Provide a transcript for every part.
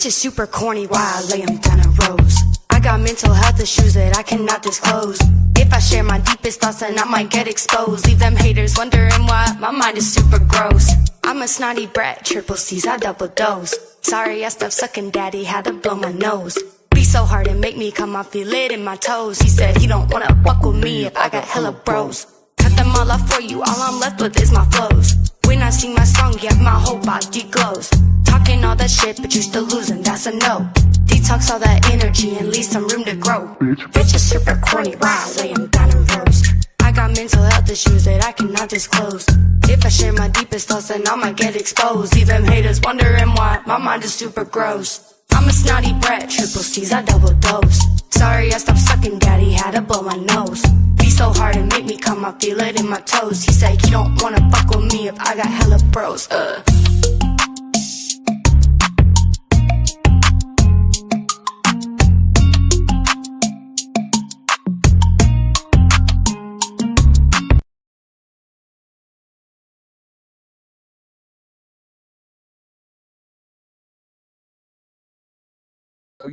Bitch is super corny, why I lay him down a rose. I got mental health issues that I cannot disclose. If I share my deepest thoughts, then I might get exposed. Leave them haters wondering why my mind is super gross. I'm a snotty brat, triple C's, I double dose. Sorry I stopped sucking daddy, had to blow my nose. Be so hard and make me come off, feel it in my toes. He said he don't wanna fuck with me if I got hella bros. Cut them all off for you, all I'm left with is my flows. When I sing my song, yeah, my whole body glows. Talking all that shit, but you still losing, that's a no. Detox all that energy and leave some room to grow. Bitch is super corny, why I lay him down and roast. I got mental health issues that I cannot disclose. If I share my deepest thoughts, then I might get exposed. Leave them haters wondering why my mind is super gross. I'm a snotty brat, triple C's, I double dose. Sorry I stopped sucking daddy, had to blow my nose. Be so hard and make me come, I feel it in my toes. He said he don't wanna fuck with me if I got hella bros.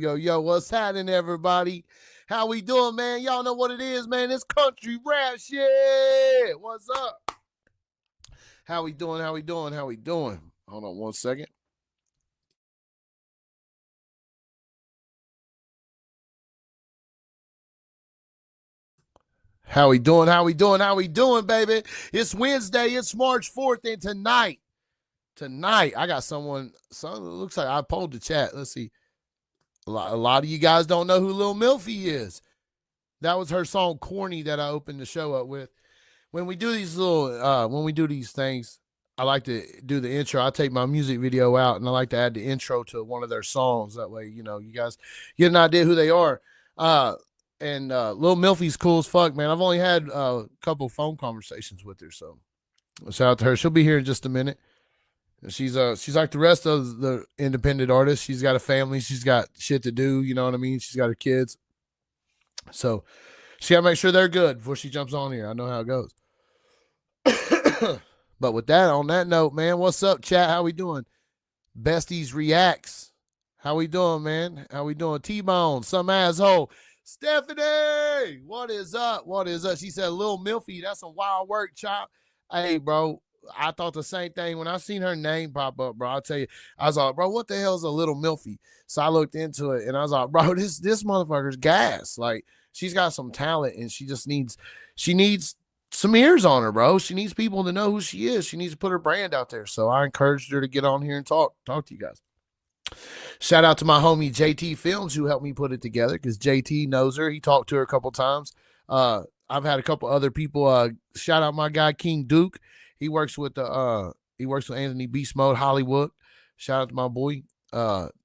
Yo, what's happening, everybody? How we doing, man? Y'all know what it is, man. It's country rap shit. What's up? How we doing? Hold on one second. How we doing, baby? It's Wednesday. It's March 4th, and tonight, I got someone, looks like I polled the chat. Let's see. A lot of you guys don't know who Lil Milfy is. That was her song "Corny" that I opened the show up with. When we do these things, I like to do the intro. I take my music video out and I like to add the intro to one of their songs. That way, you guys get an idea who they are. And Lil Milfy's cool as fuck, man. I've only had a couple phone conversations with her, so shout out to her. She'll be here in just a minute. She's like the rest of the independent artists. She's got a family. She's got shit to do. You know what I mean? She's got her kids. So she got to make sure they're good before she jumps on here. I know how it goes. But with that, on that note, man, what's up, chat? How we doing? Besties Reacts. How we doing, man? How we doing? T-Bone, some asshole. Stephanie, what is up? She said, Lil Milfy, that's some wild work, chop. Hey, bro. I thought the same thing when I seen her name pop up, bro. I'll tell you, I was like, bro, what the hell is a Little Milfy? So I looked into it and I was like, bro, this motherfucker's gas. Like, she's got some talent and she needs some ears on her, bro. She needs people to know who she is. She needs to put her brand out there. So I encouraged her to get on here and talk to you guys. Shout out to my homie JT Films who helped me put it together because JT knows her. He talked to her a couple times. I've had a couple other people. Shout out my guy King Duke. He works with Anthony Beast Mode Hollywood. Shout out to my boy.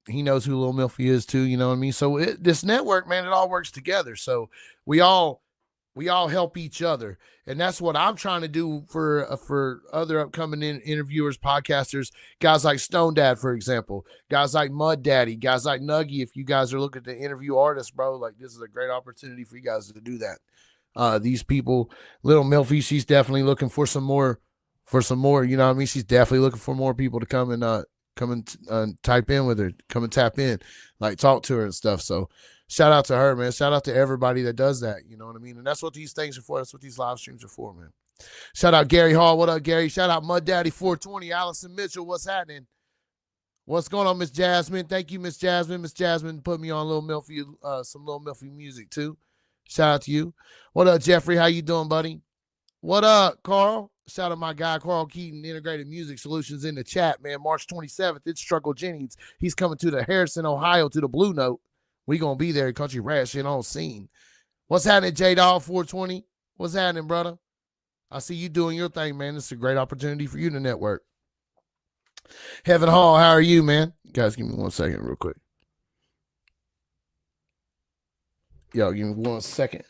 He knows who Lil Milfy is too. You know what I mean? So this network, man, it all works together. So we all help each other, and that's what I'm trying to do for other upcoming interviewers, podcasters, guys like Stone Dad, for example, guys like Mud Daddy, guys like Nuggy. If you guys are looking to interview artists, bro, like this is a great opportunity for you guys to do that. These people, Lil Milfy, she's definitely looking for some more, you know what I mean? She's definitely looking for more people to come and type in with her, come and tap in, like talk to her and stuff. So shout out to her, man. Shout out to everybody that does that. You know what I mean? And that's what these things are for. That's what these live streams are for, man. Shout out Gary Hall. What up, Gary? Shout out Mud Daddy 420, Allison Mitchell. What's happening? What's going on, Miss Jasmine? Thank you, Miss Jasmine. Miss Jasmine put me on Lil Milfy, some Lil Milfy music too. Shout out to you. What up, Jeffrey? How you doing, buddy? What up, Carl? Shout out my guy, Carl Keaton, Integrated Music Solutions in the chat, man. March 27th, it's Struggle Jennings. He's coming to the Harrison, Ohio, to the Blue Note. We going to be there, country rat shit on scene. What's happening, J-Dog 420? What's happening, brother? I see you doing your thing, man. It's a great opportunity for you to network. Heaven Hall, how are you, man? Guys, give me 1 second real quick. Yo, give me 1 second.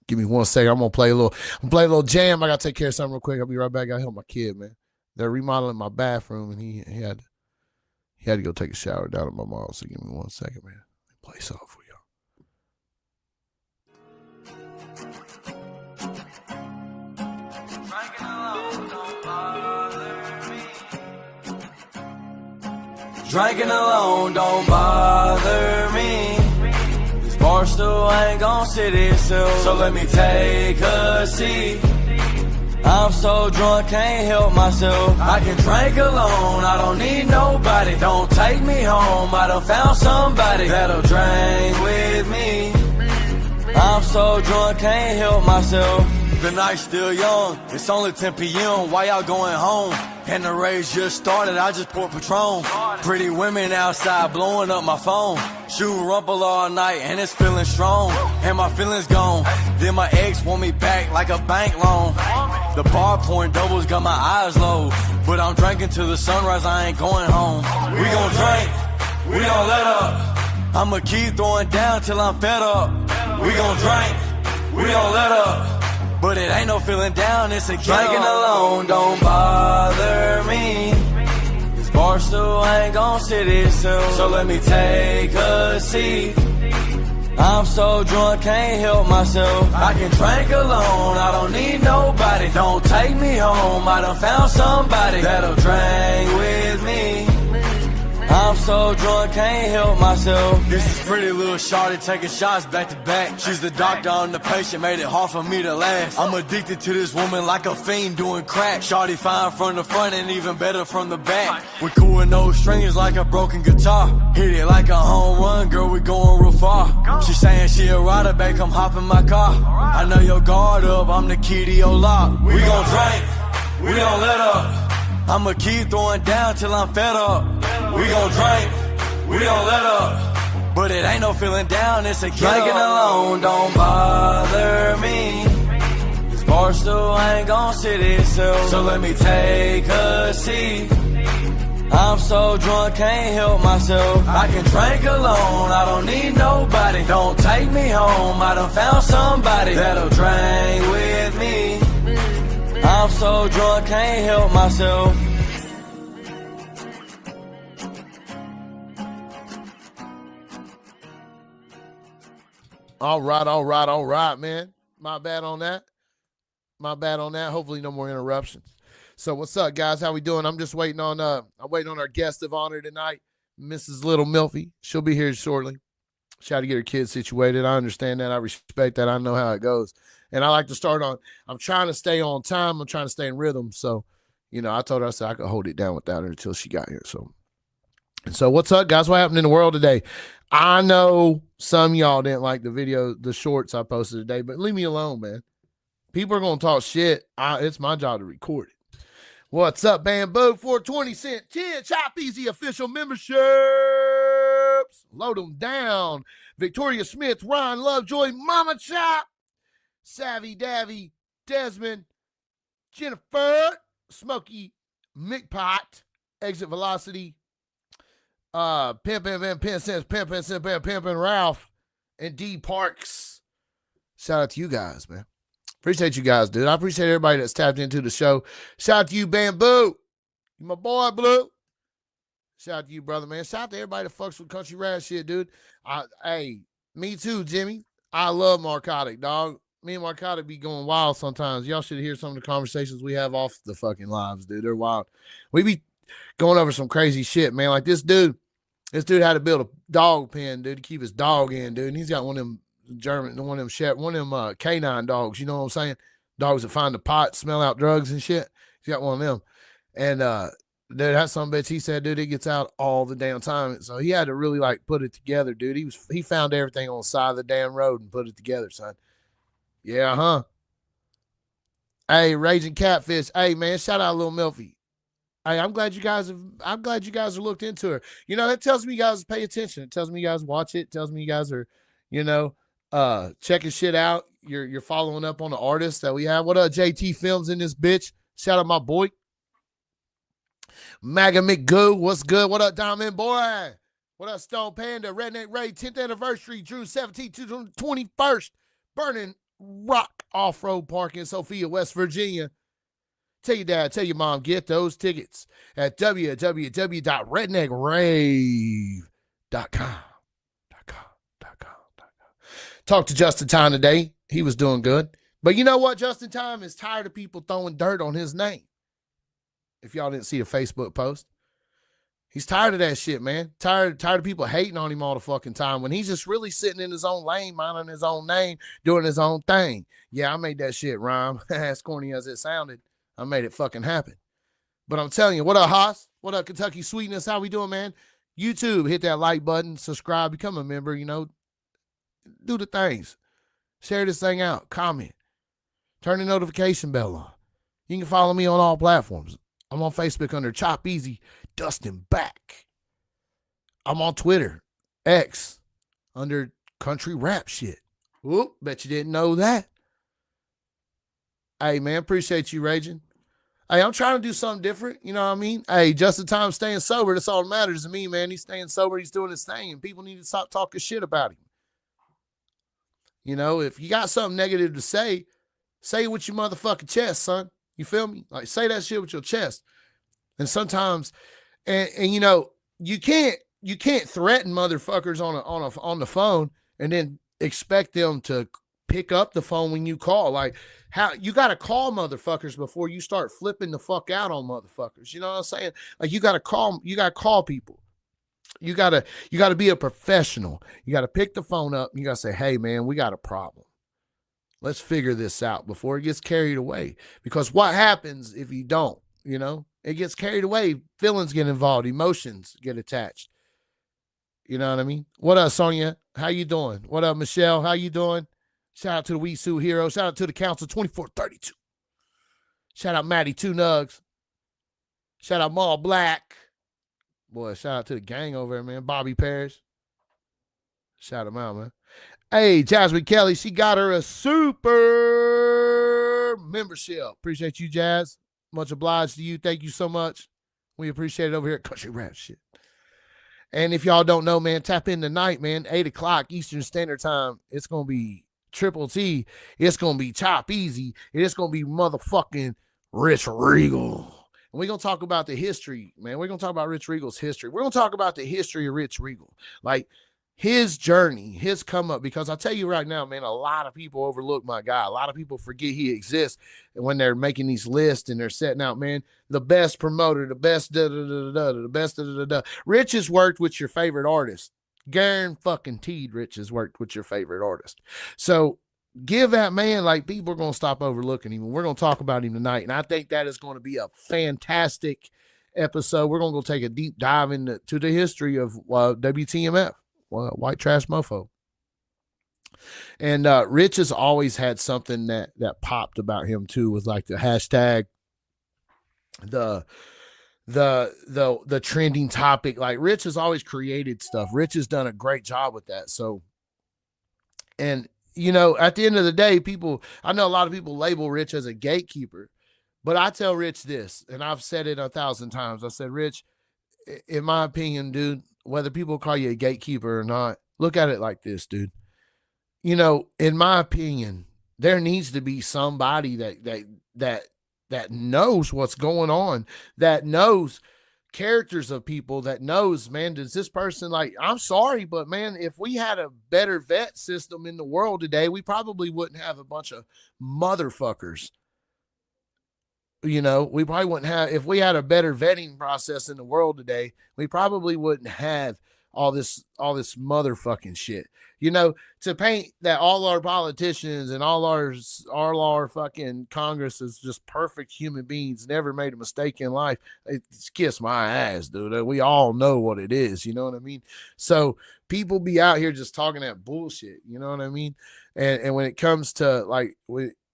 Give me 1 second. I'm gonna play a little jam. I gotta take care of something real quick. I'll be right back. I gotta help my kid, man. They're remodeling my bathroom, and he had to go take a shower down at my mom's. So give me 1 second, man. Play something for y'all. Drinking alone don't bother me. This bar stool ain't gon' sit itself, so let me take a seat. I'm so drunk, can't help myself. I can drink alone, I don't need nobody. Don't take me home, I done found somebody that'll drink with me. I'm so drunk, can't help myself. The night's still young, it's only 10 p.m. Why y'all going home? And the race just started, I just poured Patron. Pretty women outside blowing up my phone. Shooting rumple all night and it's feeling strong. And my feelings gone, then my ex want me back like a bank loan. The bar pouring doubles got my eyes low. But I'm drinking till the sunrise, I ain't going home. We gon' drink, we don't let up. I'ma keep throwing down till I'm fed up. We gon' drink, we don't let up. But it ain't no feeling down, it's a drinking alone don't bother me. This bar stool ain't gon' sit itself, so let me take a seat. I'm so drunk, can't help myself. I can drink alone, I don't need nobody. Don't take me home, I done found somebody that'll drink with me. I'm so drunk, can't help myself. This is pretty little shawty taking shots back to back. She's the doctor, I'm the patient, made it hard for me to last. I'm addicted to this woman like a fiend doing crack. Shawty fine from the front and even better from the back. We cool with no strings like a broken guitar. Hit it like a home run, girl, we going real far. She saying she a rider, babe, come hop in my car. I know your guard up, I'm the key to your lock. We gon' drink, we don't let up. I'ma keep throwing down till I'm fed up. We gon' drink, we don't let up. But it ain't no feeling down, it's a drinking alone don't bother me. This bar stool ain't gon' sit itself, so let me take a seat. I'm so drunk, can't help myself. I can drink alone, I don't need nobody. Don't take me home, I done found somebody that'll drink with me. I'm so drunk, can't help myself. All right, man. My bad on that. Hopefully no more interruptions. So what's up, guys? How we doing? I'm just waiting on I'm waiting on our guest of honor tonight, Mrs. Little Milfy. She'll be here shortly. She had to get her kids situated. I understand that. I respect that. I know how it goes. And I like to start on, I'm trying to stay on time. I'm trying to stay in rhythm. So, I told her, I said I could hold it down without her until she got here. So what's up, guys? What happened in the world today? I know some of y'all didn't like the shorts I posted today, but leave me alone, man. People are going to talk shit. It's my job to record it. What's up, Bamboo? 420 cent 10 Chop Easy official memberships. Load them down. Victoria Smith, Ryan Lovejoy, Mama Chop, Savvy Davy, Desmond, Jennifer, Smokey, McPot, Exit Velocity, Pimpin' Ralph, and D Parks. Shout out to you guys, man. Appreciate you guys, dude. I appreciate everybody that's tapped into the show. Shout out to you, Bamboo. You my boy, Blue. Shout out to you, brother, man. Shout out to everybody that fucks with country rap shit, dude. Hey, me too, Jimmy. I love Marcotic, dog. Me and Marcotic be going wild sometimes. Y'all should hear some of the conversations we have off the fucking lives, dude. They're wild. We be going over some crazy shit, man. Like this dude had to build a dog pen, dude, to keep his dog in, dude. And he's got one of them canine dogs, you know what I'm saying? Dogs that find the pot, smell out drugs and shit. He's got one of them. And dude, that some bitch, he said, dude, it gets out all the damn time. So he had to really put it together, dude. He found everything on the side of the damn road and put it together, son. Yeah, huh? Hey, Raging Catfish. Hey, man, shout out Lil Milfy. Hey, I'm glad you guys have looked into her. That tells me you guys pay attention. It tells me you guys watch it. It tells me you guys are, checking shit out. You're following up on the artists that we have. What up, JT Films in this bitch? Shout out my boy. Maga McGoo, what's good? What up, Diamond Boy? What up, Stone Panda? Redneck Ray, 10th anniversary, June 17th to 21st. Burning Rock Off-Road Park in Sophia, West Virginia. Tell your dad, tell your mom, get those tickets at www.redneckrave.com. Talked to Justin Time today. He was doing good. But you know what? Justin Time is tired of people throwing dirt on his name. If y'all didn't see the Facebook post, He's tired of that shit, man. Tired of people hating on him all the fucking time when he's just really sitting in his own lane, minding his own name, doing his own thing. Yeah, I made that shit rhyme. As corny as it sounded, I made it fucking happen. But I'm telling you, what up, Haas? What up, Kentucky Sweetness? How we doing, man? YouTube, hit that like button, subscribe, become a member, you know. Do the things. Share this thing out. Comment. Turn the notification bell on. You can follow me on all platforms. I'm on Facebook under Chop Easy, Dustin Back. I'm on Twitter, X, under Country Rap Shit. Whoop, bet you didn't know that. Hey, man, appreciate you, Raging. Hey, I'm trying to do something different. You know what I mean? Hey, just the time staying sober, that's all that matters to me, man. He's staying sober, he's doing his thing, and people need to stop talking shit about him. You know, if you got something negative to say it with your motherfucking chest, son. You feel me? Like, say that shit with your chest. And sometimes, and you know, you can't threaten motherfuckers on the phone and then expect them to pick up the phone when you call. Like, how you got to call motherfuckers before you start flipping the fuck out on motherfuckers. You know what I'm saying? Like, you got to call people. You got to be a professional. You got to pick the phone up. You got to say, hey, man, we got a problem. Let's figure this out before it gets carried away. Because what happens if you don't, you know? It gets carried away. Feelings get involved. Emotions get attached. You know what I mean? What up, Sonia? How you doing? What up, Michelle? How you doing? Shout out to the Wee Sue Hero. Shout out to the Council 2432. Shout out Maddie Two Nugs. Shout out Maul Black. Boy, shout out to the gang over there, man. Bobby Parrish. Shout him out, man. Hey, Jasmine Kelly, she got her a super membership. Appreciate you, Jazz. Much obliged to you. Thank you so much. We appreciate it over here at Country Rap Shit. And if y'all don't know, man, tap in tonight, man. 8 o'clock Eastern Standard Time. It's going to be Triple T. It's going to be Chop Easy. It's going to be motherfucking Rich Regal. And we're going to talk about the history, man. We're going to talk about Rich Regal's history. We're going to talk about the history of Rich Regal. Like, his journey, his come up, because I'll tell you right now, man, a lot of people overlook my guy. A lot of people forget he exists when they're making these lists and they're setting out, man, the best promoter, the best the best Rich has worked with your favorite artist. Guaranteed Rich has worked with your favorite artist. So give that man, like, people are going to stop overlooking him. We're going to talk about him tonight, and I think that is going to be a fantastic episode. We're going to go take a deep dive into the history of WTMF. White Trash Mofo. And Rich has always had something that popped about him too, with like the hashtag, the trending topic. Like, Rich has always created stuff. Rich has done a great job with that. So, and you know, at the end of the day, I know a lot of people label Rich as a gatekeeper, but I tell Rich this, and I've said it 1,000 times. I said, Rich, in my opinion, dude, whether people call you a gatekeeper or not, look at it like this, dude. You know, in my opinion, there needs to be somebody that knows what's going on, that knows characters of people, that knows, man, does this person, like, I'm sorry, but man, if we had a better vet system in the world today, we probably wouldn't have a bunch of motherfuckers. You know, we probably wouldn't have, if we had a better vetting process in the world today, we probably wouldn't have all this motherfucking shit. You know, to paint that all our politicians and all our fucking Congress is just perfect human beings, never made a mistake in life. It's kiss my ass, dude. We all know what it is. You know what I mean? So people be out here just talking that bullshit. You know what I mean? And when it comes to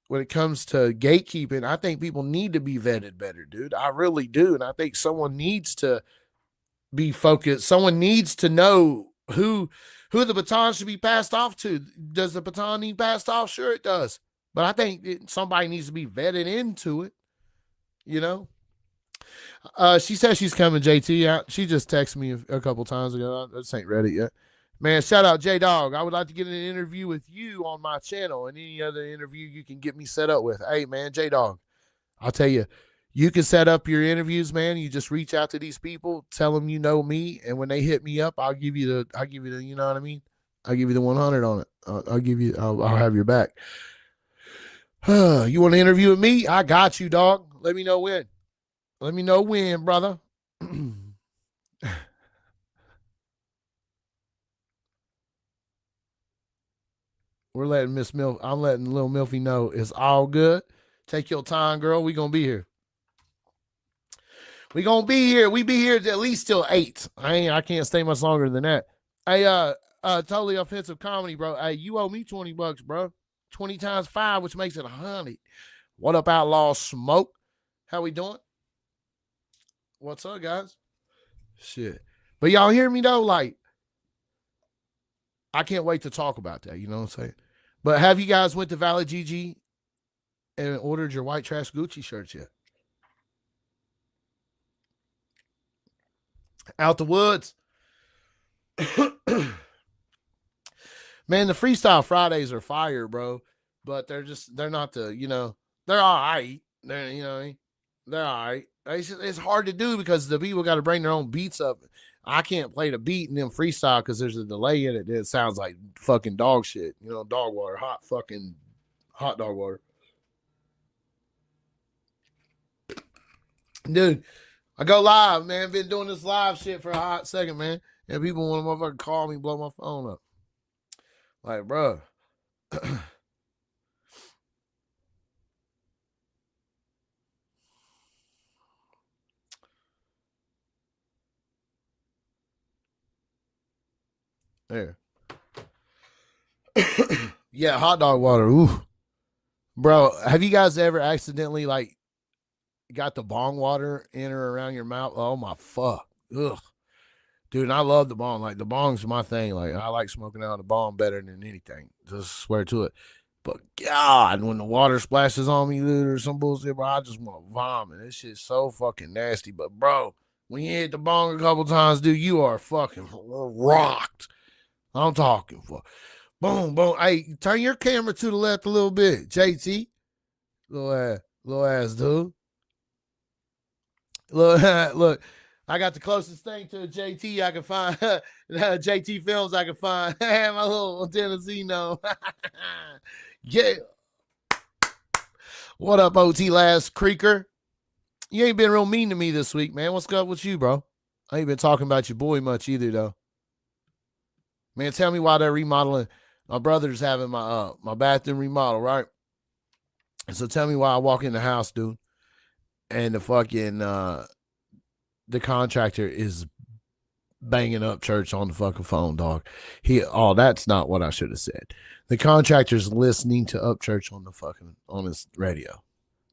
when it comes to gatekeeping, I think people need to be vetted better, dude. I really do. And I think someone needs to be focused. Someone needs to know who the baton should be passed off to. Does the baton need passed off? Sure it does. But I think somebody needs to be vetted into it, you know? She says she's coming, JT. Out. She just texted me a couple times ago. I just ain't read it yet. Man, shout out J-Dog. I would like to get an interview with you on my channel, and any other interview you can get me set up with. Hey, man, J-Dog, I'll tell you, you can set up your interviews, man. You just reach out to these people, tell them you know me, and when they hit me up, I'll give you the, you know what I mean? I'll give you the 100 on it. I'll have your back. You want to interview with me? I got you, dog. Let me know when. Let me know when, brother. I'm letting Lil Milfy know it's all good. Take your time, girl. We gonna be here. We be here at least till 8. I can't stay much longer than that. Hey, totally offensive comedy, bro. Hey, you owe me $20, bro. 20 times 5, which makes it 100. What up, Outlaw Smoke? How we doing? What's up, guys? Shit. But y'all hear me though? Like, I can't wait to talk about that. You know what I'm saying? But have you guys went to Valley GG and ordered your white trash Gucci shirts yet? Out the woods. Man, the Freestyle Fridays are fire, bro. But they're not they're all right. They're all right. It's hard to do because the people got to bring their own beats up. I can't play the beat and then freestyle because there's a delay in it that sounds like fucking dog shit. Dog water, hot dog water. Dude, I go live, man. Been doing this live shit for a hot second, man. And people want to motherfucking call me, blow my phone up. Like, bro. There. Yeah, hot dog water. Ooh. Bro, have you guys ever accidentally got the bong water in or around your mouth? Oh my fuck. Ugh. Dude, I love the bong. Like, the bong's my thing. Like, I like smoking out of the bong better than anything. Just swear to it. But God, when the water splashes on me, dude, or some bullshit, bro, I just want to vomit. This shit's so fucking nasty. But bro, when you hit the bong a couple times, dude, you are fucking rocked. I'm talking for boom, boom. Hey, turn your camera to the left a little bit, JT. Little ass dude. Look, I got the closest thing to a JT I can find. JT films I can find. My little Tennessee no. Yeah. What up, OT Last Creeker? You ain't been real mean to me this week, man. What's up with you, bro? I ain't been talking about your boy much either, though. Man, tell me why they're remodeling. My brother's having my bathroom remodel, right? So tell me why I walk in the house, dude, and the fucking the contractor is banging up church on the fucking phone, dog. That's not what I should have said. The contractor's listening to Upchurch on his radio.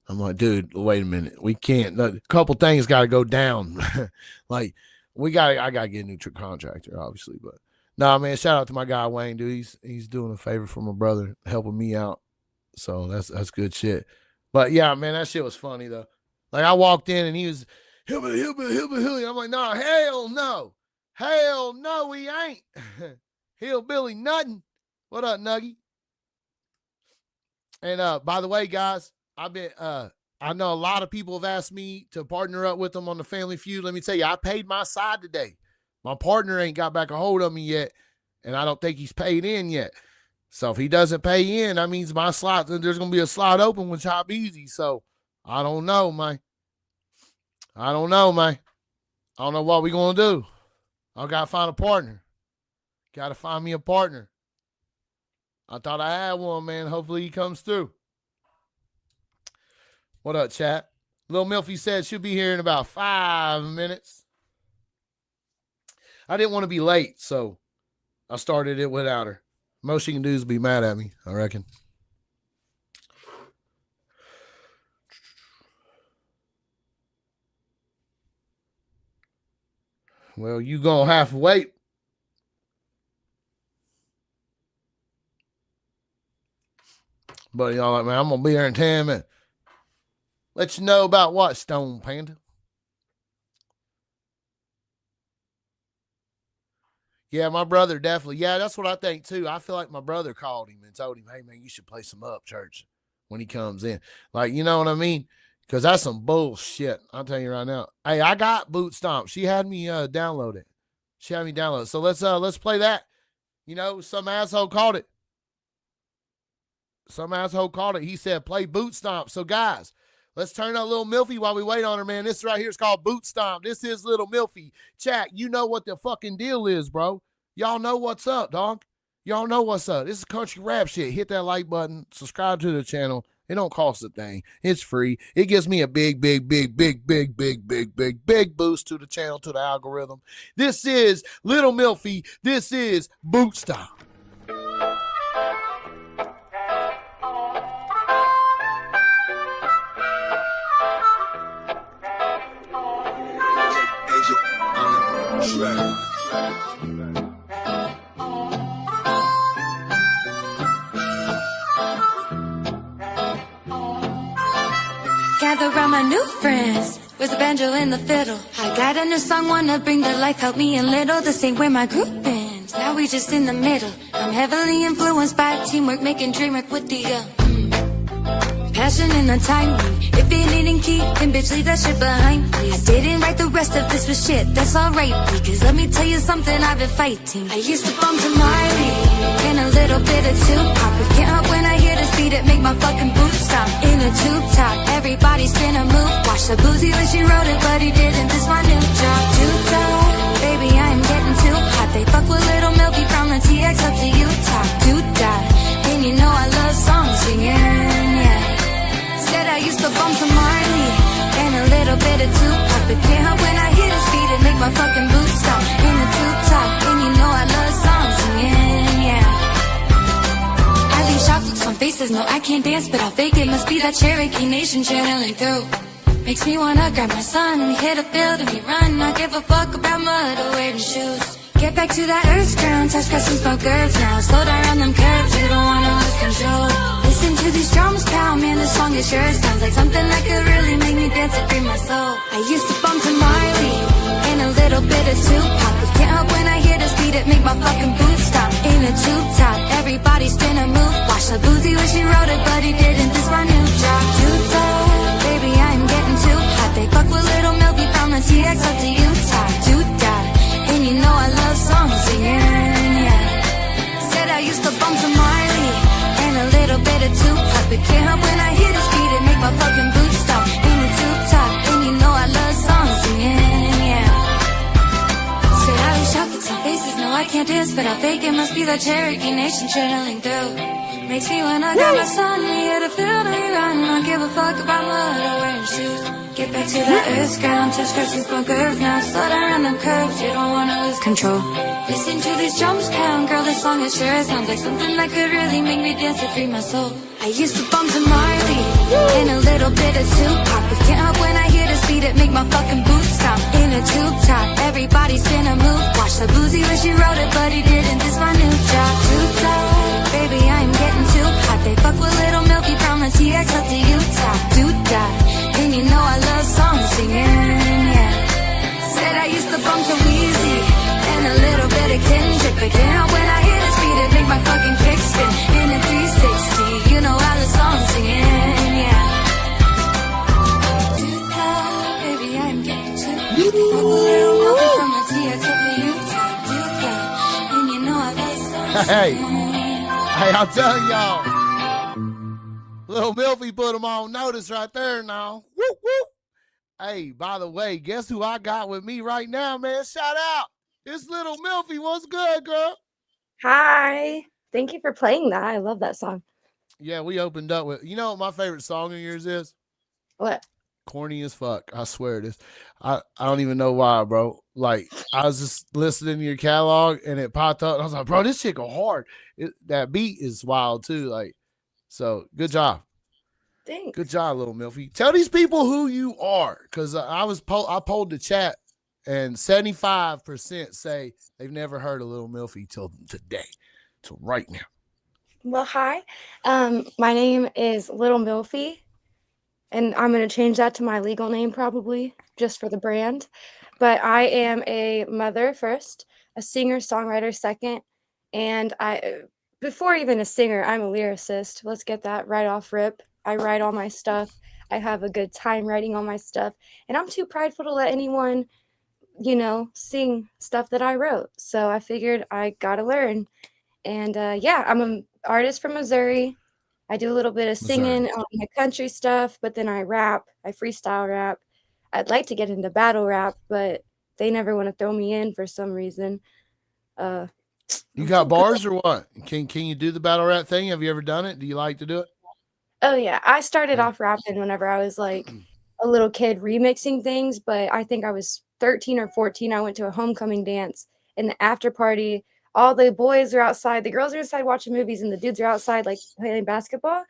I'm like, dude, wait a minute. We can't. A couple things got to go down. I got to get a new contractor, obviously, but. Nah, man, shout out to my guy Wayne, dude. He's doing a favor for my brother, helping me out. So that's good shit. But yeah, man, that shit was funny though. Like, I walked in and he was hillbilly. I'm like, nah, hell no, we ain't. Hillbilly nothing. What up, Nuggy? And by the way, guys, I know a lot of people have asked me to partner up with them on the Family Feud. Let me tell you, I paid my side today. My partner ain't got back a hold of me yet, and I don't think he's paid in yet. So if he doesn't pay in, that means my slot, there's going to be a slot open with Chop Easy. So I don't know, man. I don't know what we going to do. I got to find a partner. Got to find me a partner. I thought I had one, man. Hopefully he comes through. What up, chat? Lil Milfy said she'll be here in about 5 minutes. I didn't want to be late, so I started it without her. Most she can do is be mad at me, I reckon. Well, you gonna have to wait. But y'all like, man, I'm gonna be here in 10 minutes. Let you know about what, Stone Panda? Yeah, my brother definitely. Yeah, that's what I think too. I feel like my brother called him and told him, hey, man, you should play some Upchurch when he comes in. Like, you know what I mean? Because that's some bullshit. I'll tell you right now. Hey, I got Boot Stomp. She had me download it. So let's play that. Some asshole called it. He said, play Boot Stomp. So, guys, let's turn up Lil Milfy while we wait on her, man. This right here is called Boot Stomp. This is Lil Milfy. Chat, you know what the fucking deal is, bro. Y'all know what's up, dog. Y'all know what's up. This is country rap shit. Hit that like button. Subscribe to the channel. It don't cost a thing. It's free. It gives me a big boost to the channel, to the algorithm. This is Lil Milfy. This is Boot Stop. Gather round my new friends, with the banjo and the fiddle. I got a new song, wanna bring to life, help me a little. This ain't where my group ends, now we just in the middle. I'm heavily influenced by teamwork, making dream work with the passion and the timing. If it didn't keep, then bitch, leave that shit behind, please. I didn't write the rest of this with shit, that's alright, because let me tell you something I've been fighting. I used to bump to Miley, and a little bit of Tupac. We can't help when I hear this beat, it make my fucking boots stop. In a tube top, everybody spin a move. Watch the boozy when she wrote it, but he didn't, this my new job. Too tight, baby, I am getting too hot. They fuck with Little Milky from the TX up to Utah. Do die, and you know I love songs singing, yeah. Said I used to bump to Marley and a little bit of Tupac, but can't help when I hear this beat, it make my fucking boots stop. In the tube top, and you know I love songs singing, yeah. I leave chocolates on faces, no I can't dance, but I'll fake it. Must be that Cherokee Nation channeling through. Makes me wanna grab my son, we hit a field and we run. Not give a fuck about mud or wearing shoes. Get back to that earth's ground, touch grass and smoke herbs now. Slow down on them curves, you don't wanna lose control. Listen to these drums pound, man, this song is sure sounds like something that could really make me dance and free my soul. I used to bump to Miley and a little bit of Tupac, but can't help when I hear this beat, it make my fucking boots stop. In a tube top, everybody spin a move. Watch the boozy when she wrote it, but he didn't, this my new job. Too tight, baby, I'm getting too hot. They fuck with Little Milky from the TX up to Utah. To die, and you know I love songs singing, yeah. Said I used to bump to Miley and a little bit of Tupac, but can't help when I hear this beat, it make my fucking boots stop. In the tube top, and you know I love songs singing, yeah. Said I leave chocolates on faces, no I can't dance, but I'll fake it. Must be that Cherokee Nation channeling through. Makes me wanna grab my son, we hit a field and we run. Don't give a fuck about mud or wearing shoes. Get back to that earth's ground, touch grass and smoke herbs now. Slow down on them curves, you don't wanna lose control. Listen to these drums pound, girl, this song is sure sounds like something that could really make me dance and free my soul. I used to bump to Marley and a little bit of Tupac, but can't help when I hear this beat, it make my fucking boots stop. In a tube top, everybody spin a move. Watch the boozy when she wrote it, but he didn't, this my new job. Too tight, baby, I'm getting too hot. They fuck with Little Milky from the TX up to Utah. Do die, and you know I love songs singing, yeah. Said I used to bump to Weezy and a little bit of Kendrick, but can't help when I hear this beat, it make my fucking kick spin. In a 360, you know I love songs singing, yeah. Too tight, baby, I'm getting too hot. They fuck with Little Milky from the TX up to Utah. Do die, and you know I love songs singing. Hey, I'm telling y'all, Lil Milfy put him on notice right there now. Whoop, whoop. Hey, by the way, guess who I got with me right now, man? Shout out. It's Lil Milfy. What's good, girl? Hi. Thank you for playing that. I love that song. Yeah, we opened up with, you know what my favorite song of yours is? What? Corny as fuck. I swear it is. I don't even know why, bro. Like, I was just listening to your catalog and it popped up. And I was like, bro, this shit go hard. That beat is wild too. Like, so good job. Thanks. Good job, Lil Milfy. Tell these people who you are, because I polled the chat and 75% say they've never heard of Lil Milfy till today, till right now. Well, hi. My name is Lil Milfy, and I'm going to change that to my legal name probably, just for the brand. But I am a mother first, a singer-songwriter second, and before even a singer, I'm a lyricist. Let's get that right off rip. I write all my stuff. I have a good time writing all my stuff, and I'm too prideful to let anyone, sing stuff that I wrote. So I figured I got to learn. And yeah, I'm an artist from Missouri. I do a little bit of singing on the country stuff, but then I rap. I freestyle rap. I'd like to get into battle rap, but they never want to throw me in for some reason. You I'm got so good. bars or what? Can you do the battle rap thing? Have you ever done it? Do you like to do it? Oh yeah, I started Yeah. off rapping whenever I was like a little kid remixing things, but I think I was 13 or 14. I went to a homecoming dance and the after party. All the boys are outside, the girls are inside watching movies, and the dudes are outside like playing basketball.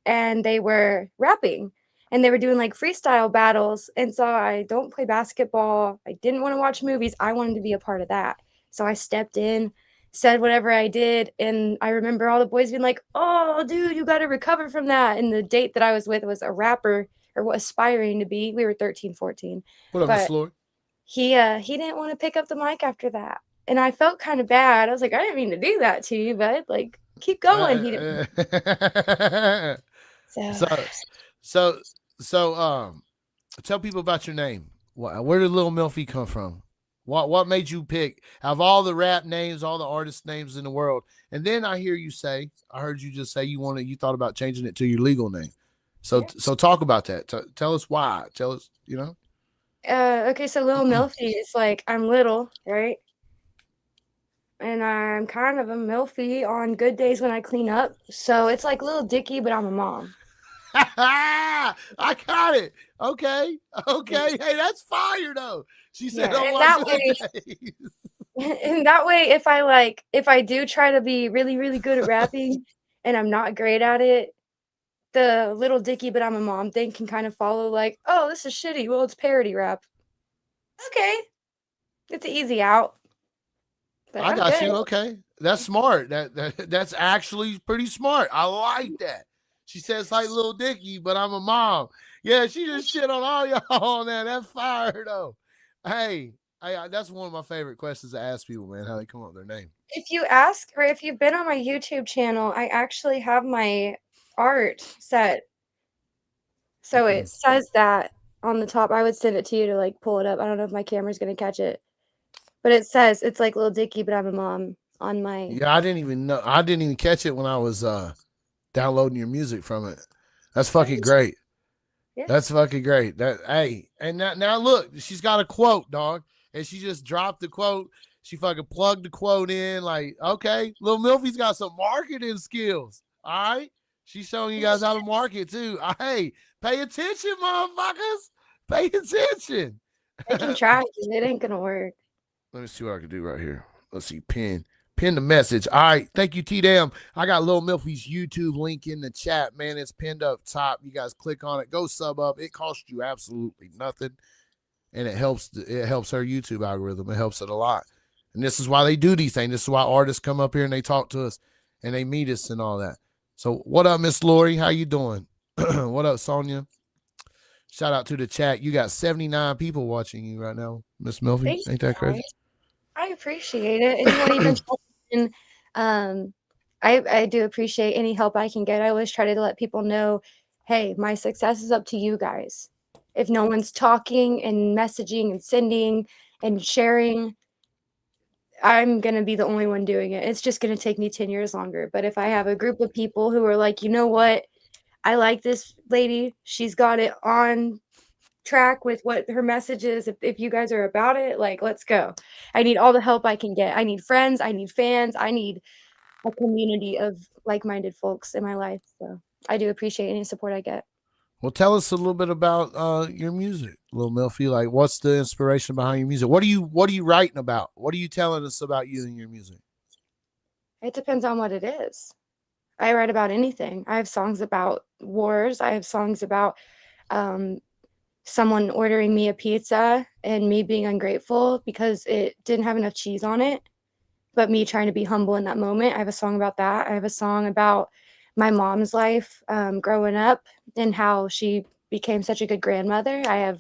And they were rapping and they were doing like freestyle battles. And so I don't play basketball. I didn't want to watch movies. I wanted to be a part of that. So I stepped in, said whatever I did. And I remember all the boys being like, oh, dude, you got to recover from that. And the date that I was with was a rapper or was aspiring to be. We were 13, 14. What up, Miss But Lord? he didn't want to pick up the mic after that. And I felt kind of bad. I was like, I didn't mean to do that to you, but like, keep going. He didn't. So so, so, so, tell people about your name. Where did Lil Milfy come from? What made you pick out of all the rap names, all the artist names in the world? And then I heard you just say you thought about changing it to your legal name. So, yeah. so talk about that. Tell us why. Tell us, Okay, so Lil Milfy is like I'm little, right? And I'm kind of a Milfy on good days when I clean up. So it's like Lil Dicky, but I'm a mom. I got it. Okay. Hey, that's fire though. She said Yeah, on and my that good way, days. and that way, if I do try to be really, really good at rapping, and I'm not great at it, the Little Dicky, but I'm a mom thing can kind of follow. Like, oh, this is shitty. Well, it's parody rap. Okay, it's an easy out, but I I'm got good. you. Okay. That's smart. That's actually pretty smart. I like that. She says like Lil Dicky, but I'm a mom. Yeah, she just shit on all y'all on that. That's fire though. Hey, that's one of my favorite questions to ask people, man. How they come up with their name. If you ask, or if you've been on my YouTube channel, I actually have my art set. So it says that on the top. I would send it to you to like pull it up. I don't know if my camera's gonna catch it, but it says it's like Lil Dicky, but I'm a mom on my. Yeah, I didn't even know. I didn't even catch it when I was downloading your music from it. That's fucking great. Yeah. That's fucking great. And now look, she's got a quote, dog, and she just dropped the quote. She fucking plugged the quote in. Like, okay, Lil Milfy's got some marketing skills. All right, she's showing you guys how to market too. Hey, pay attention, motherfuckers. Pay attention. I can try because it ain't gonna work. Let me see what I can do right here. Let's see, pin the message. All right, thank you, T-Dam. I got Lil Milfy's YouTube link in the chat, man. It's pinned up top. You guys click on it. Go sub up. It costs you absolutely nothing, and it helps her YouTube algorithm. It helps it a lot. And this is why they do these things. This is why artists come up here and they talk to us and they meet us and all that. So what up, Miss Lori? How you doing? What up, Sonia? Shout out to the chat. You got 79 people watching you right now, Miss Milfy. Ain't that crazy? I appreciate it. Anyone even in, I do appreciate any help I can get. I always try to let people know, hey, my success is up to you guys. If no one's talking and messaging and sending and sharing, I'm going to be the only one doing it. It's just going to take me 10 years longer. But if I have a group of people who are like, you know what? I like this lady. She's got it on track with what her message is. If you guys are about it, like, let's go. I need all the help I can get. I need friends. I need fans. I need a community of like-minded folks in my life. So I do appreciate any support I get. Well, tell us a little bit about your music, Lil Milfy. Like, what's the inspiration behind your music? What are you writing about? What are you telling us about you and your music? It depends on what it is. I write about anything. I have songs about wars. I have songs about someone ordering me a pizza and me being ungrateful because it didn't have enough cheese on it, but me trying to be humble in that moment. I have a song about that. I have a song about my mom's life growing up and how she became such a good grandmother. I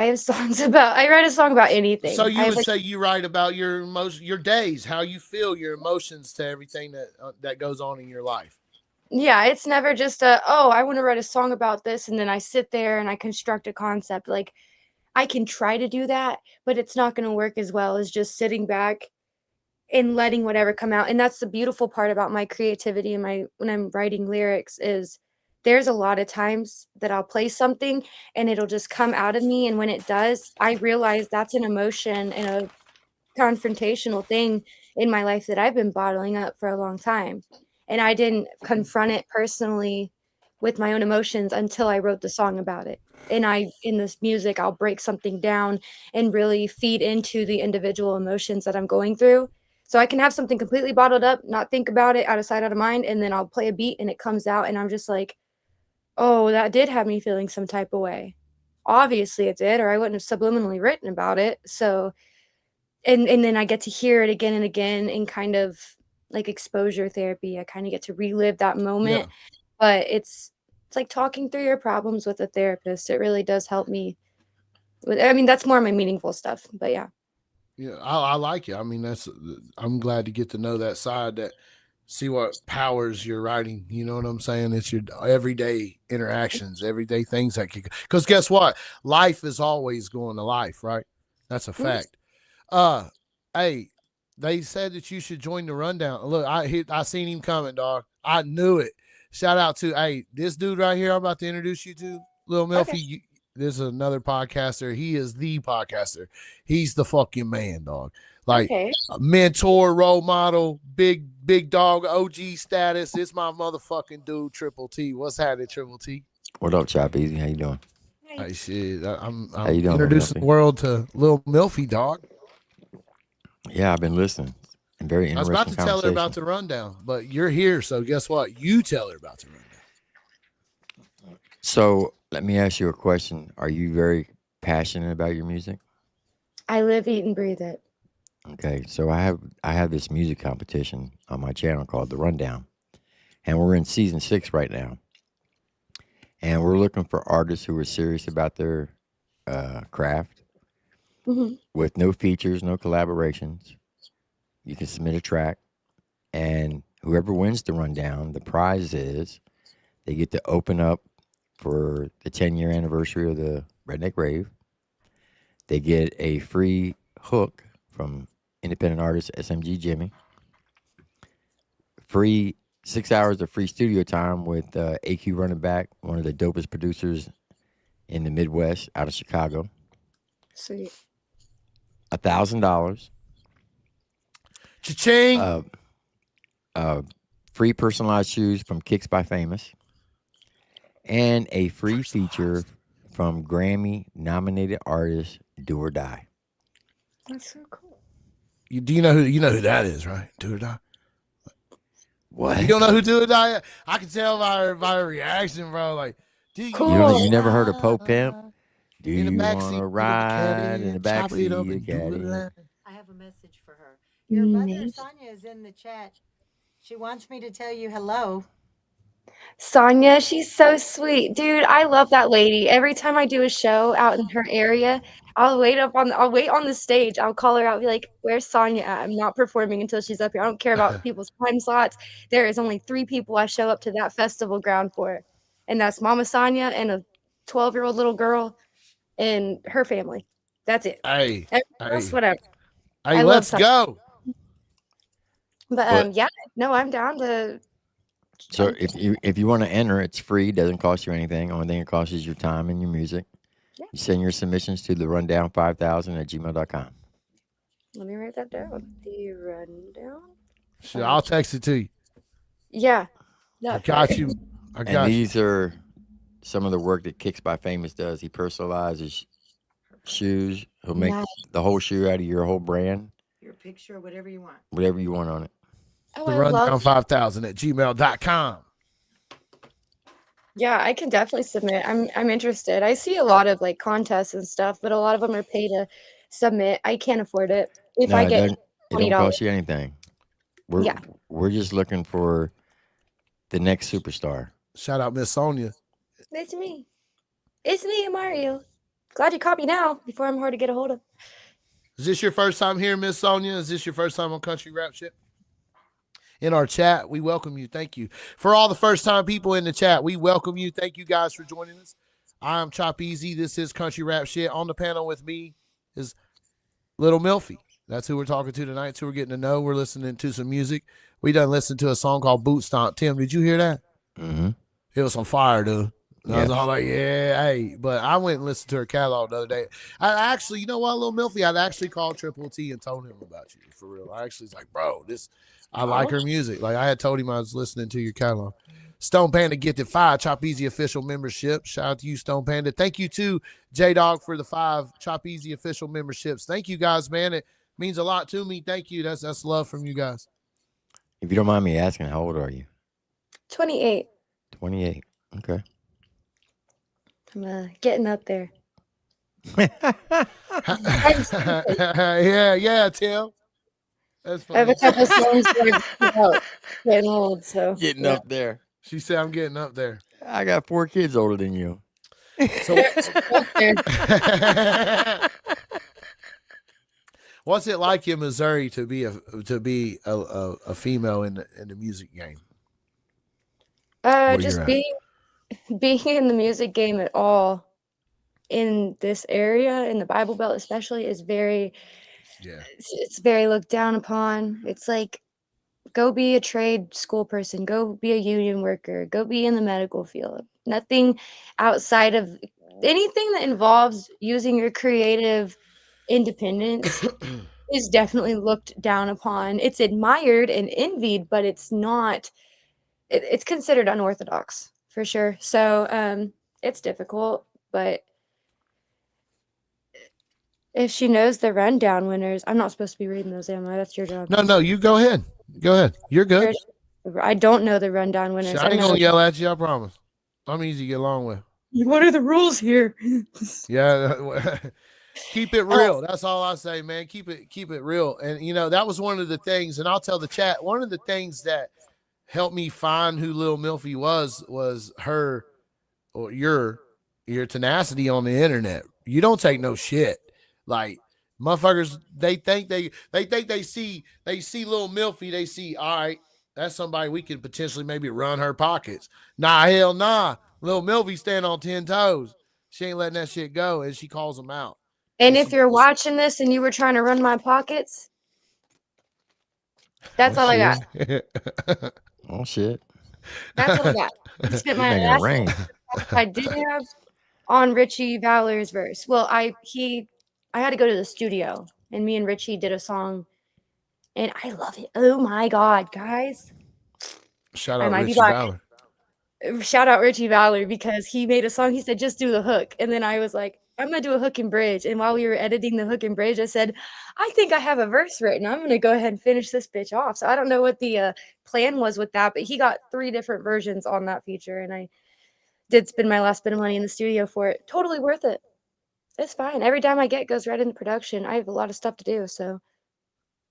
have songs about. I write a song about anything. So you would say you write about your your days, how you feel, your emotions to everything that goes on in your life. Yeah, it's never just I want to write a song about this and then I sit there and I construct a concept. Like I can try to do that, but it's not going to work as well as just sitting back and letting whatever come out. And that's the beautiful part about my creativity and when I'm writing lyrics is there's a lot of times that I'll play something and it'll just come out of me. And when it does, I realize that's an emotion and confrontational thing in my life that I've been bottling up for a long time. And I didn't confront it personally with my own emotions until I wrote the song about it. And in this music, I'll break something down and really feed into the individual emotions that I'm going through. So I can have something completely bottled up, not think about it, out of sight, out of mind, and then I'll play a beat and it comes out and I'm just like, oh, that did have me feeling some type of way. Obviously it did, or I wouldn't have subliminally written about it. So and then I get to hear it again and again in kind of like exposure therapy. I kind of get to relive that moment. Yeah. But it's like talking through your problems with a therapist. It really does help me with, I mean, that's more of my meaningful stuff, but yeah. Yeah, I like it. I mean, I'm glad to get to know that side, that see what powers your writing. You know what I'm saying? It's your everyday interactions, everyday things that can, because guess what? Life is always going to life, right? That's a fact. Hey, they said that you should join the rundown. Look, I seen him coming, dog. I knew it. Shout out to this dude right here I'm about to introduce you to, Lil Milfy. Okay. This is another podcaster. He is the podcaster. He's the fucking man, dog. Like Okay. a mentor, role model, big dog, OG status. It's my motherfucking dude, Triple T. What's happening, Triple T? What up, Chop Easy? How you doing? Hey, shit. I'm How you doing, introducing Milfy? the world to Lil Milfy, dog. Yeah, I've been listening. And very I was interesting about to tell her about the rundown, but you're here, so guess what? You tell her about the rundown. So let me ask you a question. Are you very passionate about your music? I live, eat, and breathe it. Okay, so I have this music competition on my channel called The Rundown. And we're in season 6 right now. And we're looking for artists who are serious about their craft with no features, no collaborations. You can submit a track, and whoever wins the rundown, the prize is they get to open up for the 10-year anniversary of the Redneck Rave. They get a free hook from independent artist SMG Jimmy. Free 6 hours of free studio time with AQ Running Back, one of the dopest producers in the Midwest out of Chicago. Sweet. $1,000. Cha-ching! Free personalized shoes from Kicks by Famous. And a free feature from Grammy-nominated artist Do or Die. That's so cool. Do you know who that is, right? Do or Die. What? You don't know who Do or Die is? I can tell by her reaction, bro. Like, do Cool. You never heard of Pope Pimp? Do in the you backseat want to of the ride in the chop it up backseat of and the do caddy? it. I have a message for her. Your mother, Nice. Sonia, is in the chat. She wants me to tell you hello. Sonia, she's so sweet. Dude, I love that lady. Every time I do a show out in her area, I'll wait on the stage. I'll call her out, be like, "Where's Sonia at? I'm not performing until she's up here. I don't care about people's time slots. There is only 3 people I show up to that festival ground for. And that's Mama Sonia and a 12-year-old little girl and her family. That's it. Hey, Everyone else, whatever. hey, I love let's Sonia. go. But What? yeah, no, I'm down to So if you want to enter, it's free. Doesn't cost you anything. Only thing it costs is your time and your music. Yeah. You send your submissions to the rundown5000@gmail.com. let me write that down. The rundown. Shit, I'll text it to you. Yeah. I That got part. you. I And got you. these are some of the work that Kicks by Famous does. He personalizes shoes. He'll make Nice. the whole shoe out of your whole brand, Your picture, whatever you want. whatever you want on it. Oh, The I rundown love 5000@gmail.com. Yeah, I can definitely submit. I'm interested. I see a lot of like contests and stuff, but a lot of them are pay to submit. I can't afford it. If No, I it get doesn't. It don't $20. cost you anything. Yeah. We're just looking for the next superstar. Shout out Miss Sonia. It's me. It's me, Mario. Glad you caught me now before I'm hard to get a hold of. Is this your first time here, Miss Sonia? Is this your first time on Country Rap Shit? In our chat, we welcome you. Thank you. For all the first-time people in the chat, we welcome you. Thank you guys for joining us. I'm Chop Easy. This is Country Rap Shit. On the panel with me is Lil Milfy. That's who we're talking to tonight. That's who we're getting to know. We're listening to some music. We done listened to a song called Boot Stomp. Tim, did you hear that? Mm-hmm. It was on fire, dude. And I was all like, yeah, hey. But I went and listened to her catalog the other day. I actually, you know what, Lil Milfy, I'd actually called Triple T and told him about you, for real. I actually was like, bro, I like her music. Like, I had told him I was listening to your catalog. Stone Panda gifted 5 Chop Easy official membership. Shout out to you, Stone Panda. Thank you to J-Dog for the 5 Chop Easy official memberships. Thank you guys, man. It means a lot to me. Thank you. That's love from you guys. If you don't mind me asking, how old are you? 28. 28. Okay. I'm getting up there. yeah, Tim. That's funny. I have a couple songs about getting old, so Getting up there. She said, I'm getting up there. I got 4 kids older than you. So what's it like in Missouri to be a female in the music game? Just being in the music game at all in this area, in the Bible Belt especially, is very it's very looked down upon. It's like, go be a trade school person, go be a union worker, go be in the medical field. Nothing outside of anything that involves using your creative independence is definitely looked down upon. It's admired and envied, but it's not, it's considered unorthodox for sure. So it's difficult, but if she knows the rundown winners, I'm not supposed to be reading those, am I? That's your job. No, you go ahead. Go ahead. You're good. I don't know the rundown winners. I ain't gonna yell at you, I promise. I'm easy to get along with. What are the rules here? Yeah. Keep it real. That's all I say, man. Keep it real. And you know, that was one of the things, and I'll tell the chat, one of the things that helped me find who Lil Milfy was her or your tenacity on the internet. You don't take no shit. Like, motherfuckers, they think they see Lil Milfy, they see, all right, that's somebody we could potentially maybe run her pockets. Nah, hell nah. Lil Milfy stand on 10 toes. She ain't letting that shit go, and she calls them out. And if you're watching this and you were trying to run my pockets, that's all I got. Oh shit. That's all I got. I spent my last I did have on Richie Valor's verse. Well, I had to go to the studio, and me and Richie did a song, and I love it. Oh my god, guys! Shout out Richie Valor. Shout out Richie Valor, because he made a song. He said, "Just do the hook," and then I was like, "I'm gonna do a hook and bridge." And while we were editing the hook and bridge, I said, "I think I have a verse written. I'm gonna go ahead and finish this bitch off." So I don't know what the plan was with that, but he got 3 different versions on that feature, and I did spend my last bit of money in the studio for it. Totally worth it. It's fine. Every dime I get goes right into production. I have a lot of stuff to do, so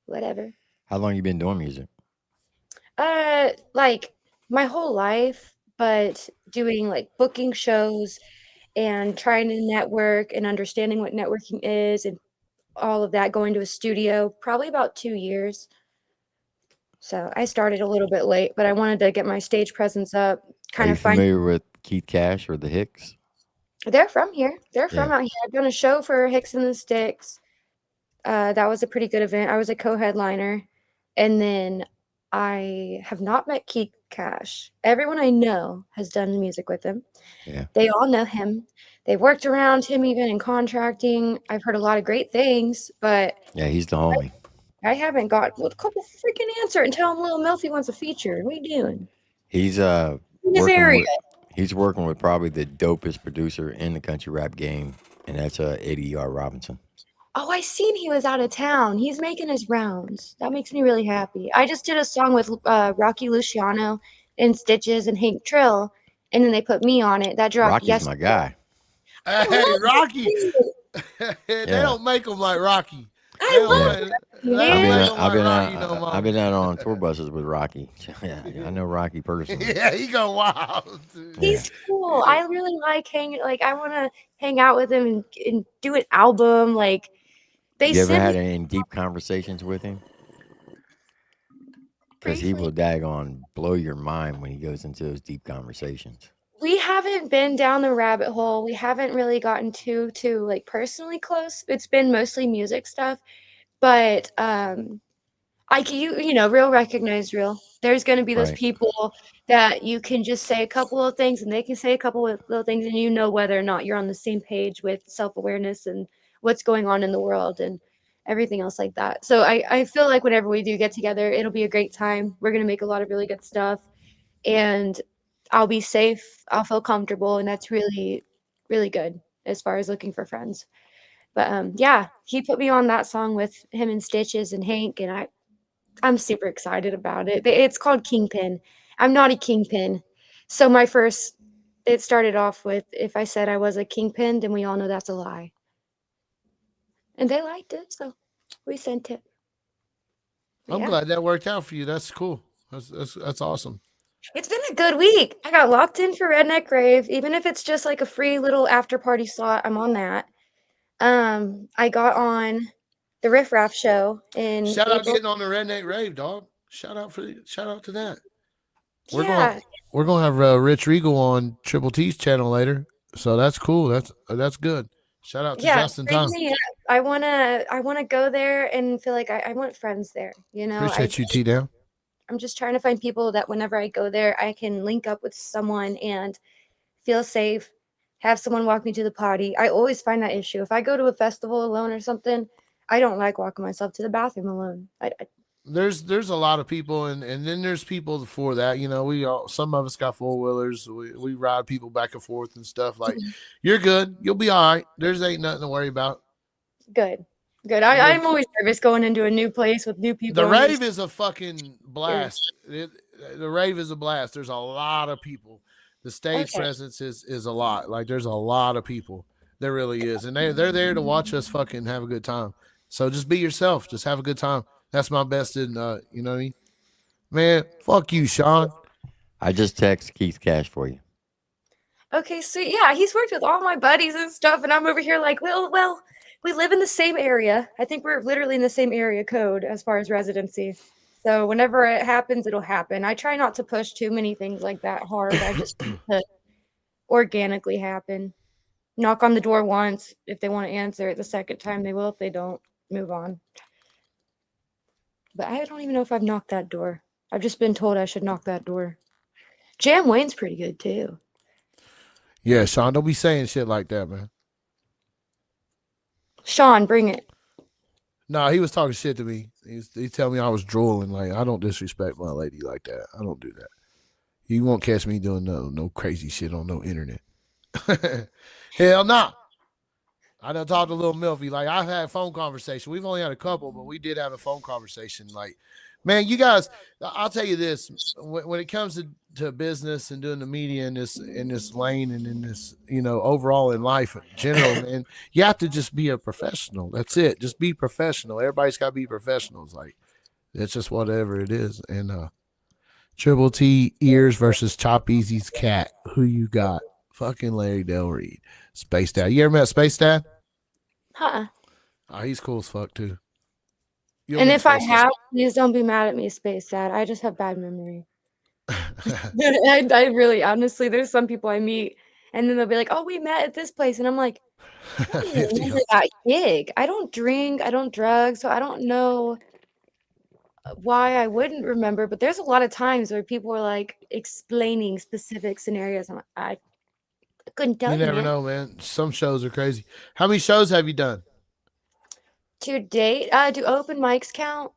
whatever. How long you been doing music? Like my whole life, but doing like booking shows and trying to network and understanding what networking is and all of that, going to a studio, probably about 2 years. So I started a little bit late, but I wanted to get my stage presence up. Are you familiar with Keith Cash or the Hicks? They're from here. They're from out here. I've done a show for Hicks and the Sticks. That was a pretty good event. I was a co-headliner. And then I have not met Keith Cash. Everyone I know has done music with him. Yeah. They all know him. They've worked around him even in contracting. I've heard a lot of great things, but yeah, he's the homie. I haven't got a couple freaking answer and tell him Lil Milfy wants a feature. What are you doing? He's in this area. He's working with probably the dopest producer in the country rap game, and that's Eddie R. Robinson. Oh, I seen he was out of town. He's making his rounds. That makes me really happy. I just did a song with Rocky Luciano and Stitches and Hank Trill, and then they put me on it. That dropped Rocky's yesterday. my guy. Hey, Rocky. They don't make him like Rocky. I've been out on tour buses with Rocky. Yeah, I know Rocky personally. Yeah, he go wild. He's cool. I really like hanging. Like, I want to hang out with him and do an album. Like, you ever had any deep conversations with him? Because he will daggone blow your mind when he goes into those deep conversations. We haven't been down the rabbit hole. We haven't really gotten too like personally close. It's been mostly music stuff, but you know, real recognize real. There's going to be those Right. people that you can just say a couple of things and they can say a couple of little things, and you know whether or not you're on the same page with self-awareness and what's going on in the world and everything else like that. So I feel like whenever we do get together, it'll be a great time. We're going to make a lot of really good stuff, and I'll be safe. I'll feel comfortable, and that's really, really good as far as looking for friends. But yeah, he put me on that song with him and Stitches and Hank, and I'm super excited about it. It's called Kingpin. I'm not a kingpin. So it started off with, if I said I was a kingpin, then we all know that's a lie. And they liked it, so we sent it. I'm Yeah. glad that worked out for you. That's cool. That's awesome. It's been a good week. I got locked in for Redneck Rave. Even if it's just like a free little after party slot, I'm on that. I got on the Riff Raff show in Shout out April. getting on the Redneck Rave, dog. Shout out to that. Yeah. We're gonna have Rich Regal on Triple T's channel later, so that's cool. That's good. Shout out to Yeah, Justin bring Tom. me up. I wanna go there and feel like I want friends there, you know? Appreciate you, T down. I'm just trying to find people that whenever I go there, I can link up with someone and feel safe, have someone walk me to the potty. I always find that issue. If I go to a festival alone or something, I don't like walking myself to the bathroom alone. There's a lot of people, and then there's people for that. You know, some of us got 4-wheelers. We ride people back and forth and stuff. Like, you're good. You'll be all right. There's ain't nothing to worry about. Good. I'm always nervous going into a new place with new people. The rave is a fucking blast. The rave is a blast. There's a lot of people. The stage presence is a lot. Like, there's a lot of people. There really is, and they're there to watch us fucking have a good time. So just be yourself. Just have a good time. That's my best in, you know what I mean? Man, fuck you, Sean. I just text Keith Cash for you. Okay, so yeah, he's worked with all my buddies and stuff, and I'm over here like, well, we live in the same area. I think we're literally in the same area code as far as residency. So whenever it happens, it'll happen. I try not to push too many things like that hard. I just let it organically happen. Knock on the door once. If they want to answer it the second time, they will. If they don't, move on. But I don't even know if I've knocked that door. I've just been told I should knock that door. Jam Wayne's pretty good too. Yeah, Sean, don't be saying shit like that, man. Sean, bring it. No, he was talking shit to me. He tell me I was drooling. Like, I don't disrespect my lady like that. I don't do that. You won't catch me doing no crazy shit on no internet. Hell no. I done talked to Lil Milfy. Like, I've had a phone conversation. We've only had a couple, but we did have a phone conversation. Like, man, you guys, I'll tell you this. When it comes to business and doing the media in this lane and in this, you know, overall in life in general, man, you have to just be a professional. That's it. Just be professional. Everybody's got to be professionals. Like, it's just whatever it is. And Triple T Ears versus Chop Easy's cat. Who you got? Fucking Larry Del Reed. Space Dad. You ever met Space Dad? Huh. Oh, he's cool as fuck too. And if I have, please don't be mad at me, Space Dad. I just have bad memory. I really, honestly, there's some people I meet and then they'll be like, "Oh, we met at this place," and I'm like, I don't even remember that gig. I don't drink, I don't drug, so I don't know why I wouldn't remember. But there's a lot of times where people are like explaining specific scenarios. I'm like, I couldn't tell you. You never know, man. Some shows are crazy. How many shows have you done? To date, do open mics count?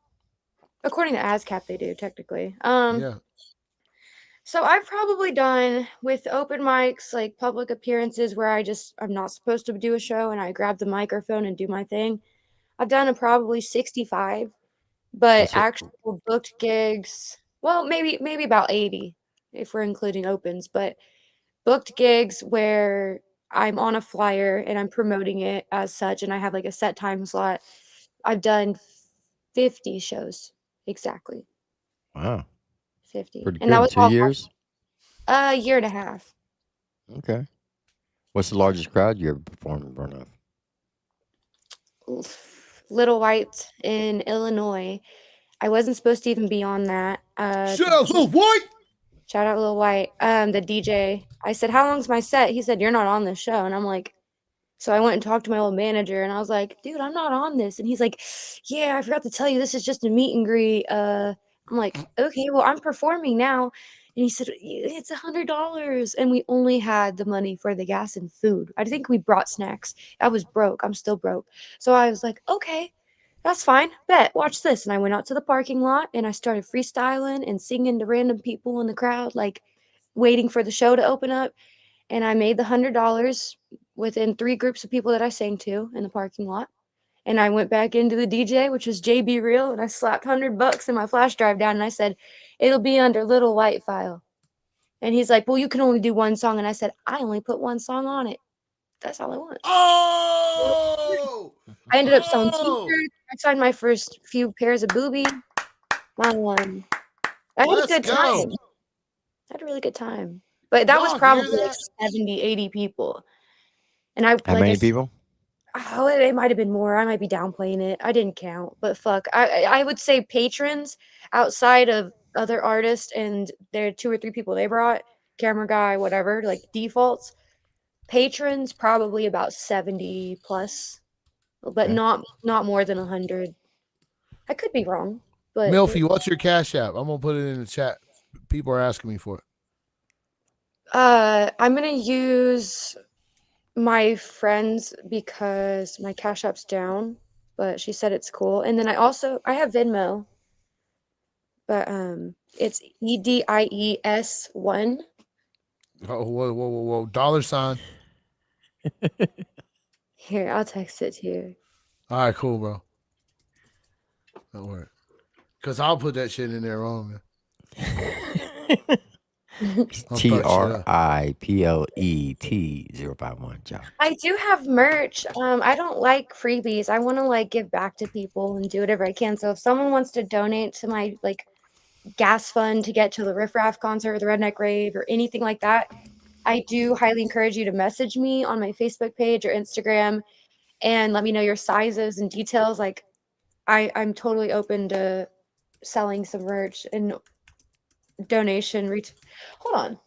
According to ASCAP, they do technically. Yeah. So I've probably done with open mics, like public appearances where I'm not supposed to do a show and I grab the microphone and do my thing. I've done probably 65, but actual booked gigs, well, maybe about 80 if we're including opens, but booked gigs where I'm on a flyer and I'm promoting it as such and I have like a set time slot. I've done 50 shows exactly. Wow. 50. Pretty and good. that was 2 years? A year and a half. Okay. What's the largest crowd you ever performed in front of? Little White in Illinois. I wasn't supposed to even be on that. Shout out Lil White! Shout out Lil White. The DJ. I said, "How long's my set?" He said, "You're not on this show." And I'm like, so I went and talked to my old manager and I was like, "Dude, I'm not on this." And he's like, "Yeah, I forgot to tell you, this is just a meet and greet. I'm like, okay, well, I'm performing now. And he said, it's $100. And we only had the money for the gas and food. I think we brought snacks. I was broke. I'm still broke. So I was like, okay, that's fine. Bet. Watch this. And I went out to the parking lot and I started freestyling and singing to random people in the crowd, like waiting for the show to open up. And I made the $100 within 3 groups of people that I sang to in the parking lot. And I went back into the DJ, which was JB Real, and I slapped $100 in my flash drive down, and I said, "It'll be under Little White File." And he's like, "Well, you can only do 1 song." And I said, "I only put 1 song on it. That's all I want." Oh, I ended up selling oh, T-shirts. I signed my first few pairs of boobies. I had a let's good go. time. I had a really good time. But that was Y'all hear probably like that? 70, 80 people. And I How like I many said, people? oh, it might have been more. I might be downplaying it. I didn't count, but fuck. I would say patrons outside of other artists and there 2 or 3 people they brought, camera guy, whatever, like defaults. Patrons probably about 70 plus, but Okay. not more than 100. I could be wrong, but Milfy, what's your Cash App? I'm gonna put it in the chat. People are asking me for it. I'm gonna use my friends because my Cash App's down, but she said it's cool. And then I have Venmo, but it's EDIES1. Oh, whoa. $. Here, I'll text it to you. All right, cool, bro. Don't worry. Because I'll put that shit in there wrong, man. I'll fuck shit up. TRIPLET 051, I do have merch. I don't like freebies. I want to like give back to people and do whatever I can. So if someone wants to donate to my like gas fund to get to the Riff Raff concert or the Redneck Rave or anything like that, I do highly encourage you to message me on my Facebook page or Instagram and let me know your sizes and details. Like I'm totally open to selling some merch and donation. Hold on.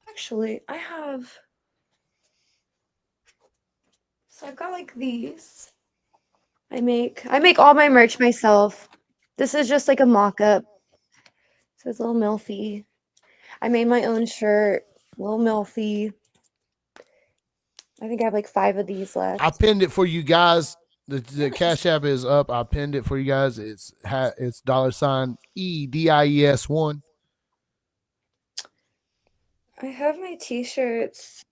Actually, I have. So I've got like these. I make all my merch myself. This is just like a mock-up. It says Lil Milfy. I made my own shirt, Lil Milfy. I think I have like 5 of these left. I pinned it for you guys. The Cash App is up. I pinned it for you guys. It's $EDIES1. I have my t-shirts.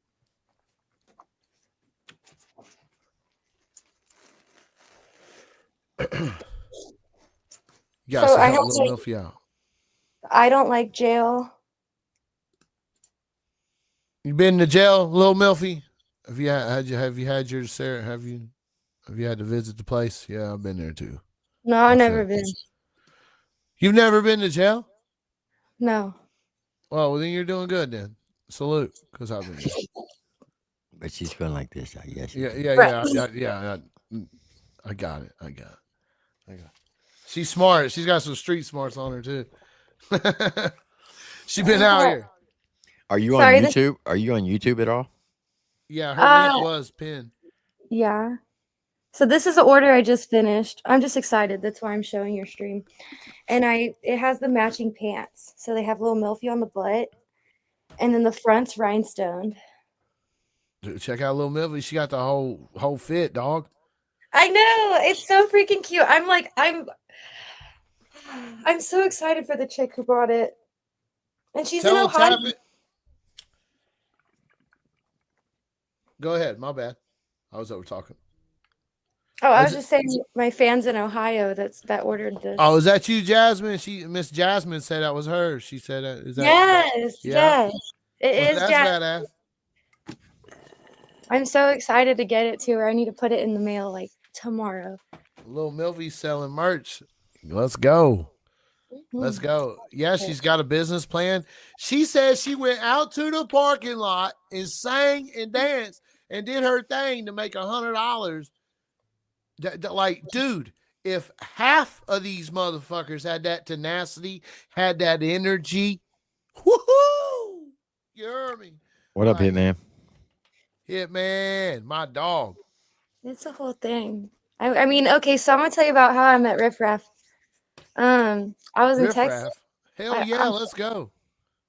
You guys So to I help have Lil like, Milfy out. I don't like jail. You been to jail, Lil Milfy? Have you had your Sarah? Have you had to visit the place? Yeah, I've been there too. No, I've never been. You've never been to jail? No. Well, then you're doing good then. Salute, because I've been there. But she's feeling like this, I guess. Yeah. I got it. She's smart. She's got some street smarts on her too. She been out here. Are you on YouTube? Are you on YouTube at all? Yeah, her link was pinned. Yeah. So this is the order I just finished. I'm just excited. That's why I'm showing your stream. And it has the matching pants. So they have Lil Milfy on the butt. And then the front's rhinestoned. Dude, check out Lil Milfy. She got the whole fit, dog. I know. It's so freaking cute. I'm so excited for the chick who brought it. And she's in Ohio. Go ahead. My bad. I was over talking. Oh, I was just saying my fans in Ohio that ordered this. Oh, is that you, Jasmine? Miss Jasmine said that was her. She said that. Is that? Yes. It is that's Jasmine. Badass. I'm so excited to get it to her. I need to put it in the mail like tomorrow. Lil Milfy selling merch. Let's go. Let's go. Yeah, she's got a business plan. She said she went out to the parking lot and sang and danced and did her thing to make $100. Like, dude, if half of these motherfuckers had that tenacity, had that energy, woohoo! You heard me? What up, Hitman? Hitman, my dog. It's a whole thing. I mean, okay, so I'm gonna tell you about how I met Riff Raff. I was in Riff Texas. Raff. Hell yeah, let's go.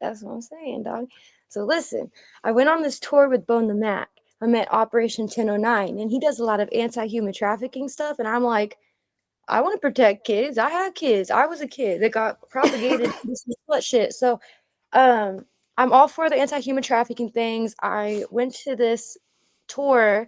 That's what I'm saying, dog. So listen, I went on this tour with Bone the Mac. I'm at Operation 1009, and he does a lot of anti-human trafficking stuff. And I'm like, I want to protect kids. I had kids. I was a kid that got propagated this slut shit. So, I'm all for the anti-human trafficking things. I went to this tour,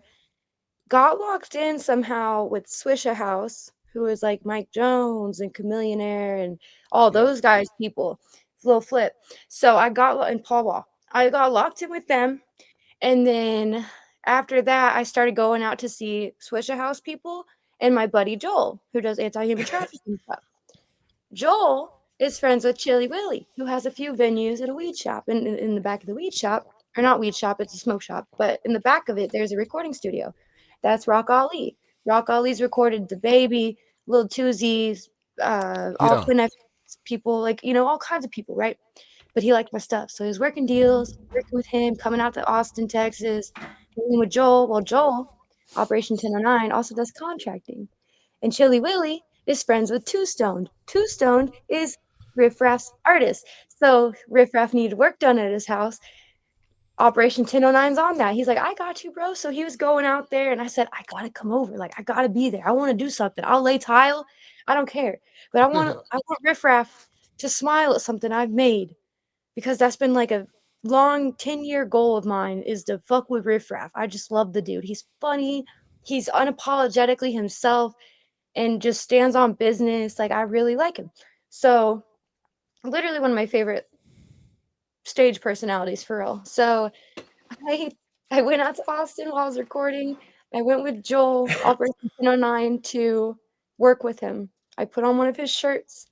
got locked in somehow with Swisha House, who is like Mike Jones and Chameleonaire and all Yeah. those guys, people. Little Flip. So I got in Paul Wall. I got locked in with them, and then after that, I started going out to see Swisha House people and my buddy Joel, who does anti-human trafficking stuff. Joel is friends with Chili Willy, who has a few venues and a weed shop. And in the back of the weed shop, or not weed shop, it's a smoke shop, but in the back of it, there's a recording studio. That's Rock Ali. Rock Ali's recorded The Baby, Lil Tuzi's, all Yeah. Quinn X people, like, all kinds of people, right? But he liked my stuff. So he was working deals, working with him, coming out to Austin, Texas, working with Joel. Well, Joel, Operation 1009, also does contracting. And Chili Willy is friends with Two Stoned. Two Stoned is Riff Raff's artist. So Riff Raff needed work done at his house. Operation 1009's on that. He's like, I got you, bro. So he was going out there, and I said, I gotta come over. Like, I gotta be there. I want to do something. I'll lay tile. I don't care. But I want Riff Raff to smile at something I've made, because that's been like a long 10-year goal of mine, is to fuck with Riff Raff. I just love the dude. He's funny. He's unapologetically himself and just stands on business. Like, I really like him. So, literally one of my favorite stage personalities, for real. So, I I went out to Austin while I was recording. I went with Joel, Operation 1009, to work with him. I put on one of his shirts,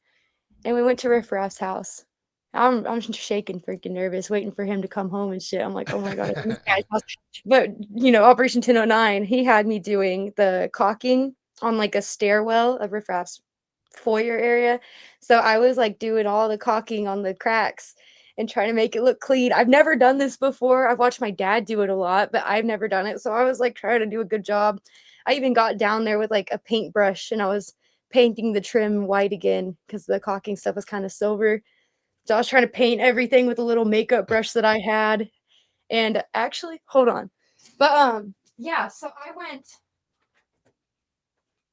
and we went to Riff Raff's house. I'm shaking, freaking nervous, waiting for him to come home and shit. I'm like, oh my god, I'm in this guy's house. But Operation 1009, he had me doing the caulking on like a stairwell of Riff Raff's foyer area. So I was like doing all the caulking on the cracks and trying to make it look clean. I've never done this before. I've watched my dad do it a lot, but I've never done it. So I was like trying to do a good job. I even got down there with like a paintbrush, and I was painting the trim white again because the caulking stuff was kind of silver. So I was trying to paint everything with a little makeup brush that I had. And actually, hold on. But yeah, so I went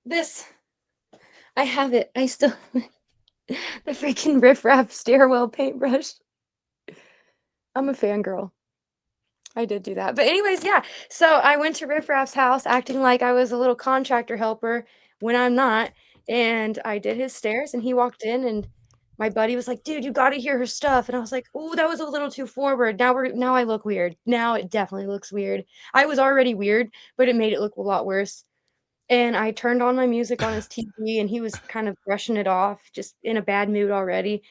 this I have it. I still the freaking Riff Raff stairwell paintbrush. I'm a fangirl. I did do that. But anyways, yeah. So I went to Riff Raff's house acting like I was a little contractor helper when I'm not. And I did his stairs, and he walked in, and my buddy was like, dude, you gotta hear her stuff. And I was like, oh, that was a little too forward. Now I look weird. Now it definitely looks weird. I was already weird, but it made it look a lot worse. And I turned on my music on his TV, and he was kind of brushing it off, just in a bad mood already.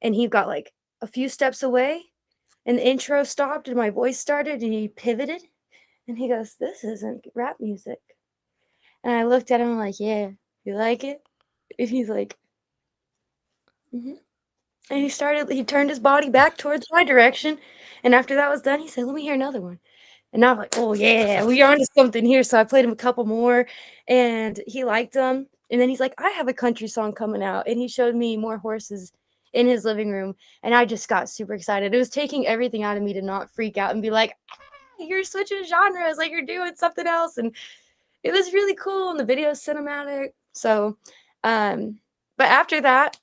And he got like a few steps away, and the intro stopped, and my voice started, and he pivoted, and he goes, "This isn't rap music." And I looked at him like, "Yeah, you like it?" And he's like, "Mm-hmm." And he turned his body back towards my direction. And after that was done, he said, "Let me hear another one." And I'm like, "Oh yeah, we are onto something here." So I played him a couple more, and he liked them. And then he's like, "I have a country song coming out," and he showed me More Horses in his living room, and I just got super excited. It was taking everything out of me to not freak out and be like, "Ah, you're switching genres, like you're doing something else." And it was really cool, and the video's cinematic. So, but after that,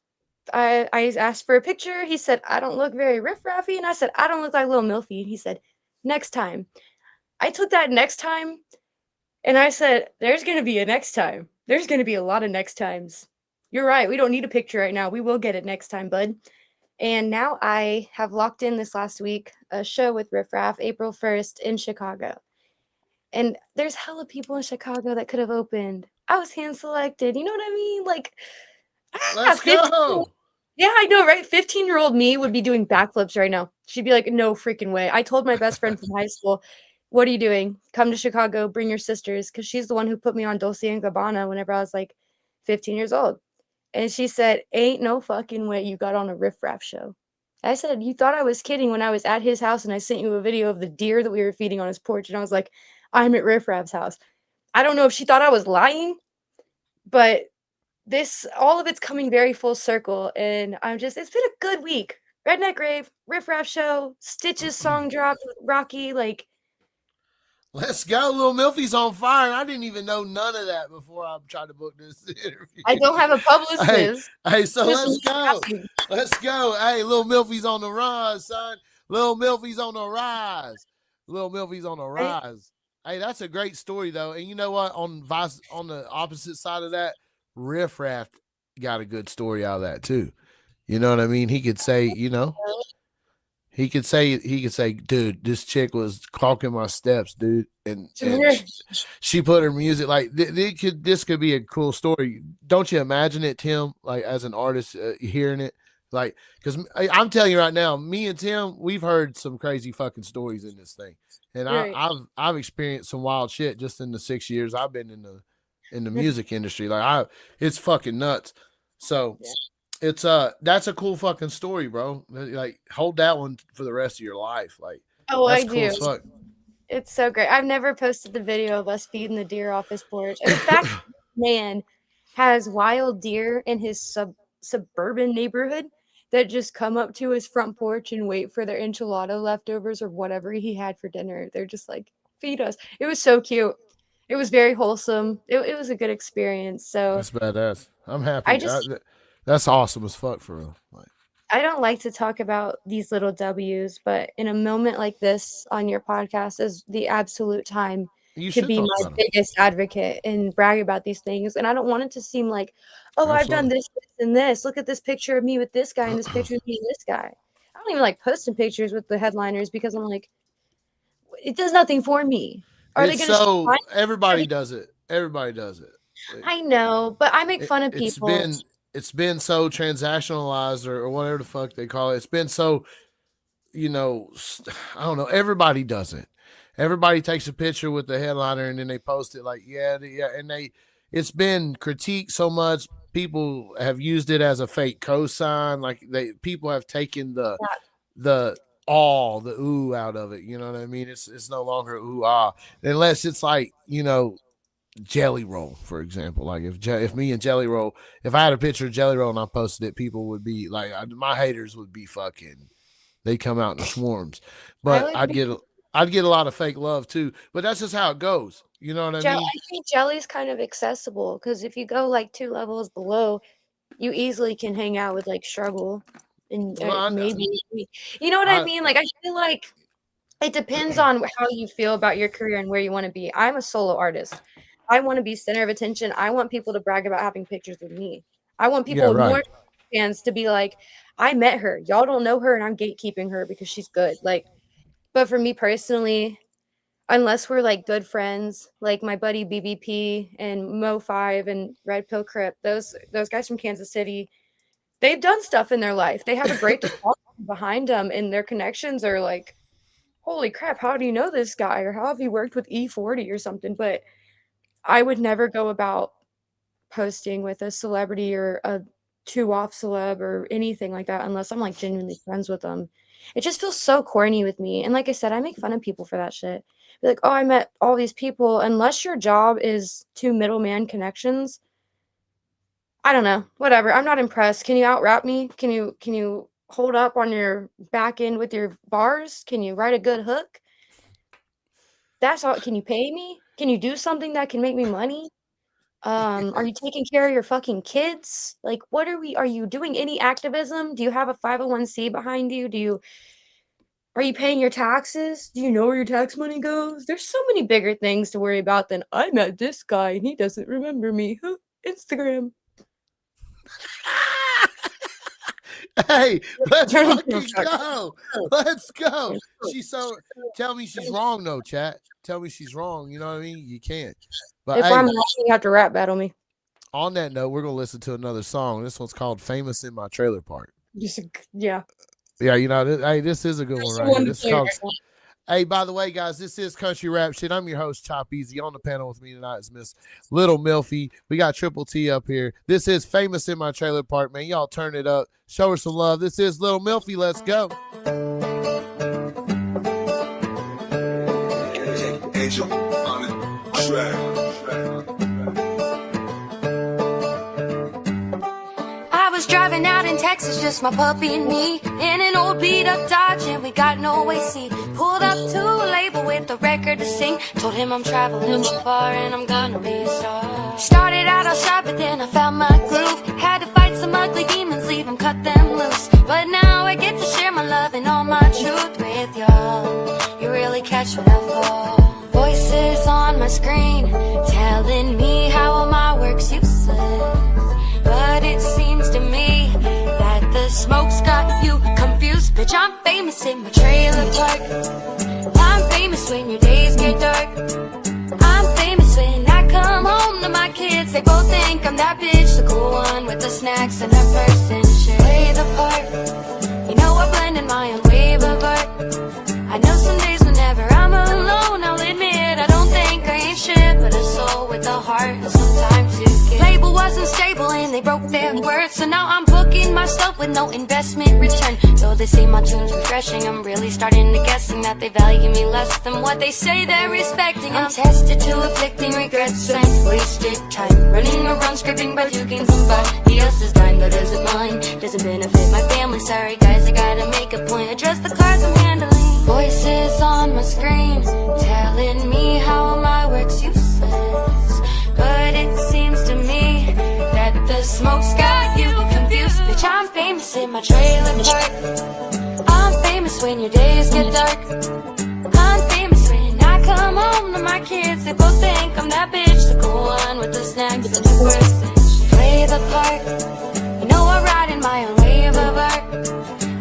I asked for a picture. He said, "I don't look very riff-raffy," and I said, "I don't look like Lil Milfy." And he said, "Next time." I took that next time, and I said, "There's gonna be a next time. There's gonna be a lot of next times. You're right. We don't need a picture right now. We will get it next time, bud." And now I have locked in this last week a show with Riff Raff, April 1st in Chicago. And there's hella people in Chicago that could have opened. I was hand selected. You know what I mean? Like, Let's 15. go. Yeah, I know, right? 15-year-old me would be doing backflips right now. She'd be like, no freaking way. I told my best friend from high school, what are you doing? Come to Chicago, bring your sisters, because she's the one who put me on Dolce & Gabbana whenever I was like 15 years old. And she said, ain't no fucking way you got on a Riff Raff show. I said, you thought I was kidding when I was at his house and I sent you a video of the deer that we were feeding on his porch. And I was like, I'm at Riff Raff's house. I don't know if she thought I was lying, but all of it's coming very full circle, and it's been a good week. Redneck Rave, Riff Raff show, Stitch's song dropped with Rocky, like. Let's go. Lil Milfy's on fire. I didn't even know none of that before I tried to book this interview. I don't have a publicist. Hey, so let's go. Let's go. Hey, Lil Milfy's on the rise, son. Lil Milfy's on the rise. Lil Milfy's on the rise. Hey, that's a great story, though. And you know what? On the opposite side of that, Riff Raff got a good story out of that, too. You know what I mean? He could say, he could say, dude, this chick was clocking my steps, dude. And she put her music, like, this could be a cool story. Don't you imagine it, Tim, like, as an artist, hearing it? Like, because I'm telling you right now, me and Tim, we've heard some crazy fucking stories in this thing. And I've experienced some wild shit just in the 6 years I've been in the music industry. Like, it's fucking nuts. So it's that's a cool fucking story, bro. Like, hold that one for the rest of your life. Like, that's cool as fuck. It's so great. I've never posted the video of us feeding the deer off his porch. And the fact that man has wild deer in his suburban neighborhood that just come up to his front porch and wait for their enchilada leftovers or whatever he had for dinner. They're just like, feed us. It was so cute. It was very wholesome. It was a good experience. So that's badass. I'm happy. That's awesome as fuck for real. Like, I don't like to talk about these little W's, but in a moment like this on your podcast is the absolute time to be my biggest advocate and brag about these things. And I don't want it to seem like, oh, I've done this, this, and this. Look at this picture of me with this guy and this picture of me and this guy. I don't even like posting pictures with the headliners because I'm like, it does nothing for me. Are they going to? Everybody does it. Everybody does it. I know, but I make fun of people. It's been so transactionalized or whatever the fuck they call it. It's been so, I don't know. Everybody does it. Everybody takes a picture with the headliner and then they post it like, and it's been critiqued so much. People have used it as a fake cosign. Like people have taken the ooh out of it. You know what I mean? It's no longer ooh ah, unless it's like, Jelly Roll, for example. Like if me and Jelly Roll, if I had a picture of Jelly Roll and I posted it, people would be like, my haters would be fucking, they come out in the swarms. But I'd get a lot of fake love too. But that's just how it goes. You know what I mean? I think Jelly's kind of accessible because if you go like 2 levels below, you easily can hang out with like Struggle and maybe, you know what I mean? Like I feel like it depends on how you feel about your career and where you want to be. I'm a solo artist. I want to be center of attention. I want people to brag about having pictures with me. I want people more fans to be like, I met her. Y'all don't know her and I'm gatekeeping her because she's good. Like, but for me personally, unless we're like good friends, like my buddy BBP and Mo5 and Red Pill Crip, those guys from Kansas City, they've done stuff in their life. They have a great behind them and their connections are like, holy crap, how do you know this guy? Or how have you worked with E40 or something? But I would never go about posting with a celebrity or a 2-off celeb or anything like that unless I'm like genuinely friends with them. It just feels so corny with me. And like I said, I make fun of people for that shit. Be like, oh, I met all these people. Unless your job is 2 middleman connections, I don't know. Whatever. I'm not impressed. Can you out-rap me? Can you hold up on your back end with your bars? Can you write a good hook? That's all. Can you pay me? Can you do something that can make me money? Are you taking care of your fucking kids? Like, are you doing any activism? Do you have a 501c behind you? Are you paying your taxes? Do you know where your tax money goes? There's so many bigger things to worry about than I met this guy and he doesn't remember me. Instagram. Hey, let's fucking go. Let's go. Tell me she's wrong though, chat. Tell me she's wrong. You know what I mean? You can't. But if I'm wrong, you have to rap battle me. On that note, we're gonna listen to another song. This one's called "Famous in My Trailer Park." Yeah. Yeah, this is a good one right here. This is called. Hey, by the way, guys, this is Country Rap Shit. I'm your host, Chop Easy. On the panel with me tonight is Miss Lil Milfy. We got Triple T up here. This is Famous in My Trailer Park, man. Y'all turn it up. Show her some love. This is Lil Milfy. Let's go. Angel on the track. It's just my puppy and me in an old beat up Dodge, and we got no AC. Pulled up to a label with a record to sing. Told him I'm traveling far and I'm gonna be a star. Started out all shy, but then I found my groove. Had to fight some ugly demons, leave them, cut them loose. But now I get to share my love and all my truth with y'all. You really catch what I fall. Voices on my screen telling me how all my work's useless. But it seems to me that the smoke's got you confused. Bitch, I'm famous in my trailer park. I'm famous when your days get dark. I'm famous when I come home to my kids. They both think I'm that bitch, the cool one with the snacks and her purse and shit. Play the part, you know I blend in my own wave of art. I know some days whenever I'm alone, I'll admit I don't think I ain't shit, but a soul with a heart and sometimes you get. Label wasn't stable and they broke their word, so now I'm booking myself with no investment return. Though they say my tune's refreshing, I'm really starting to guessing that they value me less than what they say they're respecting. I'm tested to afflicting regrets and wasted time, running around scripting but you gain somebody else's dime that isn't mine. Doesn't benefit my family, sorry guys, I gotta make a point. Address the cards I'm handling. Voices on my screen telling me how my work's useless. But it seems to me that the smoke's got you confused. Bitch, I'm famous in my trailer park. I'm famous when your days get dark. I'm famous when I come home to my kids. They both think I'm that bitch, the cool one with the snacks and the purse and shit. Play the part, you know I ride in my own wave of art.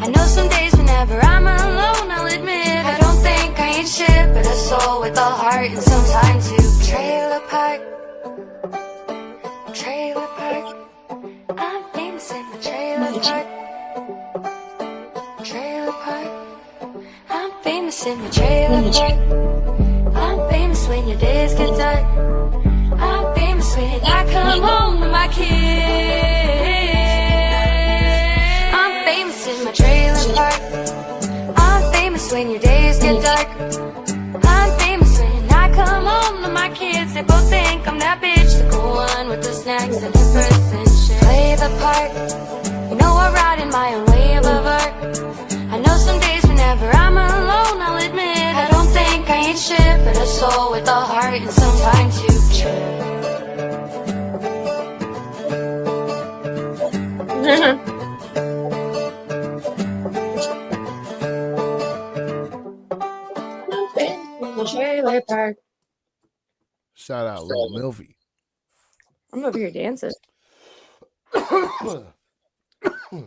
I know some days whenever I'm alone, I'll admit I don't think I ain't shit, but a soul with a heart, and sometimes you trailer park. Trailer park. I'm famous in the trailer park. Trailer park. I'm famous in the trailer park. I'm famous when your days get dark. I'm famous when I come home to my kids. I'm famous in my trailer park. I'm famous when your days get dark. I'm famous when I come home to my kids. They both think I'm that bitch, the cool one with the snacks and the purse and shit. Play the part, you know I ride in my own wave of art. I know some days whenever I'm alone, I'll admit I don't think I ain't shit, but a soul with a heart, and sometimes you trip. Trailer park. Shout out Lil Milfy. I'm over here dancing.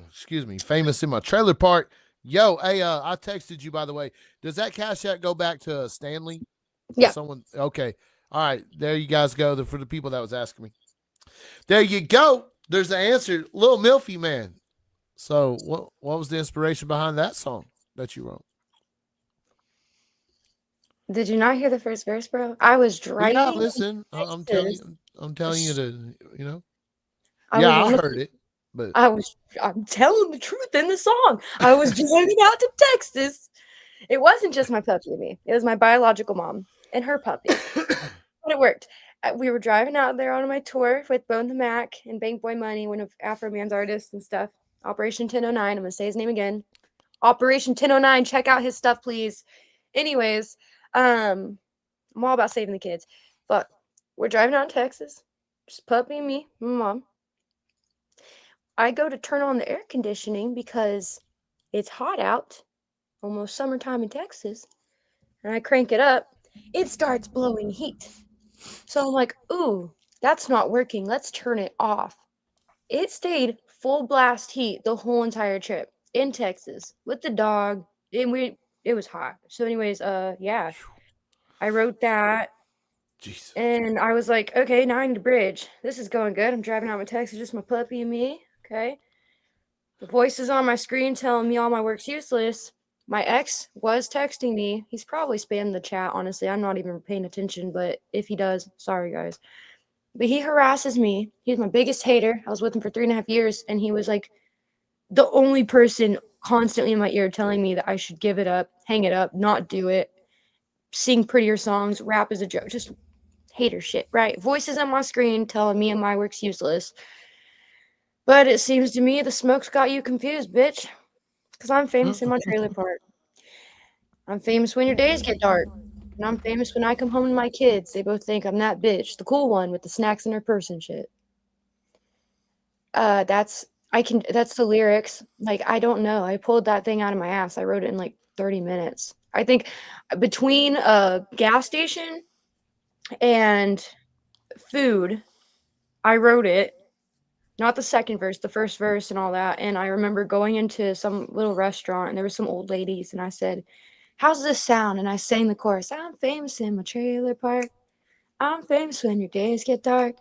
Excuse me. Famous in my trailer park. Yo, hey, I texted you, by the way. Does that Cash App go back to Stanley? Yeah. Someone. Okay. All right. There you guys go. For the people that was asking me. There you go. There's the answer. Lil Milfy, man. So what was the inspiration behind that song that you wrote? Did you not hear the first verse, bro? I was driving. Yeah, listen. I'm telling you to, I heard it, but I'm telling the truth in the song. I was driving out to Texas. It wasn't just my puppy and me. It was my biological mom and her puppy. But it worked. We were driving out there on my tour with Bone the Mac and Bank Boy Money, one of Afro Man's artists and stuff. Operation 1009. I'm going to say his name again. Operation 1009. Check out his stuff, please. Anyways, I'm all about saving the kids. But we're driving out in Texas. Just puppy and me, my mom. I go to turn on the air conditioning because it's hot out, almost summertime in Texas. And I crank it up. It starts blowing heat. So I'm like, ooh, that's not working. Let's turn it off. It stayed full blast heat the whole entire trip in Texas with the dog. And it was hot. So anyways, yeah. I wrote that. Jesus. And I was like, okay, now I need a bridge. This is going good. I'm driving out my Texas, just my puppy and me. Okay. The voices on my screen telling me all my work's useless. My ex was texting me. He's probably spammed the chat, honestly. I'm not even paying attention, but if he does, sorry, guys. But he harasses me. He's my biggest hater. I was with him for 3.5 years, and he was like the only person constantly in my ear telling me that I should give it up, hang it up, not do it, sing prettier songs, rap is a joke, just hater shit, right? Voices on my screen telling me and my work's useless. But it seems to me the smoke's got you confused, bitch. Because I'm famous in my trailer park. I'm famous when your days get dark. And I'm famous when I come home to my kids. They both think I'm that bitch, the cool one with the snacks in her purse and shit. That's the lyrics. Like, I don't know. I pulled that thing out of my ass. I wrote it in like 30 minutes. I think between a gas station and food, I wrote it. Not the second verse, the first verse and all that. And I remember going into some little restaurant and there were some old ladies and I said, "How's this sound?" And I sang the chorus. I'm famous in my trailer park. I'm famous when your days get dark.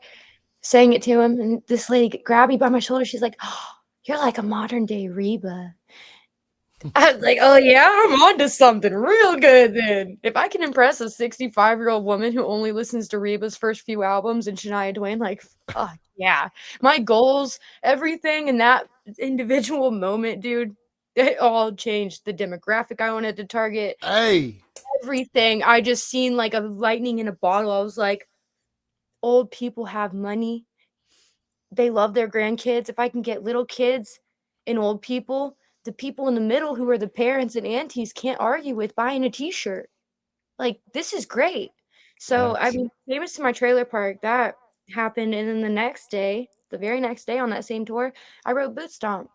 Sang it to him, and this lady grabbed me by my shoulder. She's like, "Oh, you're like a modern day Reba." I was like, "Oh yeah, I'm onto something real good then. If I can impress a 65-year-old woman who only listens to Reba's first few albums and Shania Twain, like, fuck yeah." My goals, everything in that individual moment, dude, it all changed. The demographic I wanted to target, Hey, everything. I just seen like a lightning in a bottle. I was like, old people have money. They love their grandkids. If I can get little kids and old people, the people in the middle who are the parents and aunties can't argue with buying a t-shirt. Like, this is great. So, I Facts. mean, famous to my trailer park, that happened. And then the next day, the very next day on that same tour, I wrote Boot Stomp.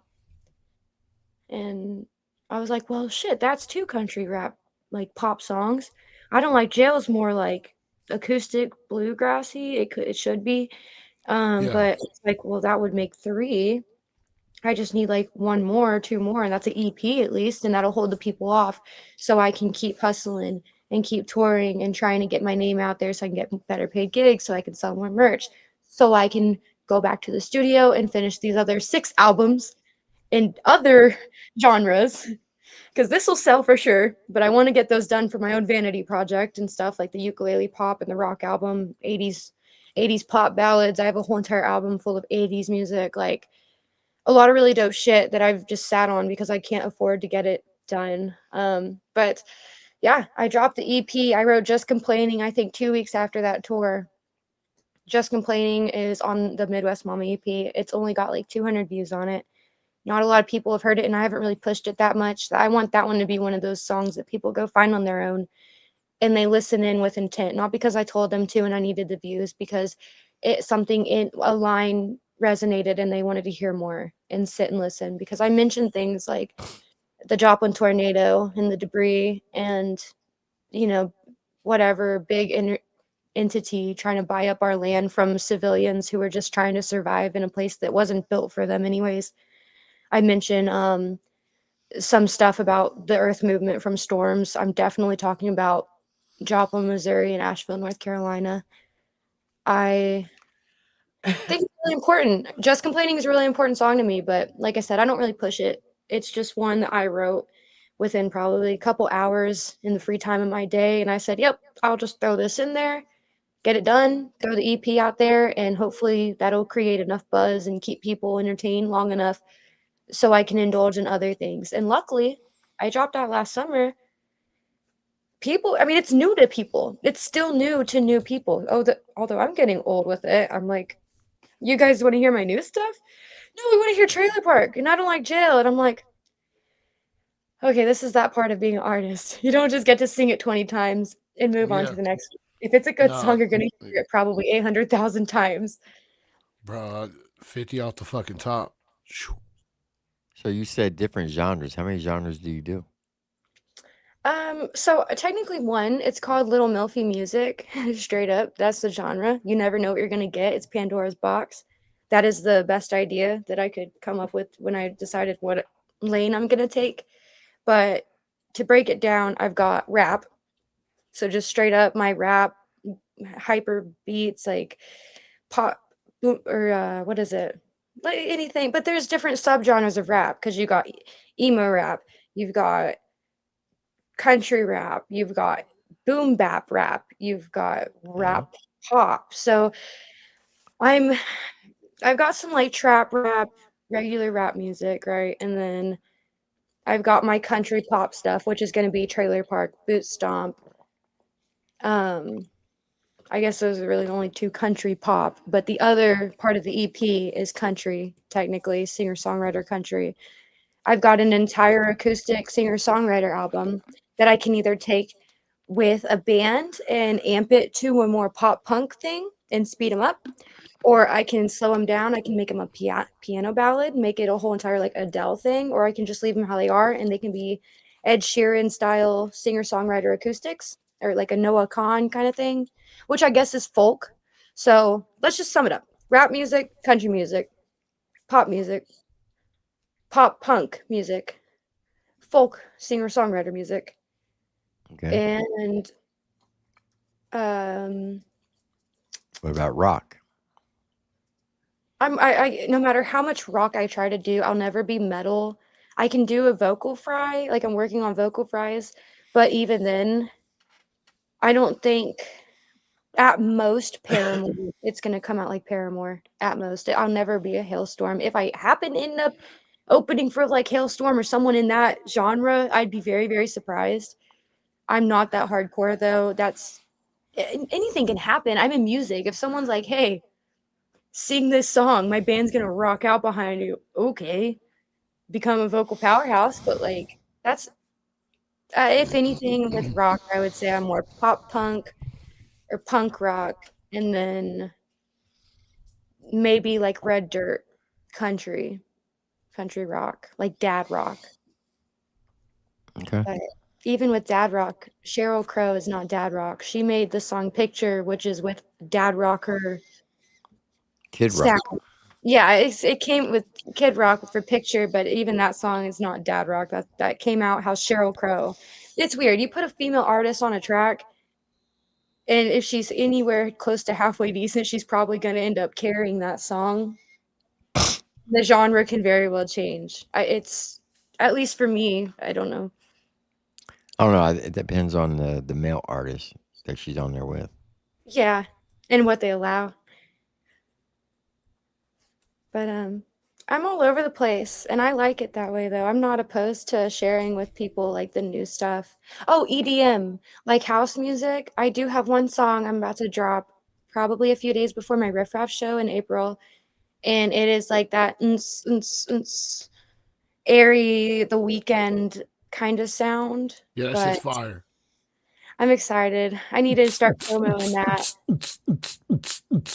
And I was like, well, shit, that's two country rap, like pop songs. I Don't Like Jail's more like acoustic bluegrassy. It should be. yeah. But it's like, well, that would make three. I just need like one more, two more, and that's an EP at least, and that'll hold the people off so I can keep hustling and keep touring and trying to get my name out there so I can get better paid gigs so I can sell more merch. So I can go back to the studio and finish these other 6 albums in other genres because this will sell for sure. But I want to get those done for my own vanity project and stuff like the ukulele pop and the rock album, 80s pop ballads. I have a whole entire album full of 80s music, like a lot of really dope shit that I've just sat on because I can't afford to get it done. But yeah, I dropped the EP. I wrote Just Complaining, I think 2 weeks after that tour. Just Complaining is on the Midwest Mama EP. It's only got like 200 views on it. Not a lot of people have heard it, and I haven't really pushed it that much. I want that one to be one of those songs that people go find on their own and they listen in with intent, not because I told them to and I needed the views, because it something in a line resonated and they wanted to hear more and sit and listen. Because I mentioned things like the Joplin tornado and the debris and you know whatever big entity trying to buy up our land from civilians who were just trying to survive in a place that wasn't built for them anyways. I mentioned some stuff about the earth movement from storms. I'm definitely talking about Joplin, Missouri, and Asheville, North Carolina. I think it's really important. Just Complaining is a really important song to me, but like I said, I don't really push it. It's just one that I wrote within probably a couple hours in the free time of my day. And I said, yep, I'll just throw this in there, get it done, throw the EP out there, and hopefully that'll create enough buzz and keep people entertained long enough so I can indulge in other things. And luckily, I dropped out last summer. People, I mean, it's new to people. It's still new to new people. Although I'm getting old with it, I'm like, you guys want to hear my new stuff? No, we want to hear Trailer Park, and I Don't Like Jail. And I'm like, okay, this is that part of being an artist. You don't just get to sing it 20 times and move on to Yeah. the next one. If it's a good No, song, you're gonna hear it probably 800,000 times. bro, 50 off the fucking top. So you said different genres. How many genres do you do? So technically one, it's called Little Milfy music, straight up. That's the genre. You never know what you're gonna get. It's Pandora's box. That is the best idea that I could come up with when I decided what lane I'm gonna take. But to break it down, I've got rap. So just straight up my rap, hyper beats like pop or what is it? Like anything. But there's different subgenres of rap because you got emo rap, you've got country rap, you've got boom bap rap, you've got Yeah. rap pop. So I'm I've got some like trap rap, regular rap music, right? And then I've got my country pop stuff, which is going to be Trailer Park, Boot Stomp. Um, I guess those are really the only two country pop, but the other part of the EP is country, technically, singer-songwriter country. I've got an entire acoustic singer-songwriter album that I can either take with a band and amp it to a more pop punk thing and speed them up, or I can slow them down. I can make them a piano ballad, make it a whole entire like Adele thing, or I can just leave them how they are and they can be Ed Sheeran style singer-songwriter acoustics or like a Noah Kahn kind of thing, which I guess is folk. So let's just sum it up: rap music, country music, pop music, pop punk music, folk singer-songwriter music, Okay. and um, What about rock? I no matter how much rock I try to do, I'll never be metal. I can do a vocal fry, like I'm working on vocal fries, but even then, I don't think at most Paramore, it's gonna come out like Paramore. At most, I'll never be a Hailstorm. If I happen to end up opening for like Hailstorm or someone in that genre, I'd be very, very surprised. I'm not that hardcore though. Anything can happen. I'm in music. If someone's like, "Hey, sing this song, my band's gonna rock out behind you." Okay, become a vocal powerhouse, but like that's if anything with rock, I would say I'm more pop punk or punk rock, and then maybe like Red Dirt, country, country rock, like dad rock. Okay. But even with dad rock, Sheryl Crow is not dad rock. She made the song Picture, which is with dad rocker Kid sound. rock. Yeah, it came with Kid Rock for Picture, but even that song is not dad rock. That came out how Sheryl Crow. It's weird. You put a female artist on a track, and if she's anywhere close to halfway decent, she's probably going to end up carrying that song. The genre can very well change. It's at least for me. I don't know. I don't know. It depends on the male artist that she's on there with. Yeah, and what they allow. But I'm all over the place, and I like it that way though. I'm not opposed to sharing with people like the new stuff. Oh, EDM, like house music. I do have one song I'm about to drop probably a few days before my Riff Raff show in April, and it is like that airy, The Weekend kind of sound. Yeah, that shit's But fire. I'm excited. I need to start promoting that.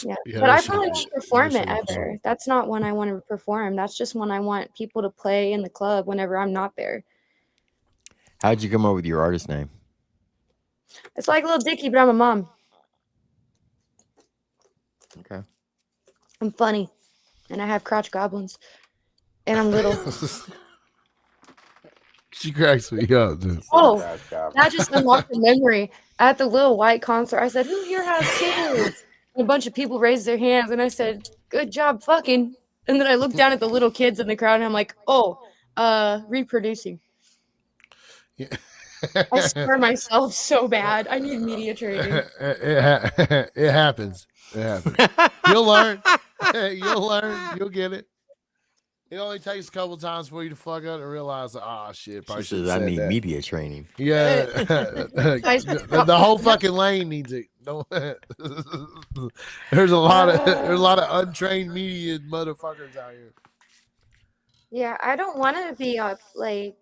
Yeah, Yeah, but that I shit probably is- won't that perform shit it is ever. fire. That's not one I want to perform. That's just one I want people to play in the club whenever I'm not there. How'd you come up with your artist name? It's like Little Dicky, but I'm a mom. Okay. I'm funny, and I have crotch goblins, and I'm little. She cracks me up, dude. Oh, that just unlocked a memory. At the Lil White concert, I said, "Who here has kids?" And a bunch of people raised their hands, and I said, "Good job fucking." And then I looked down at the little kids in the crowd, and I'm like, "Oh, reproducing." Yeah. I scar myself so bad. I need media training. It happens. It happens. You'll learn. You'll learn. You'll get it. It only takes a couple times for you to fuck up and realize, oh shit, probably She should says have I said need that. media training. Yeah, the whole fucking lane needs it. No, there's a lot of untrained media motherfuckers out here. Yeah, I don't want to be like.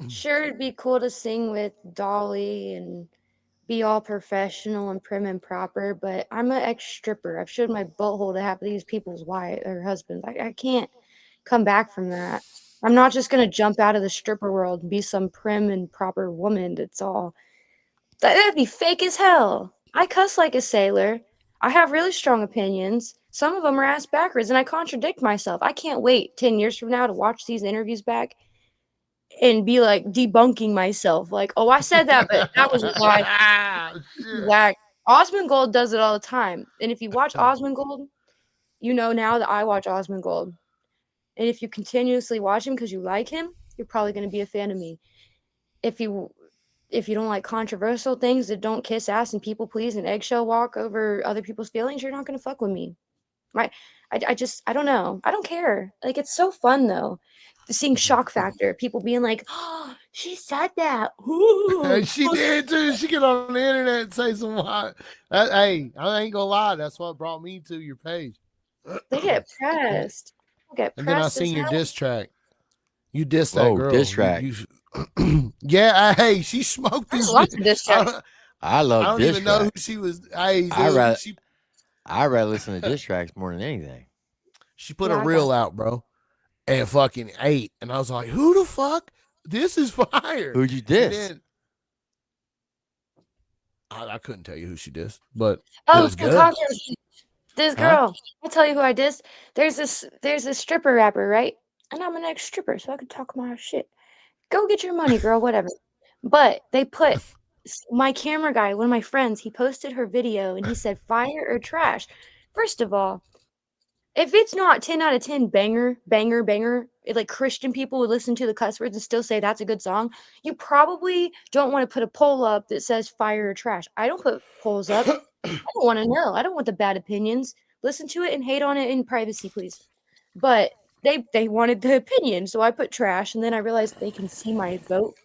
Sure, it'd be cool to sing with Dolly and be all professional and prim and proper, but I'm an ex-stripper. I've showed my butthole to half of these people's wife or husbands. I can't come back from that. I'm not just gonna jump out of the stripper world and be some prim and proper woman. That's all. That'd be fake as hell. I cuss like a sailor. I have really strong opinions. Some of them are ass backwards, and I contradict myself. I can't wait 10 years from now to watch these interviews back and be like debunking myself. Like, oh, I said that, but that was a lie. Whack. Osmongold does it all the time. And if you watch Osmongold, you know now that I watch Osmongold. And if you continuously watch him because you like him, you're probably going to be a fan of me. If you don't like controversial things that don't kiss ass and people please and eggshell walk over other people's feelings, you're not going to fuck with me. Right? I don't know. I don't care. Like, it's so fun though. Seeing shock factor, people being like, oh, she said that. Ooh. And she did too. She get on the internet and say some wild. Hey, I ain't gonna lie. That's what brought me to your page. They get pressed. They get And then I pressed as seen your hell. diss track. You dissed that Whoa, girl. diss track. Yeah, hey, she smoked There's this. lots of diss tracks. I love I don't diss even know who tracks. she was. Hey, dude, I rather listen to diss tracks more than anything. she put Yeah, a I reel got out, bro, and fucking ate. And I was like, who the fuck? This is fire. Who'd you And diss? then I couldn't tell you who she dissed, but it Oh, was some good. Cockroach. This Huh? girl. I'll tell you who I dissed. There's this stripper rapper, right? And I'm an ex-stripper, so I could talk my shit. Go get your money, girl, whatever. But they put my camera guy, one of my friends, he posted her video and he said fire or trash. First of all, if it's not 10 out of 10 banger, like Christian people would listen to the cuss words and still say that's a good song, you probably don't want to put a poll up that says fire or trash. I don't put polls up. I don't want to know. I don't want the bad opinions. Listen to it and hate on it in privacy, please. But they wanted the opinion, so I put trash, and then I realized they can see my vote.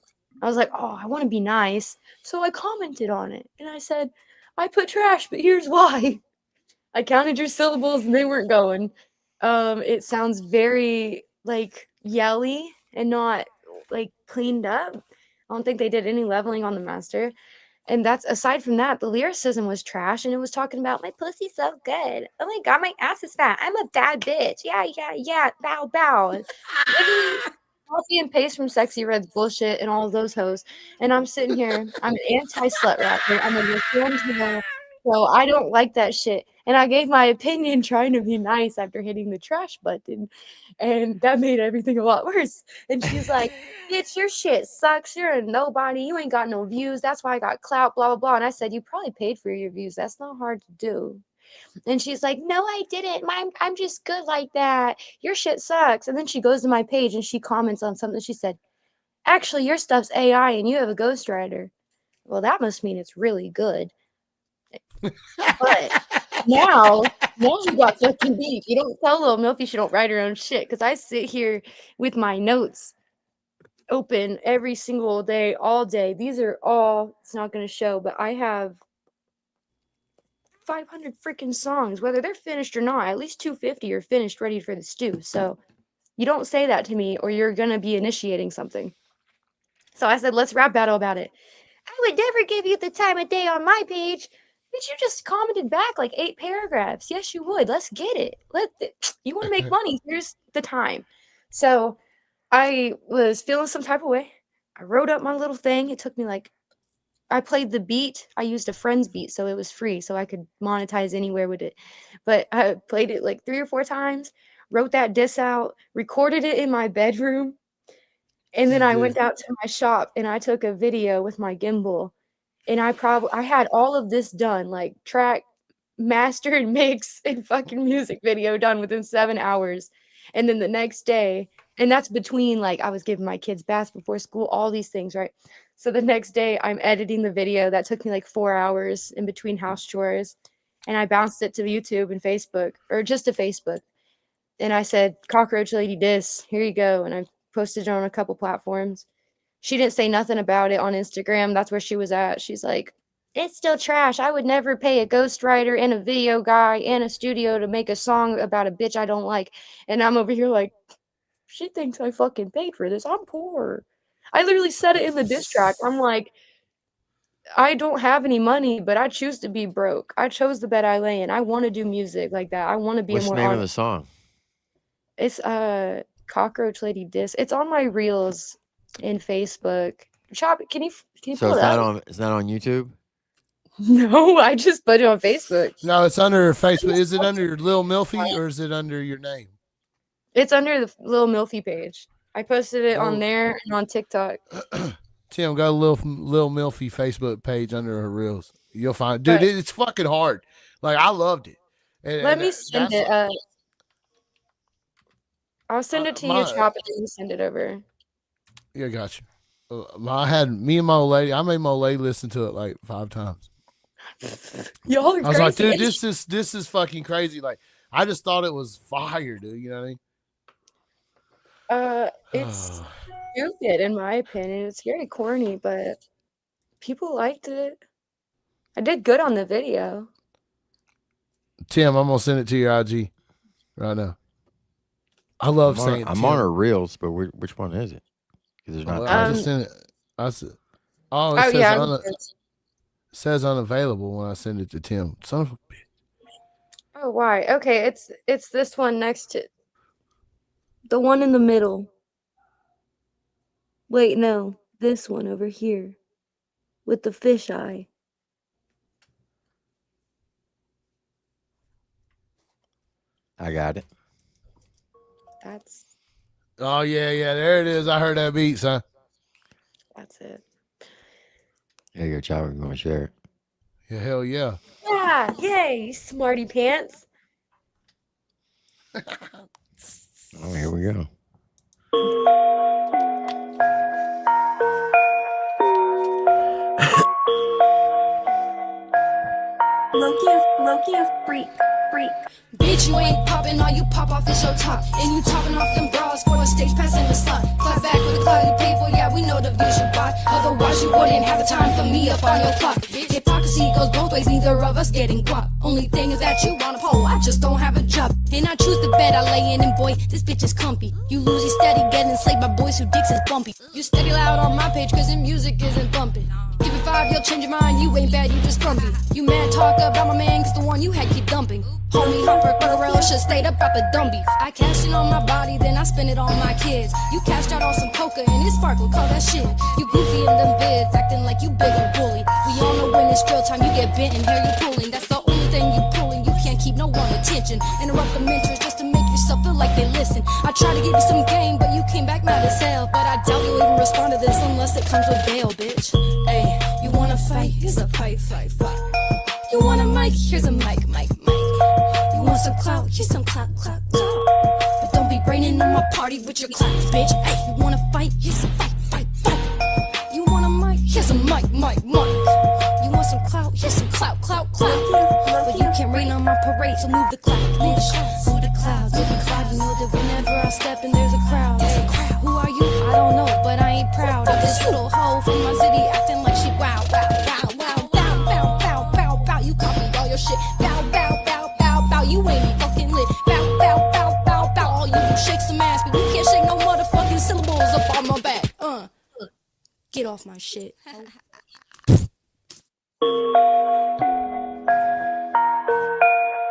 I was like, oh, I want to be nice, so I commented on it, and I said, I put trash, but here's why. I counted your syllables, and they weren't going. It sounds very like yelly and not like cleaned up. I don't think they did any leveling on the master. And that's aside from that, the lyricism was trash, and it was talking about my pussy's so good. Oh my god, my ass is fat. I'm a bad bitch. Yeah, yeah, yeah. Bow, bow. Literally copy and paste from Sexy Red's bullshit and all of those hoes. And I'm sitting here. I'm an anti-slut rapper. I'm a reformed hoe. So I don't like that shit. And I gave my opinion trying to be nice after hitting the trash button. And that made everything a lot worse. And she's like, bitch, your shit sucks. You're a nobody. You ain't got no views. That's why I got clout, blah, blah, blah. And I said, you probably paid for your views. That's not hard to do. And she's like, no, I didn't. I'm just good like that. Your shit sucks. And then she goes to my page and she comments on something. She said, actually, your stuff's AI and you have a ghostwriter. Well, that must mean it's really good. But now you got fucking beef. You don't tell Lil Milfy she don't write her own shit. Because I sit here with my notes open every single day, all day. These are all, it's not going to show, but I have 500 freaking songs, whether they're finished or not. At least 250 are finished, ready for the stew. So you don't say that to me or you're going to be initiating something. So I said, let's rap battle about it. I would never give you the time of day on my page. But you just commented back like 8 paragraphs. Yes, you would. Let's get it. You want to make money. Here's the time. So I was feeling some type of way. I wrote up my little thing. It took me I played the beat. I used a friend's beat, so it was free, so I could monetize anywhere with it. But I played it like 3 or 4 times, wrote that diss out, recorded it in my bedroom, and then I went out to my shop and I took a video with my gimbal. And I had all of this done, like track, master, and mix, and fucking music video done within 7 hours. And then the next day, and that's between I was giving my kids baths before school, all these things, right? So the next day I'm editing the video. That took me like 4 hours in between house chores. And I bounced it to YouTube and Facebook, or just to Facebook. And I said, Cockroach Lady Diss, here you go. And I posted it on a couple platforms. She didn't say nothing about it on Instagram. That's where she was at. She's like, it's still trash. I would never pay a ghostwriter and a video guy and a studio to make a song about a bitch I don't like. And I'm over here like, she thinks I fucking paid for this. I'm poor. I literally said it in the diss track. I'm like, I don't have any money, but I choose to be broke. I chose the bed I lay in. I want to do music like that. I want to be What's a the more name of the honest. song? It's Cockroach Lady Diss. It's on my reels in Facebook. Chop, can you So pull it up? it's not on YouTube? No, I just put it on Facebook. No, it's under Facebook. Is it under your Lil Milfy or is it under your name? It's under the Lil Milfy page. I posted it on Go- there and on TikTok. Tim, go to Lil Milfy Facebook page under her reels. You'll find, dude, But it's fucking hard. Like I loved it. let me send that's it. I'll send it to you, my Chop, and you send it over. yeah, got you. I had me and my old lady. I made my old lady listen to it like 5 times. Y'all are I was like, crazy. dude, this is fucking crazy. Like, I just thought it was fire, dude. You know what I mean? It's stupid in my opinion. It's very corny, but people liked it. I did good on the video. Tim, I'm gonna send it to your IG right now. I love I'm saying I'm Tim. on her reels, but which one is it? Because there's not. Well, I tons. just sent it. it Oh says yeah, says unavailable when I send it to Tim. Son of a bitch. oh why? Okay, it's this one next to the one in the middle. Wait, no, this one over here with the fish eye. I got it. That's Oh yeah, there it is. I heard that beat, son. that's it. There you go, Chopper. You want to share it? Yeah, hell yeah. Yeah, yay, smarty pants. Oh, here we go. Loki a freak. Bitch, you ain't poppin', all you pop off is your top. And you topping off them bras for a stage pass in the slot. Clap back with a cloud you pay for, yeah, we know the views you bought. Otherwise, you wouldn't have the time for me up on your clock. Hypocrisy goes both ways, neither of us getting guap. Only thing is that you want a pole, I just don't have a job. Then I choose the bed I lay in, and boy, this bitch is comfy. You lose, you steady getting slayed by boys who dicks is bumpy. You steady loud on my page, cause the music isn't bumping. Give it 5, you'll change your mind, you ain't bad, you just grumpy. You mad talk about my man, cause the one you had keep dumping. Homie Humper, but a real shit stayed up at the dumb beef. I cashed in on my body, then I spent it on my kids. You cashed out on some coca and it sparkled, call that shit. You goofy in them vids, acting like you big ol' bully. We all know when it's drill time, you get bent and hair you pulling. That's the only thing you pulling, you can't keep no one attention. Interrupt the mentors just to make yourself feel like they listen. I tried to give you some game, but you came back mad as hell. But I doubt you'll even respond to this unless it comes with bail, bitch. Hey, you wanna fight? Here's a fight. You want a mic? Here's a mic. You want some clout? Here's some clout. But don't be braining on my party with your clowns, bitch. Hey, you wanna fight? Here's a fight. You want a mic? Here's a mic. You want some clout? Here's some clout. But you can't rain on my parade, so move the clouds, bitch. Move the clouds, if you cloud, you know that whenever I step in, there's a crowd. Who are you? I don't know, but I ain't proud of this little hoe from my city acting like she wow. You copy all your shit. Bow. You ain't fucking lit. Bow. All you do shake some ass, but you can't shake no motherfucking syllables up on my back. Get off my shit.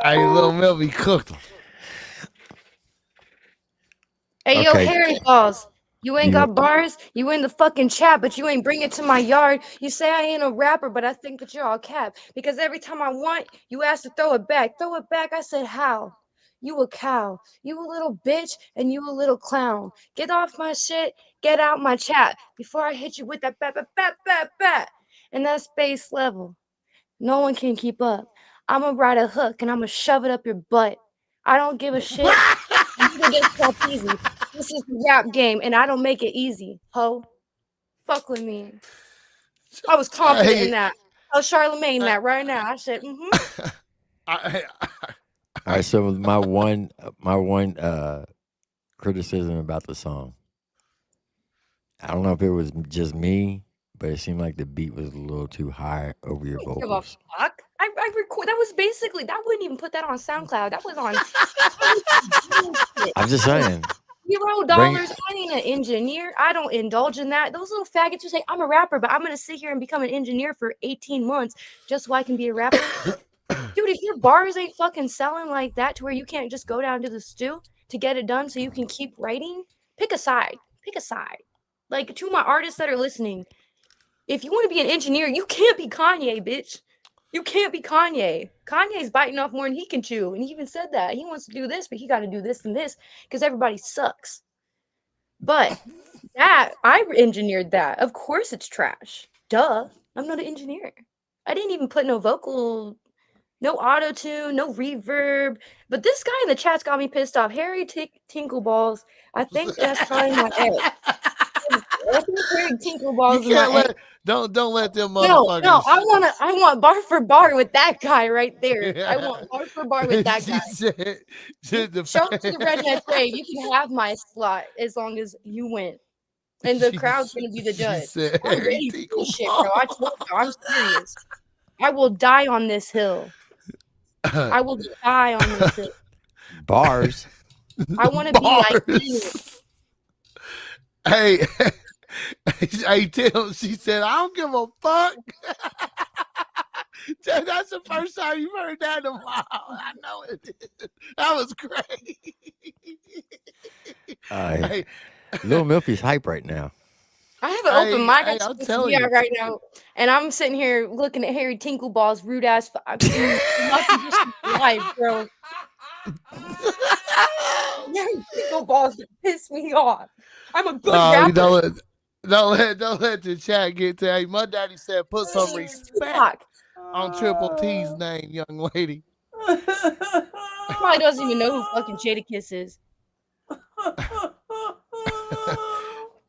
Hey, Lil Milfy cooked him. Hey, Okay. yo, Harry Balls. You ain't got bars, you in the fucking chat, but you ain't bring it to my yard. You say I ain't a rapper, but I think that you're all cap. Because every time I want, you ask to throw it back. Throw it back, I said how? You a cow. You a little bitch, and you a little clown. Get off my shit, get out my chat. Before I hit you with that bat. And that's base level. No one can keep up. I'ma ride a hook, and I'ma shove it up your butt. I don't give a shit. You can get stuff easy. This is the rap game, and I don't make it easy, ho. Fuck with me. I was confident in that. Tell Charlemagne that right now. I said, All right, so my one criticism about the song. I don't know if it was just me, but it seemed like the beat was a little too high over your Give a vocals. fuck. I record. That was basically. I wouldn't even put that on SoundCloud. That was on. I'm just saying. $0. I ain't an engineer. I don't indulge in that. Those little faggots who say I'm a rapper, but I'm gonna sit here and become an engineer for 18 months just so I can be a rapper. Dude, if your bars ain't fucking selling like that to where you can't just go down to the stew to get it done so you can keep writing, pick a side. Like, to my artists that are listening, if you want to be an engineer, you can't be Kanye, bitch. You can't be Kanye. Kanye's biting off more than he can chew. And he even said that. He wants to do this, but he got to do this and this because everybody sucks. But that, I engineered that. Of course it's trash. Duh. I'm not an engineer. I didn't even put no vocal, no auto-tune, no reverb. But this guy in the chat's got me pissed off. Harry Tinkleballs. I think that's probably my ex. Harry Tinkle You balls in my can't ex. let don't let them No, motherfuckers. I want bar for bar with that guy right there. I want bar for bar with that She guy. said, Show up to the redneck rave. You can have my slot as long as you win. And the crowd's gonna be the She judge. said, I'm Harry ready for Tinkle this shit, bro. I told you, I'm serious. I will die on this hill. I will die on this hill. Bars. I want to be like you. Hey, hey, Tim, she said, I don't give a fuck. That's the first time you've heard that in a while. I know it is. That was great. Hey, Lil Milfy's hype right now. I have an open mic hey, at I'm telling CBR you. right now, and I'm sitting here looking at Harry Tinkleball's rude ass life, bro. Harry Tinkleball's piss me off. I'm a good rapper. Don't let the chat get to you. My daddy said put some respect on Triple T's name, young lady. Probably doesn't even know who fucking Jadakiss is.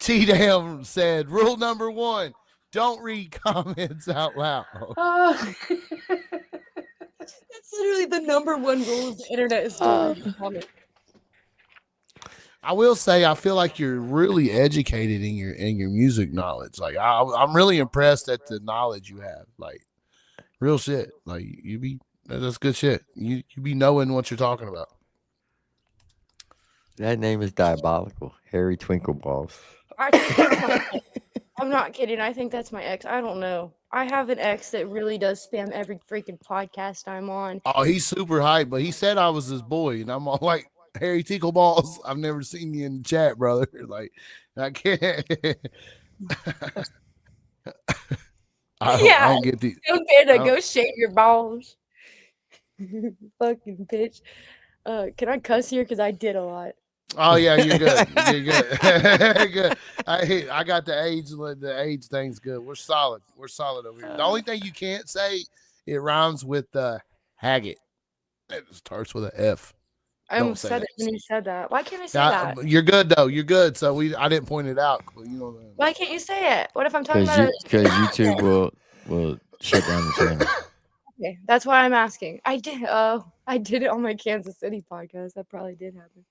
T-Dam said, rule number 1, don't read comments out loud. That's literally the number 1 rule of the internet is don't read comments. I will say I feel like you're really educated in your music knowledge. Like I'm really impressed at the knowledge you have. Like real shit. Like that's good shit. You be knowing what you're talking about. That name is diabolical. Harry Twinkleballs. I'm not kidding. I think that's my ex. I don't know. I have an ex that really does spam every freaking podcast I'm on. Oh, he's super hype, but he said I was his boy, and I'm all like, Harry Tinkleballs, I've never seen you in the chat, brother. Like, I can't. I don't get the. Go shave your balls. Fucking bitch. Can I cuss here? Because I did a lot. Oh yeah, you're good. You're good. Good. I got the age. The age thing's good. We're solid. We're solid over here. The only thing you can't say, it rhymes with Haggett. It starts with an F. I almost said it when you said that. Why can't I say that? You're good though. You're good. So I didn't point it out. You know. Why can't you say it? What if I'm talking about it? Because YouTube will shut down the channel. Okay, that's why I'm asking. I did it on my Kansas City podcast. That probably did happen.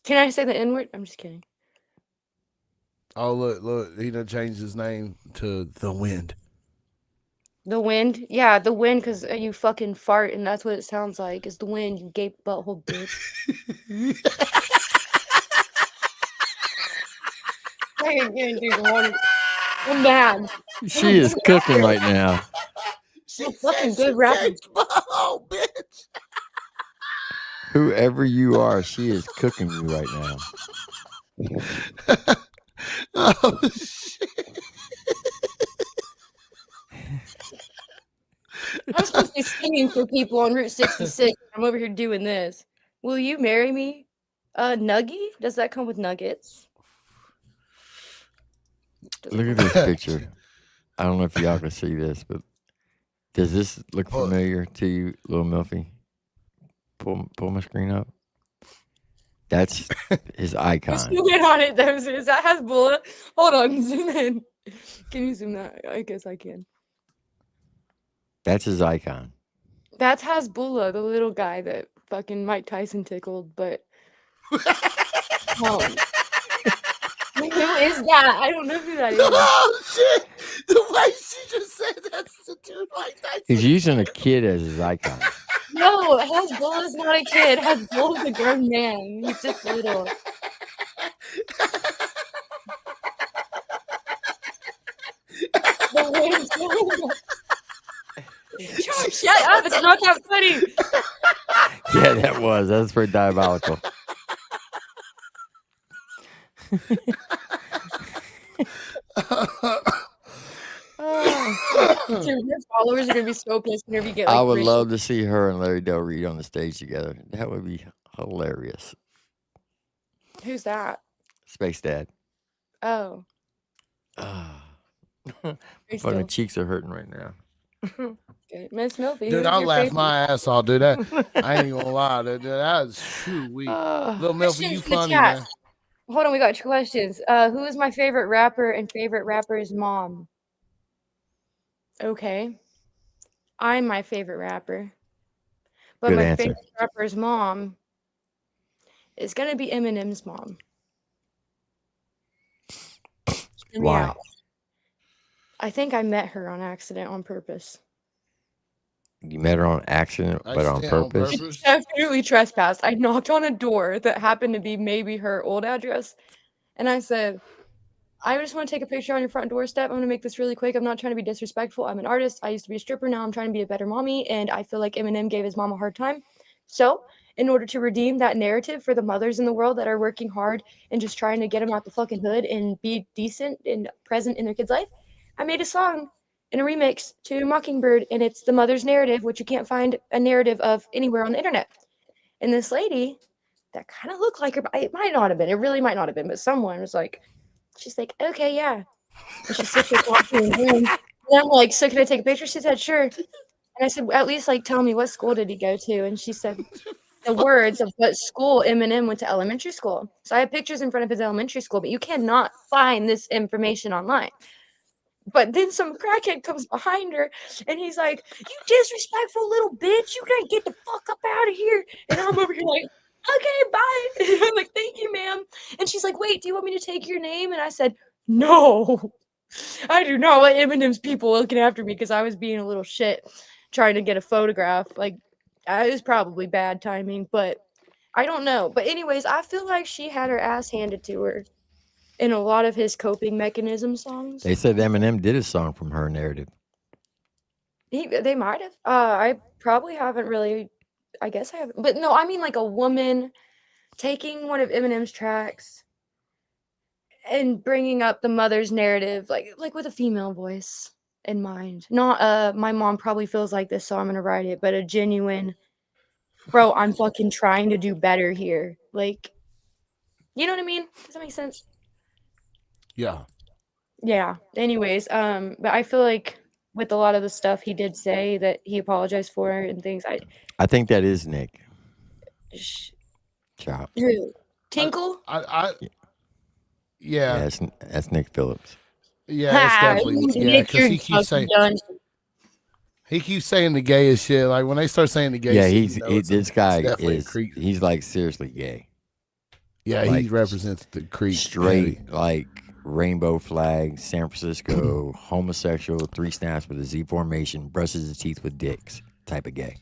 Can I say the N-word? I'm just kidding. Oh look, he done changed his name to The Wind. The wind? Yeah, the wind, because you fucking fart, and that's what it sounds like. It's the wind, you gape butthole bitch. I'm mad. She is cooking right now. She's fucking good rapper. Oh, bitch. Whoever you are, she is cooking you right now. Oh, shit. I'm supposed to be singing for people on Route 66. I'm over here doing this. Will you marry me? Nuggie? Does that come with nuggets? Look at this picture. I don't know if y'all can see this, but does this look familiar to you, Lil Milfy? Pull my screen up. That's his icon. Zoom in on it, though. Is that Hasbulla? Hold on, zoom in. Can you zoom that? I guess I can. That's his icon. That's Hasbulla, the little guy that fucking Mike Tyson tickled, but who is that? I don't know who that is. Oh shit! The way she just said that's the dude like that. He's using a kid as his icon. No, Hasbulla's not a kid. Hasbulla's a grown man. He's just little. Shut up! It's not that funny. Yeah, that was. That's pretty diabolical. Your followers are gonna be so pissed whenever you get. I would love to see her and Larry Del Reed on the stage together. That would be hilarious. Who's that? Space Dad. Oh. My cheeks are hurting right now. Okay. Miss Milfy. Dude, I'll laugh my ass off, dude. I ain't gonna lie, dude. That was too weak. Little Milfy, you funny, man. Hold on, we got 2 questions. Who is my favorite rapper and favorite rapper's mom? Okay. I'm my favorite rapper. But Good my answer. favorite rapper's mom is gonna be Eminem's mom. Hear me Why? out. I think I met her on accident on purpose. You met her on accident, I but on stand on purpose. purpose. Definitely trespassed. I knocked on a door that happened to be maybe her old address, and I said, I just want to take a picture on your front doorstep. I'm going to make this really quick. I'm not trying to be disrespectful. I'm an artist. I used to be a stripper. Now I'm trying to be a better mommy. And I feel like Eminem gave his mom a hard time. So, in order to redeem that narrative for the mothers in the world that are working hard and just trying to get them out the fucking hood and be decent and present in their kid's life, I made a song in a remix to Mockingbird. And it's the mother's narrative, which you can't find a narrative of anywhere on the internet. And this lady that kind of looked like her, it might not have been. It really might not have been. But someone was like, she's like, okay, yeah. And she sits there talking to him. And I'm like, so can I take a picture? She said, sure. And I said, at least like tell me what school did he go to? And she said the words of what school Eminem went to elementary school. So I have pictures in front of his elementary school, but you cannot find this information online. But then some crackhead comes behind her and he's like, you disrespectful little bitch, you gotta get the fuck up out of here. And I'm over here like, okay, bye. And I'm like, thank you, ma'am. And she's like, wait, do you want me to take your name? And I said, no, I do not want Eminem's people looking after me because I was being a little shit trying to get a photograph. Like, it was probably bad timing, but I don't know. But anyways, I feel like she had her ass handed to her in a lot of his coping mechanism songs. They said Eminem did a song from her narrative. They might have. I probably haven't really. I guess I haven't. But no, I mean like a woman taking one of Eminem's tracks and bringing up the mother's narrative, like with a female voice in mind. Not my mom probably feels like this, so I'm gonna write it, but a genuine, bro, I'm fucking trying to do better here. Like, you know what I mean? Does that make sense? Yeah. Yeah. Anyways, but I feel like with a lot of the stuff he did say that he apologized for and things, I think that is Nick. Chop. Who? Tinkle? Yeah. That's Nick Phillips. Yeah, it's definitely because he keeps saying the gayest shit. Like when they start saying the gay shit, this guy he's like seriously gay. Yeah, like, he represents the creep. Straight, like rainbow flag, San Francisco, homosexual, 3 snaps with a Z formation, brushes his teeth with dicks type of gay.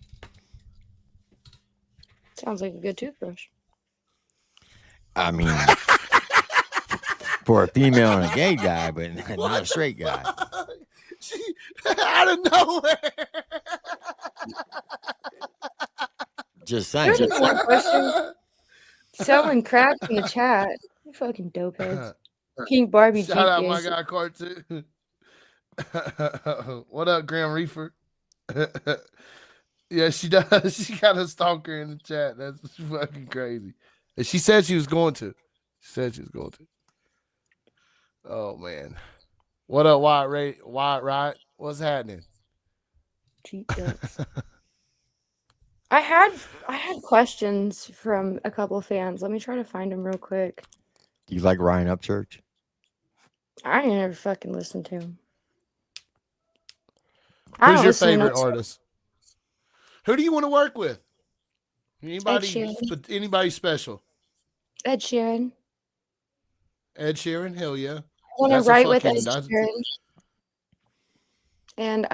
Sounds like a good toothbrush. I mean, for a female and a gay guy, but not a straight guy. Out of nowhere. Just saying. There's one question. Selling crap in the chat. You fucking dopeheads. King Barbie. Shout out my guy Cartoon. What up, Graham Reefer? Yeah, she does. She got a stalker in the chat. That's fucking crazy. And she said she was going to. Oh man. What up, Wyatt Riot? What's happening? Cheap jokes. I had questions from a couple of fans. Let me try to find them real quick. Do you like Ryan Upchurch? I ain't never fucking listened to him. Who's your favorite artist? Who do you want to work with? Anybody special? Ed Sheeran. Ed Sheeran, hell yeah. I want to write with Ed Sheeran. And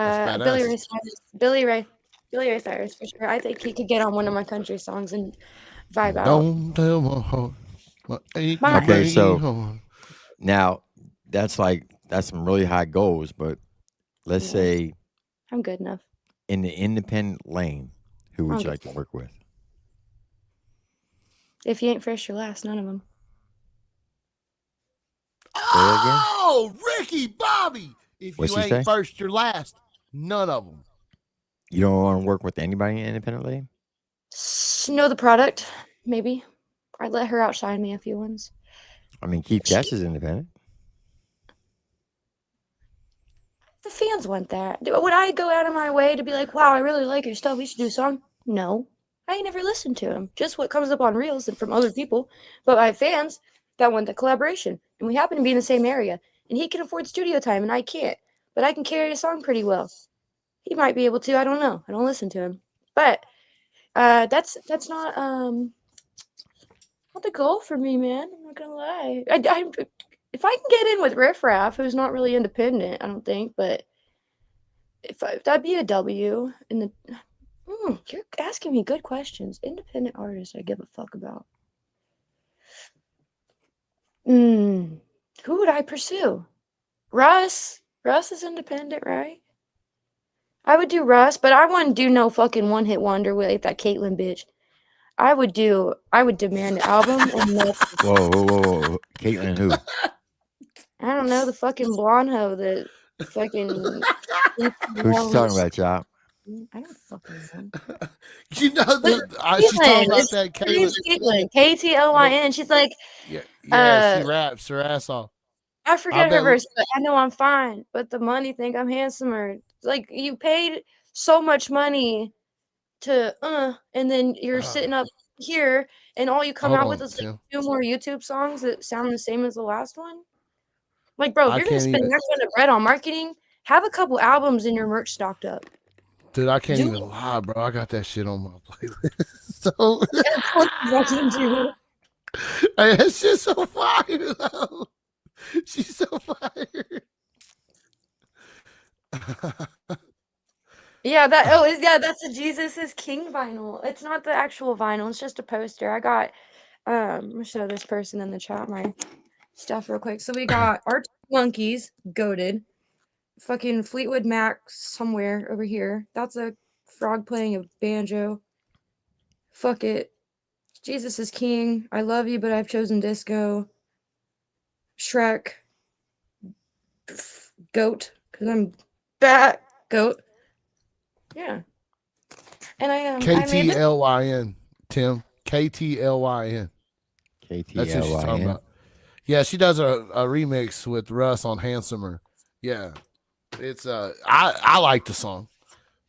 Billy Ray Cyrus for sure. I think he could get on one of my country songs and vibe out. Don't tell my heart. Okay, so now that's some really high goals, but let's say I'm good enough. In the independent lane, who would you like to work with? If you ain't first, you're last. None of them. Oh, Ricky Bobby. If What'd you ain't first, you're last. None of them. You don't want to work with anybody in independent lane? Know the product, maybe. I'd let her outshine me a few ones. I mean, Keith Cash is independent. The fans want that. Would I go out of my way to be like, wow, I really like your stuff, we should do a song? No. I ain't never listened to him. Just what comes up on Reels and from other people. But my fans, that want the collaboration, and we happen to be in the same area, and he can afford studio time and I can't, but I can carry a song pretty well. He might be able to. I don't know. I don't listen to him, but that's not the goal for me, man. I'm not gonna lie. If I can get in with Riff Raff, who's not really independent, I don't think, but that'd be a W. In the you're asking me good questions. Independent artists, I give a fuck about. Who would I pursue? Russ. Russ is independent, right? I would do Russ, but I wouldn't do no fucking one-hit wonder with that Caitlyn bitch. I would demand an album and no. Whoa. Caitlyn who? I don't know, the fucking blonde hoe that fucking. Who's she talking about, Chop? I don't fucking know. You know, she's talking about that Caitlyn. K-T-L-Y-N. She's like, yeah, she raps her ass off. I forget her verse, but I know I'm fine. But the money think I'm handsomer. Like, you paid so much money to and then you're sitting up here and all you come out with is like 2 more YouTube songs that sound the same as the last one. Like, bro, if you're gonna spend that kind of bread on marketing, have a couple albums in your merch stocked up. Dude, I can't even lie, bro. I got that shit on my playlist. So hey, that shit's so fire, though. She's so fire. Yeah, that's a Jesus is King vinyl. It's not the actual vinyl, it's just a poster. I got I'm gonna show this person in the chat my stuff real quick. So we got Art Monkeys, goated. Fucking Fleetwood Mac somewhere over here. That's a frog playing a banjo. Fuck it. Jesus is King. I love you, but I've chosen disco. Shrek. Goat, because I'm back. Goat. Yeah. And I am KTLYN, Tim. KTLYN. KTLYN. That's what she's talking about. Yeah, she does a remix with Russ on Handsomer. Yeah. It's I like the song.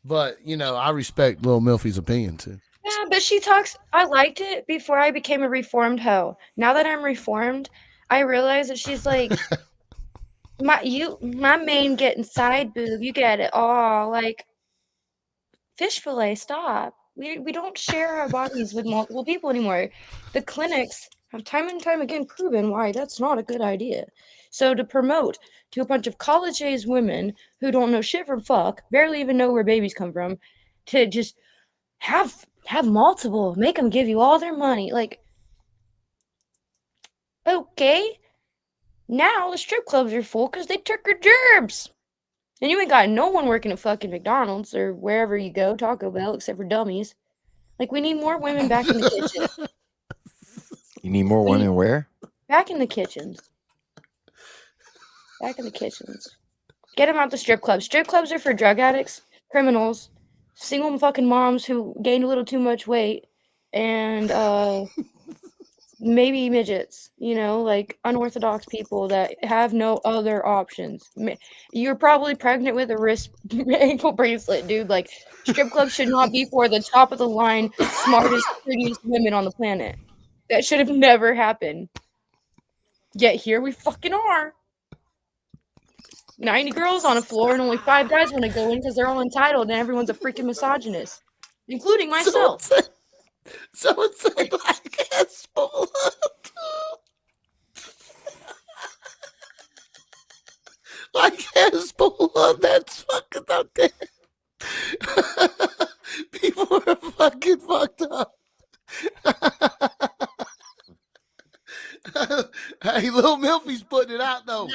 But I respect Lil Milfy's opinion too. Yeah, but she talks I liked it before I became a reformed hoe. Now that I'm reformed, I realize that she's like my main getting side boob, you get it all. Like, fish fillet, stop. We don't share our bodies with multiple people anymore. The clinics have time and time again proven why that's not a good idea. So to promote to a bunch of college-age women who don't know shit from fuck, barely even know where babies come from, to just have multiple, make them give you all their money. Like, okay, now the strip clubs are full because they took your jobs. And you ain't got no one working at fucking McDonald's or wherever you go, Taco Bell, except for dummies. Like, we need more women back in the kitchen. You need more women where? Back in the kitchens. Back in the kitchens. Get them out the strip clubs. Strip clubs are for drug addicts, criminals, single fucking moms who gained a little too much weight, and maybe midgets, like unorthodox people that have no other options. You're probably pregnant with a wrist ankle bracelet, dude. Like, strip clubs should not be for the top of the line, smartest, prettiest women on the planet. That should have never happened. Yet here we fucking are. 90 girls on a floor and only 5 guys want to go in because they're all entitled and everyone's a freaking misogynist, including myself. Someone said like asshole. Like Hezbollah, that's fucking up there. People are fucking fucked up. Hey, Lil Milfy's putting it out though.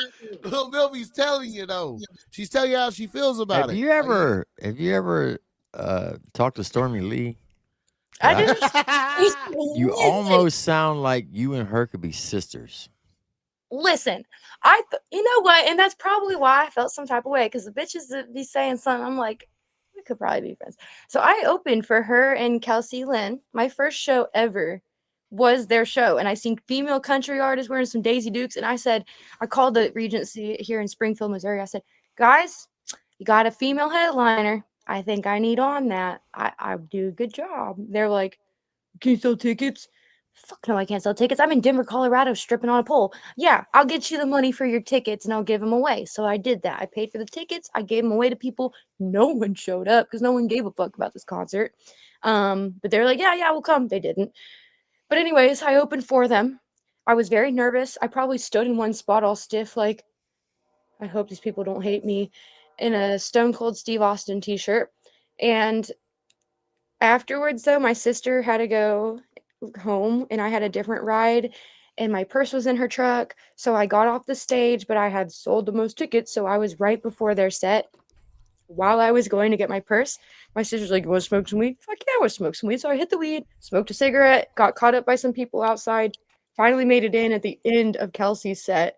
Lil Milfy's telling you though. She's telling you how she feels about it. Have you ever talked to Stormy Lee? I just You almost sound like you and her could be sisters. Listen, you know what? And that's probably why I felt some type of way, because the bitches that be saying something, I'm like, we could probably be friends. So I opened for her and Kelsey Lynn. My first show ever was their show, and I seen female country artists wearing some Daisy Dukes, and I called the Regency here in Springfield, Missouri. I said, guys, you got a female headliner. I think I need on that. I do a good job. They're like, can you sell tickets? Fuck no, I can't sell tickets. I'm in Denver, Colorado, stripping on a pole. Yeah, I'll get you the money for your tickets and I'll give them away. So I did that. I paid for the tickets. I gave them away to people. No one showed up because no one gave a fuck about this concert. But they're like, yeah, we'll come. They didn't. But anyways, I opened for them. I was very nervous. I probably stood in one spot all stiff, like, I hope these people don't hate me, in a Stone Cold Steve Austin t-shirt. And afterwards, though, my sister had to go home and I had a different ride and my purse was in her truck. So I got off the stage, but I had sold the most tickets. So I was right before their set. While I was going to get my purse, my sister's like, "You want to smoke some weed?" Fuck yeah, I want to smoke some weed. So I hit the weed, smoked a cigarette, got caught up by some people outside, finally made it in at the end of Kelsey's set.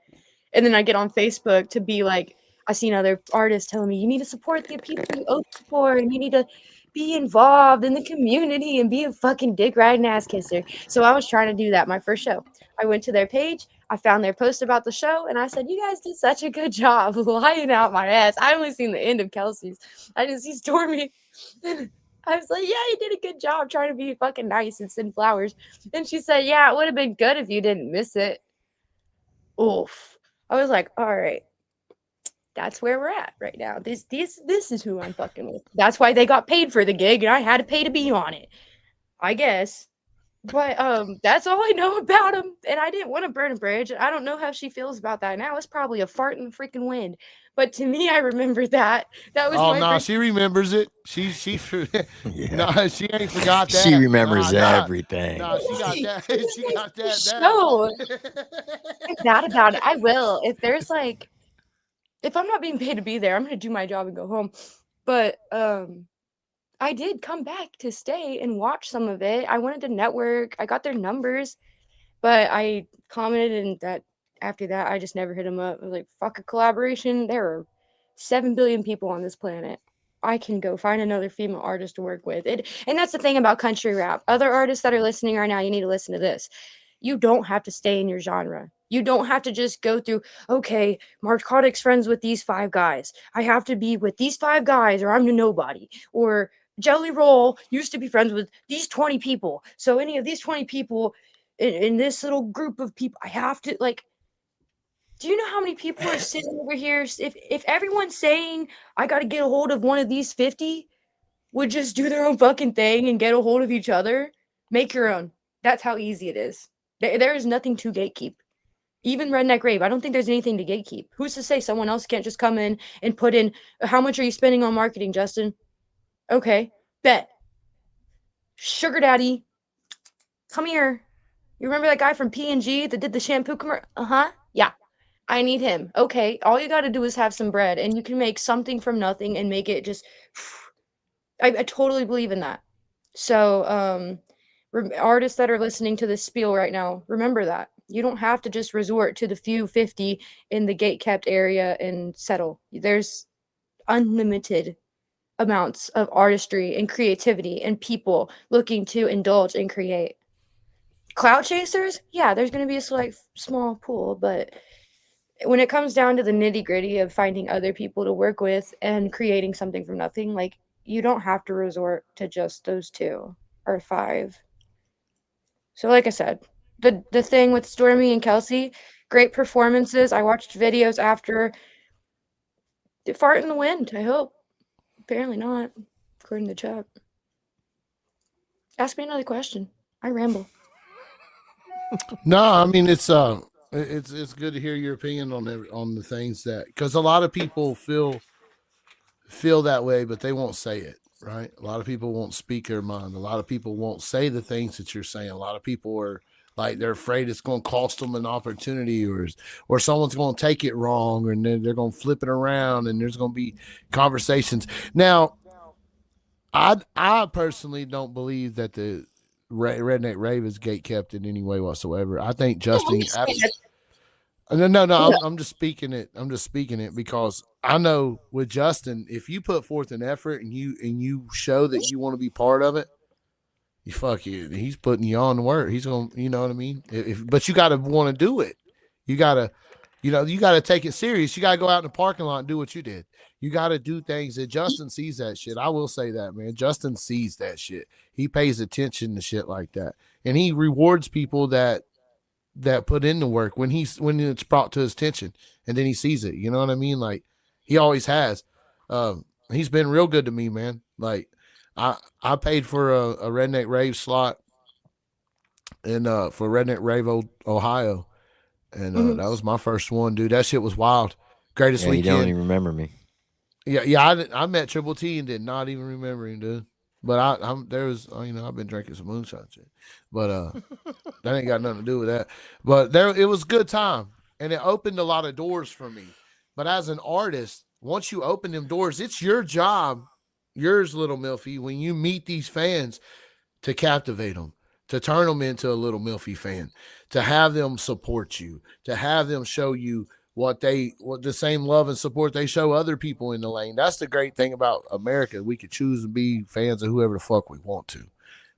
And then I get on Facebook to be like, I seen other artists telling me, you need to support the people you open for, and you need to be involved in the community and be a fucking dick riding ass kisser. So I was trying to do that my first show. I went to their page, I found their post about the show, and I said, you guys did such a good job lying out my ass. I only seen the end of Kelsey's. I didn't see Stormy. I was like, yeah, you did a good job trying to be fucking nice and send flowers. And she said, yeah, it would have been good if you didn't miss it. Oof. I was like, all right, that's where we're at right now. This is who I'm fucking with. That's why they got paid for the gig, and I had to pay to be on it, I guess. But that's all I know about him, and I didn't want to burn a bridge. I don't know how she feels about that now. It's probably a fart in the freaking wind. But to me, I remember that. That was my first. She remembers it. She Yeah. no, she ain't forgot that. She remembers Nah. everything. No, she got that. She got that down. No, I'm bad about it. I will. If there's like, if I'm not being paid to be there, I'm gonna do my job and go home. But I did come back to stay and watch some of it. I wanted to network. I got their numbers, but I commented and that after that, I just never hit them up. I was like, fuck a collaboration. There are 7 billion people on this planet. I can go find another female artist to work with. And that's the thing about country rap. Other artists that are listening right now, you need to listen to this. You don't have to stay in your genre. You don't have to just go through, okay, Narcotics friends with these 5 guys. I have to be with these 5 guys or I'm a nobody. Or Jelly Roll used to be friends with these 20 people. So any of these 20 people in this little group of people, I have to, like, do you know how many people are sitting over here? If everyone's saying, I got to get a hold of one of these 50, would just do their own fucking thing and get a hold of each other, make your own. That's how easy it is. There is nothing to gatekeep. Even Redneck Rave, I don't think there's anything to gatekeep. Who's to say someone else can't just come in and put in, how much are you spending on marketing, Justin? Okay, bet. Sugar Daddy, come here. You remember that guy from P&G that did the shampoo commercial? Uh-huh, yeah. I need him. Okay, all you got to do is have some bread, and you can make something from nothing and make it just. I totally believe in that. So, artists that are listening to this spiel right now, remember that you don't have to just resort to the few 50 in the gate-kept area and settle. There's unlimited amounts of artistry and creativity and people looking to indulge and create. Cloud chasers, yeah, there's going to be a select small pool, but when it comes down to the nitty-gritty of finding other people to work with and creating something from nothing, like, you don't have to resort to just those 2 or 5. So like I said, the thing with Stormy and Kelsey, great performances. I watched videos after. Fart in the wind, I hope. Apparently not, according to Chuck. Ask me another question. I ramble. No, I mean it's good to hear your opinion on the things that, because a lot of people feel that way, but they won't say it, right? A lot of people won't speak their mind. A lot of people won't say the things that you're saying. A lot of people are like, they're afraid it's going to cost them an opportunity, or someone's going to take it wrong, and then they're going to flip it around, and there's going to be conversations. Now, I personally don't believe that the Redneck Rave is gatekept in any way whatsoever. I think Justin. No. I'm just speaking it. I'm just speaking it because I know with Justin, if you put forth an effort and you show that you want to be part of it, you fuck you. He's putting you on the work. He's going. You know what I mean? But you got to want to do it. You got to You know, you got to take it serious. You got to go out in the parking lot and do what you did. You got to do things that Justin sees that shit. I will say that, man. Justin sees that shit. He pays attention to shit like that, and he rewards people that put in the work when it's brought to his attention, and then he sees it. You know what I mean? Like he always has. He's been real good to me, man. Like I paid for a Redneck Rave slot and for Redneck Rave Ohio. And that was my first one, dude. That shit was wild. Greatest Yeah, you weekend. don't even remember me. Yeah. I met Triple T and did not even remember him, dude. But there was, you know, I've been drinking some moonshine shit, but that ain't got nothing to do with that. But it was a good time, and it opened a lot of doors for me. But as an artist, once you open them doors, it's your job, yours, Little Milfy, when you meet these fans, to captivate them, to turn them into a Little Milfy fan, to have them support you, to have them show you what the same love and support they show other people in the lane. That's the great thing about America. We could choose to be fans of whoever the fuck we want to.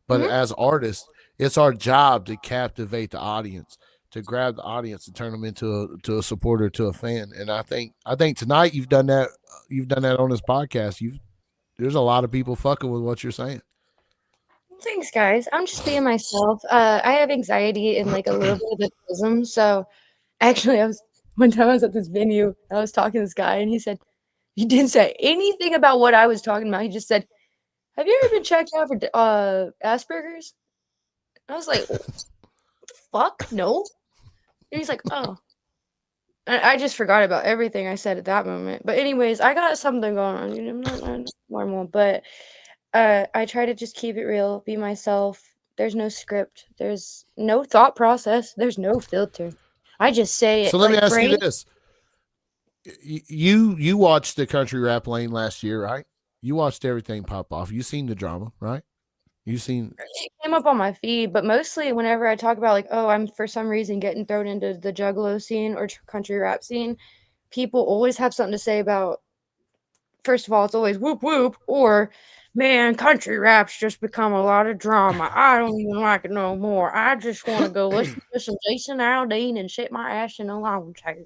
But as artists, it's our job to captivate the audience, to grab the audience and turn them into a supporter, to a fan. And I think tonight you've done that. You've done that on this podcast. There's a lot of people fucking with what you're saying. Thanks, guys. I'm just being myself. I have anxiety and like a little bit of autism. So actually, one time I was at this venue, I was talking to this guy, and he said, he didn't say anything about what I was talking about. He just said, "Have you ever been checked out for Asperger's?" I was like, "Fuck, no." And he's like, "Oh." And I just forgot about everything I said at that moment. But anyways, I got something going on. You know, I'm not normal, but I try to just keep it real, be myself. There's no script. There's no thought process. There's no filter. I just say it. So let me like ask you brain. this: you watched the country rap lane last year, right? You watched everything pop off. You seen the drama, right? You seen It came up on my feed, but mostly whenever I talk about like, oh, I'm for some reason getting thrown into the juggalo scene or country rap scene, people always have something to say about. First of all, it's always whoop whoop, or man, country rap's just become a lot of drama. I don't even like it no more. I just want to go listen to some Jason Aldean and shit my ass in a lawn chair.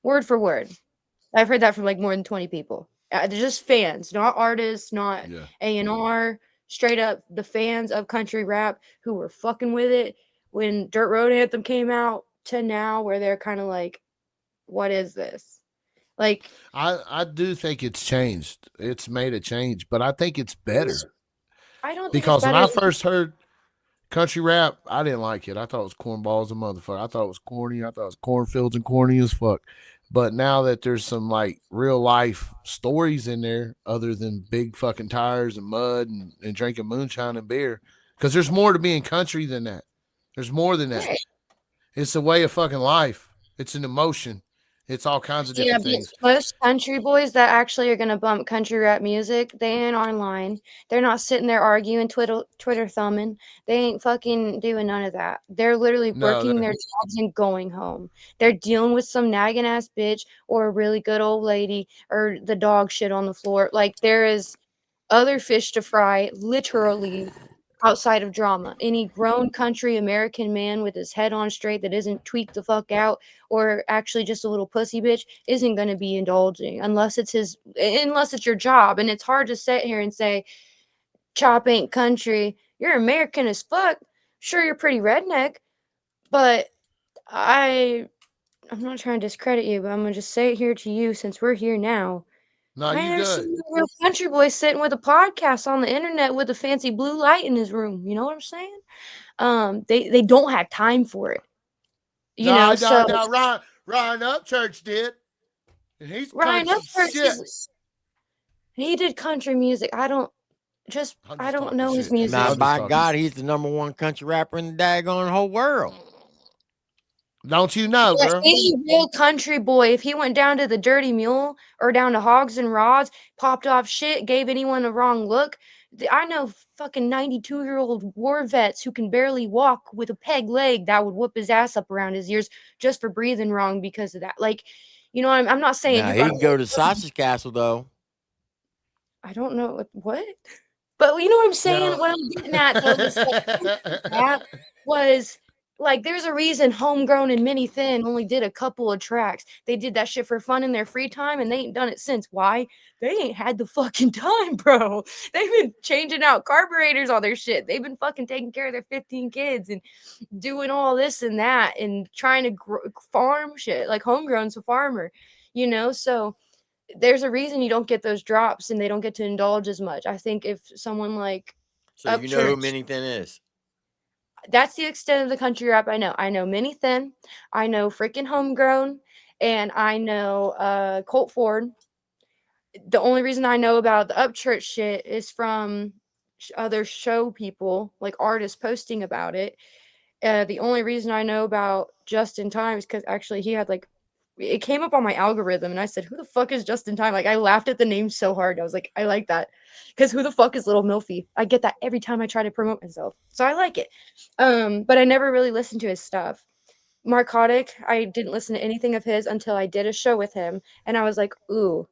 Word for word. I've heard that from like more than 20 people. They're just fans, not artists, not A&R. Straight up the fans of country rap who were fucking with it when Dirt Road Anthem came out to now, where they're kind of like, what is this? Like, I do think it's changed. It's made a change, but I think it's better. I don't think Because it's when better. I first heard country rap, I didn't like it. I thought it was cornballs and motherfucker. I thought it was corny. I thought it was cornfields and corny as fuck. But now that there's some like real life stories in there, other than big fucking tires and mud and drinking moonshine and beer, because there's more to being country than that. There's more than that. It's a way of fucking life. It's an emotion. It's all kinds of different things. Most country boys that actually are gonna bump country rap music, they ain't online. They're not sitting there arguing, Twitter thumbing. They ain't fucking doing none of that. They're literally working their jobs and going home. They're dealing with some nagging ass bitch or a really good old lady or the dog shit on the floor. Like, there is other fish to fry, literally, outside of drama. Any grown country American man with his head on straight that isn't tweaked the fuck out or actually just a little pussy bitch isn't going to be indulging unless it's your job. And it's hard to sit here and say Chop ain't country. You're American as fuck. Sure, you're pretty redneck, but I'm not trying to discredit you, but I'm gonna just say it here to you since we're here now. No, I you never good. seen a real country boy sitting with a podcast on the internet with a fancy blue light in his room. You know what I'm saying? They don't have time for it. You know, so no, Ryan Upchurch did. And he's Ryan country shit. He did country music. I don't know his music. Now, by God, he's the #1 country rapper in the daggone whole world. Don't you know, Yeah, girl? any real country boy, if he went down to the Dirty Mule or down to Hogs and Rods, popped off shit, gave anyone a wrong look. I know fucking 92-year-old war vets who can barely walk with a peg leg that would whoop his ass up around his ears just for breathing wrong because of that. Like, you know, I'm not saying now, he can go to Sausage Castle, though. I don't know what, but you know what I'm saying. What I'm getting at though, that was Like, there's a reason Homegrown and Mini Thin only did a couple of tracks. They did that shit for fun in their free time, and they ain't done it since. Why? They ain't had the fucking time, bro. They've been changing out carburetors on their shit. They've been fucking taking care of their 15 kids and doing all this and that and trying to farm shit. Like, Homegrown's a farmer, you know? So there's a reason you don't get those drops and they don't get to indulge as much. I think if someone like So you know who Upchurch, Mini Thin is? that's the extent of the country rap I know. I know Mini Thin, I know freaking Homegrown, and I know Colt Ford. The only reason I know about the Upchurch shit is from other show people, like artists posting about it. The only reason I know about Just in Time is because actually he had like it came up on my algorithm and I said, who the fuck is Just in Time? Like I laughed at the name so hard. I was like, I like that. Because who the fuck is Little Milfy? I get that every time I try to promote myself. So I like it. But I never really listened to his stuff. Marcotic, I didn't listen to anything of his until I did a show with him. And I was like, ooh,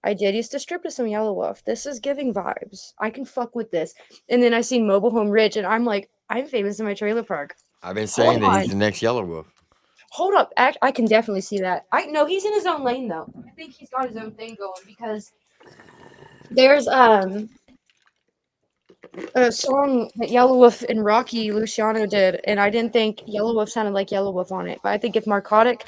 I did used to strip to some Yellow Wolf. This is giving vibes. I can fuck with this. And then I seen Mobile Home Rich and I'm like, I'm famous in my trailer park. I've been saying Hold that on. he's the next Yellow Wolf. Hold up. I can definitely see that. I know he's in his own lane though. I think he's got his own thing going because there's a song that Yellow Wolf and Rocky Luciano did, and I didn't think Yellow Wolf sounded like Yellow Wolf on it. But I think if Marcotic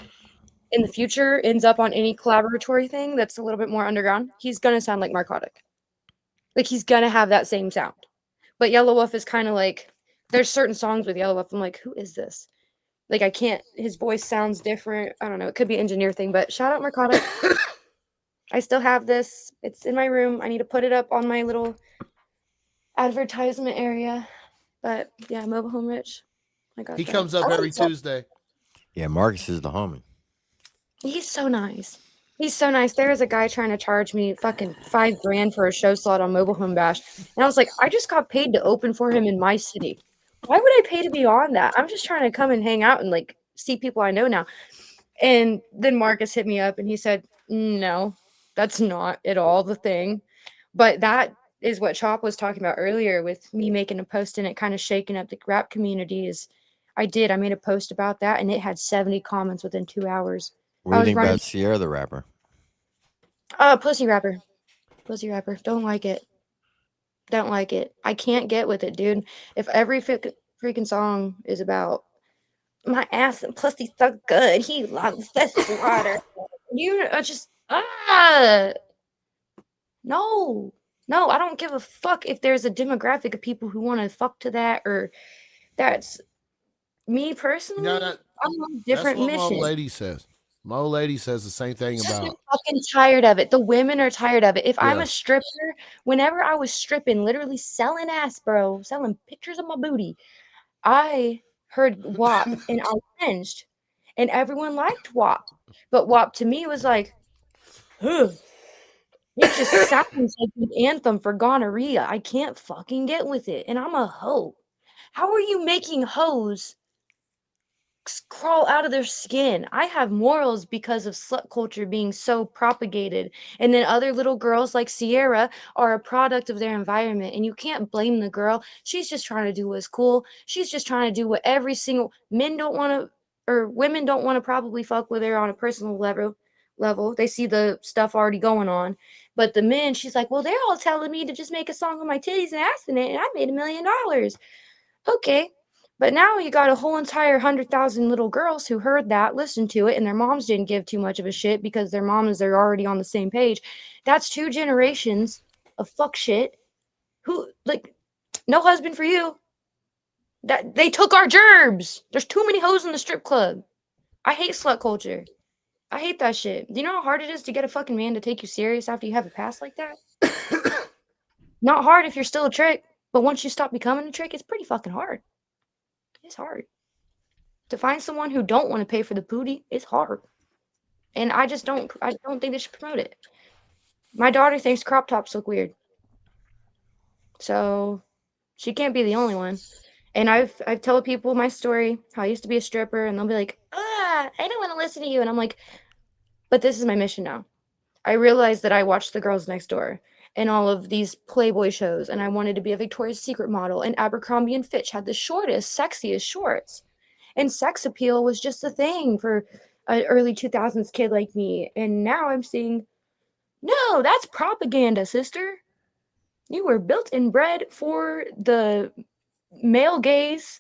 in the future ends up on any collaboratory thing that's a little bit more underground, he's gonna sound like Marcotic. Like he's gonna have that same sound. But Yellow Wolf is kind of like there's certain songs with Yellow Wolf. I'm like, who is this? Like I can't. His voice sounds different. I don't know. It could be an engineer thing. But shout out Marcotic. I still have this. It's in my room. I need to put it up on my little advertisement area. But yeah, Mobile Home Rich. I got He that. comes up I every like that. Tuesday. Yeah, Marcus is the homie. He's so nice. He's so nice. There was a guy trying to charge me fucking $5,000 for a show slot on Mobile Home Bash. And I was like, I just got paid to open for him in my city. Why would I pay to be on that? I'm just trying to come and hang out and like see people I know now. And then Marcus hit me up and he said, no, that's not at all the thing. But that is what Chop was talking about earlier with me making a post and it kind of shaking up the rap community is I made a post about that and it had 70 comments within 2 hours. What do you think about Sierra the rapper? Pussy rapper. Pussy rapper. Don't like it. Don't like it. I can't get with it, dude. If every freaking song is about my ass and pussy so good, he loves this water. You are just no. No, I don't give a fuck if there's a demographic of people who want to fuck to that or that's me personally. You know, I'm on a that's different what my old mission. lady says. My old lady says the same thing It's just I'm about. fucking tired of it. The women are tired of it. If I'm Yeah. a stripper, whenever I was stripping, literally selling ass, bro, selling pictures of my booty, I heard WAP and I cringed. And everyone liked WAP. But WAP to me was like, ugh. It just sounds like an anthem for gonorrhea. I can't fucking get with it. And I'm a hoe. How are you making hoes crawl out of their skin? I have morals because of slut culture being so propagated. And then other little girls like Sierra are a product of their environment. And you can't blame the girl. She's just trying to do what's cool. She's just trying to do what every single men don't want to, or women don't want to probably fuck with her on a personal level. They see the stuff already going on. But the men, she's like, well, they're all telling me to just make a song on my titties and ass in it, and I made $1 million. Okay. But now you got a whole entire 100,000 little girls who heard that, listened to it, and their moms didn't give too much of a shit because their moms are already on the same page. That's 2 generations of fuck shit. Who, like, no husband for you. That they took our gerbs. There's too many hoes in the strip club. I hate slut culture. I hate that shit. Do you know how hard it is to get a fucking man to take you serious after you have a past like that? Not hard if you're still a trick, but once you stop becoming a trick, it's pretty fucking hard. It's hard. To find someone who don't want to pay for the booty, it's hard. And I don't think they should promote it. My daughter thinks crop tops look weird. So she can't be the only one. And I've told people my story, how I used to be a stripper, and they'll be like, I don't want to listen to you. And I'm like, but this is my mission now. I realized that I watched The Girls Next Door and all of these Playboy shows, and I wanted to be a Victoria's Secret model, and Abercrombie and Fitch had the shortest, sexiest shorts. and sex appeal was just a thing for an early 2000s kid like me. And now I'm seeing, no, that's propaganda, sister. You were built and bred for the male gaze,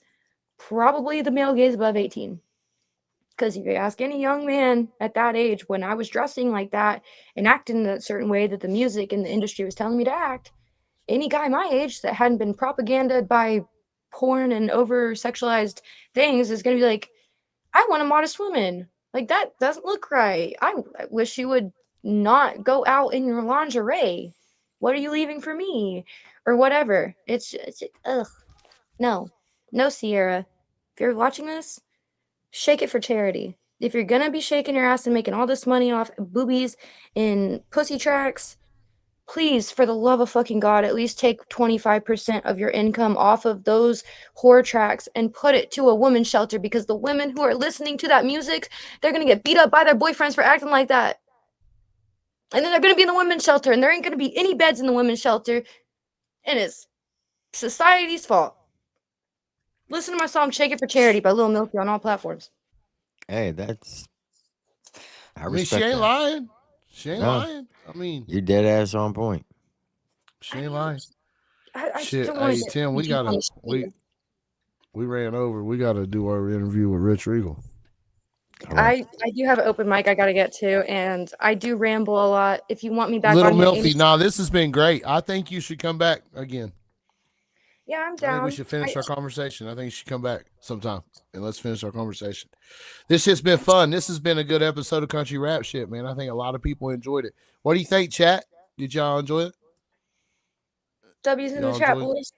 probably the male gaze above 18. Because if you ask any young man at that age, when I was dressing like that and acting in a certain way that the music and the industry was telling me to act, any guy my age that hadn't been propagandized by porn and over sexualized things is going to be like, I want a modest woman. Like, that doesn't look right. I wish you would not go out in your lingerie. What are you leaving for me? Or whatever. It's ugh. No, Sierra. If you're watching this, shake it for charity. If you're gonna be shaking your ass and making all this money off boobies and pussy tracks, please, for the love of fucking God, at least take 25% of your income off of those whore tracks and put it to a women's shelter, because the women who are listening to that music, they're gonna get beat up by their boyfriends for acting like that. And then they're gonna be in the women's shelter, and there ain't gonna be any beds in the women's shelter, and it's society's fault. Listen to my song "Shake It for Charity" by Lil Milfy on all platforms. Hey, that's. I mean, she ain't lying. She ain't lying. I mean, you're dead ass on point. She ain't lying. I Shit, don't wanna hey get Tim, we gotta we ran over. We gotta do our interview with Rich Regal. I do have an open mic I gotta get to, and I do ramble a lot. If you want me back Little on here, Milfy, nah, this has been great. I think you should come back again. yeah, I'm I down. think we should finish our conversation. I think you should come back sometime and let's finish our conversation. This shit's been fun. This has been a good episode of Country Rap Shit, man. I think a lot of people enjoyed it. What do you think, chat? Did y'all enjoy it? W's in the chat, boys.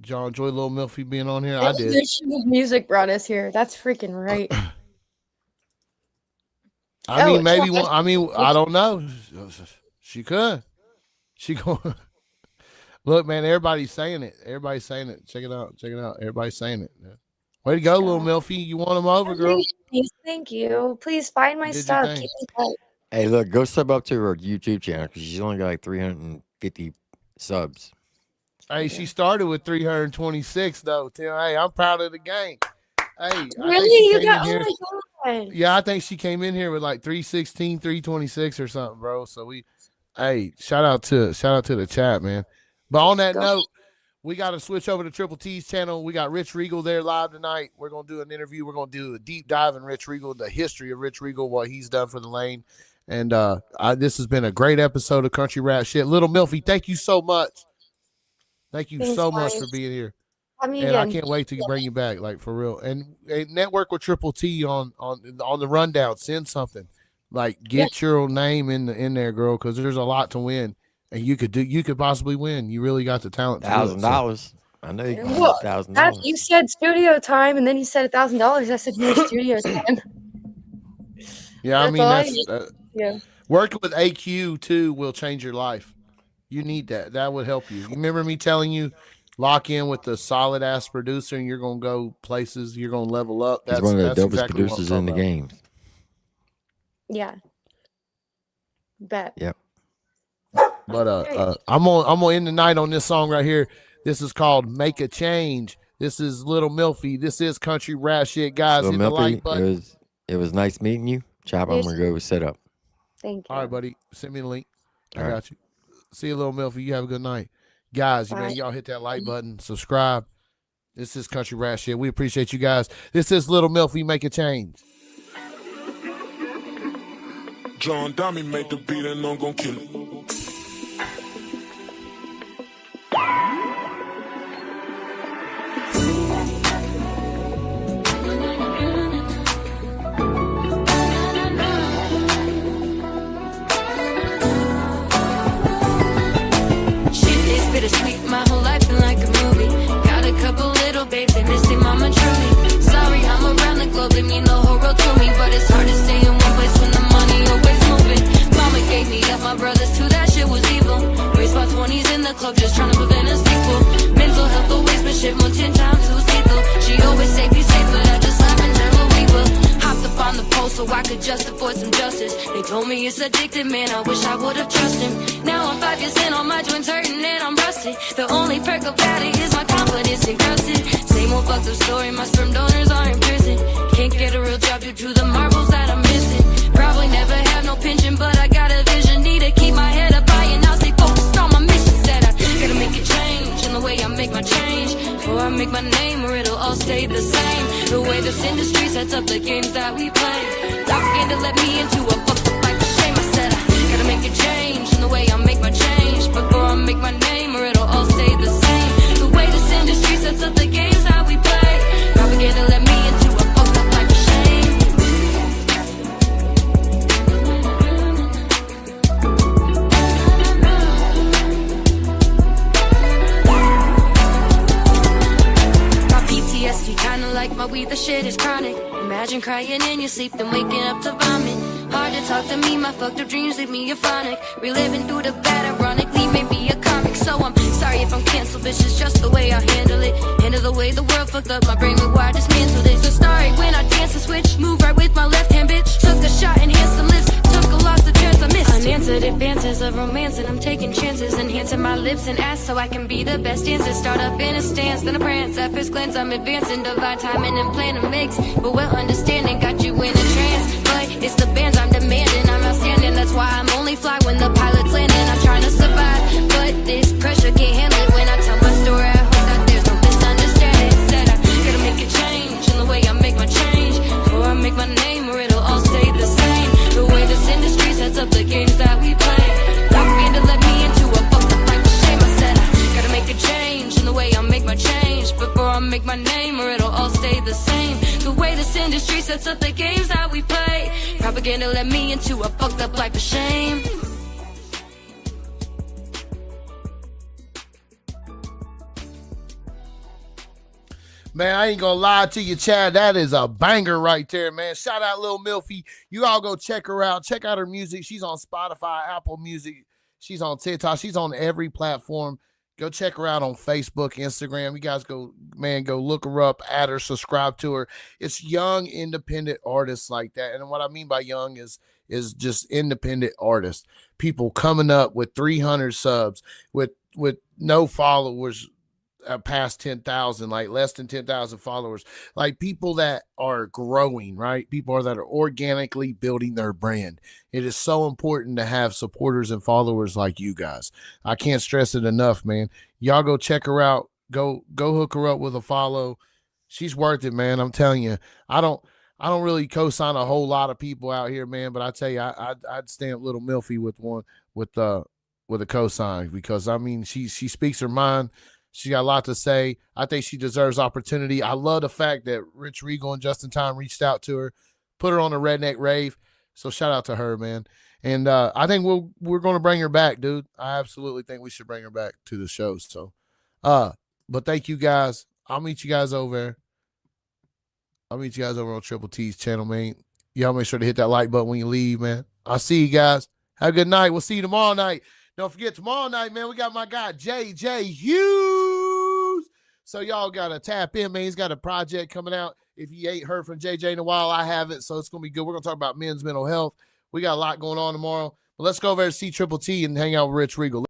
Did y'all enjoy Lil Milfy being on here? I did. Music brought us here. That's freaking right. I mean, maybe one. I mean, I don't know. She could. She going. Look, man, everybody's saying it. Everybody's saying it. Check it out. Check it out. Everybody's saying it. Way to go, Lil Milfy. You want them over, girl? Thank you. Please find my stuff. Keep in touch. Hey, look, go sub up to her YouTube channel because she's only got like 350 subs. Hey, she started with 326 though, Tim. Hey, I'm proud of the game. Hey, really? You got? Oh my God. Yeah, I think she came in here with like 316, 326 or something, bro. So shout out to the chat, man. But on that note, we got to switch over to Triple T's channel. We got Rich Regal there live tonight. We're going to do an interview. We're going to do a deep dive in Rich Regal, the history of Rich Regal, what he's done for the lane. And this has been a great episode of Country Rap Shit. Little Milfy, thank you so much. Thank you so much for being here. And I can't wait to bring you back, like, for real. And network with Triple T on the rundown. Send something. Like, get your name in there, girl, because there's a lot to win. And you could possibly win. You really got the talent. $1,000. I know you can get $1,000. You said studio time, and then you said $1,000. I said more studio time. Yeah, I mean working with AQ too will change your life. You need that. That would help you. You remember me telling you, lock in with the solid ass producer, and you're gonna go places. You're gonna level up. He's one of the dopest producers in the game. Yeah. Bet. Yep. But I'm gonna end the night on this song right here. This is called "Make a Change." This is Little Milfy. This is Country Rap Shit, guys. Hit the like button. It was nice meeting you. Chop, I'm gonna go set up. Thank you. All right, buddy. Send me the link. I got you. See you, Little Milfy. You have a good night, guys. Y'all hit that like button, subscribe. This is Country Rap Shit. We appreciate you guys. This is Little Milfy. Make a change. John Dummy make the beat and I'm gonna kill it. Bittersweet, my whole life been like a movie. Got a couple little babes, they missing mama truly. Sorry, I'm around the globe, they mean the whole world to me. But it's hard to stay in one place when the money always moving. Mama gave me up, my brothers to that shit Told me it's addictive, man, I wish I would've trusted him. Now I'm 5 years in, all my joints hurting and I'm rusted. The only perk about it is my confidence encrusted. Same old fucked up story, my sperm donors are in prison. Can't get a real job due to the marbles that I'm missing. Probably never have no pension, but I got a vision. Need to keep my head up high and I'll stay focused on my mission. Said I gotta make a change in the way I make my change, or I make my name or it'll all stay the same. The way this industry sets up the games that we play, propaganda let me into a fucked up life of shame. I said I gotta make a change in the way I make my change, before I make my name or it'll all stay the same. The way this industry sets up the games that we play, propaganda let me into a fucked up life of shame. My PTSD kinda like my weed, the shit is chronic. Imagine crying in your sleep, then waking up to vomit. Hard to talk to me, my fucked up dreams leave me euphonic. Reliving through the bad, ironically, maybe a comic. So I'm sorry if I'm canceled, bitch, it's just the way I handle it. Handle the way the world fucked up, my brain rewired, dismantled it. So sorry when I dance and switch, move right with my left hand, bitch. Took a shot, enhanced some lips, took a loss, the chance I missed. Unanswered advances of romance, and I'm taking chances, enhancing my lips and ass so I can be the best dancer. Start up in a stance, then a prance. At first glance, I'm advancing, divine timing and plan a mix. But well understanding, got you in a trance. But it's the bands I'm demanding, I'm outstanding. That's why I'm only fly when the pilot's landing. I'm trying to survive, but this pressure can't handle it. When I tell my story, I hope that there's no misunderstanding. Said I gotta make a change in the way I make my change, or I make my name or it'll all stay the same. The way this industry sets up the games that we play, propaganda let me into a fucked up life of shame. I said I gotta make a change in the way I make my change, before I make my name or it'll all stay the same. The way this industry sets up the games that we play, propaganda let me into a fucked up life of shame. Man, I ain't gonna lie to you, Chad. That is a banger right there, man. Shout out Lil Milfy. You all go check her out. Check out her music. She's on Spotify, Apple Music. She's on TikTok. She's on every platform. Go check her out on Facebook, Instagram. You guys go look her up, add her, subscribe to her. It's young, independent artists like that. And what I mean by young is just independent artists. People coming up with 300 subs, with no followers, past 10,000, like less than 10,000 followers, like people that are growing, right? People that are organically building their brand. It is so important to have supporters and followers like you guys. I can't stress it enough, man. Y'all go check her out. Go hook her up with a follow. She's worth it, man. I'm telling you. I don't really co-sign a whole lot of people out here, man, but I tell you, I'd stamp Little Milfy with a co-sign, because I mean she speaks her mind. She got a lot to say. I think she deserves opportunity. I love the fact that Rich Regal and Justin Time reached out to her, put her on the Redneck Rave. So shout out to her, man. And I think we're going to bring her back, dude. I absolutely think we should bring her back to the show. So, but thank you guys. I'll meet you guys over on Triple T's channel, man. Y'all make sure to hit that like button when you leave, man. I'll see you guys. Have a good night. We'll see you tomorrow night. Don't forget, tomorrow night, man, we got my guy, JJ Hughes. So y'all got to tap in, man. He's got a project coming out. If you ain't heard from JJ in a while, I have it, so it's going to be good. We're going to talk about men's mental health. We got a lot going on tomorrow. But let's go over and see Triple T and hang out with Rich Regal.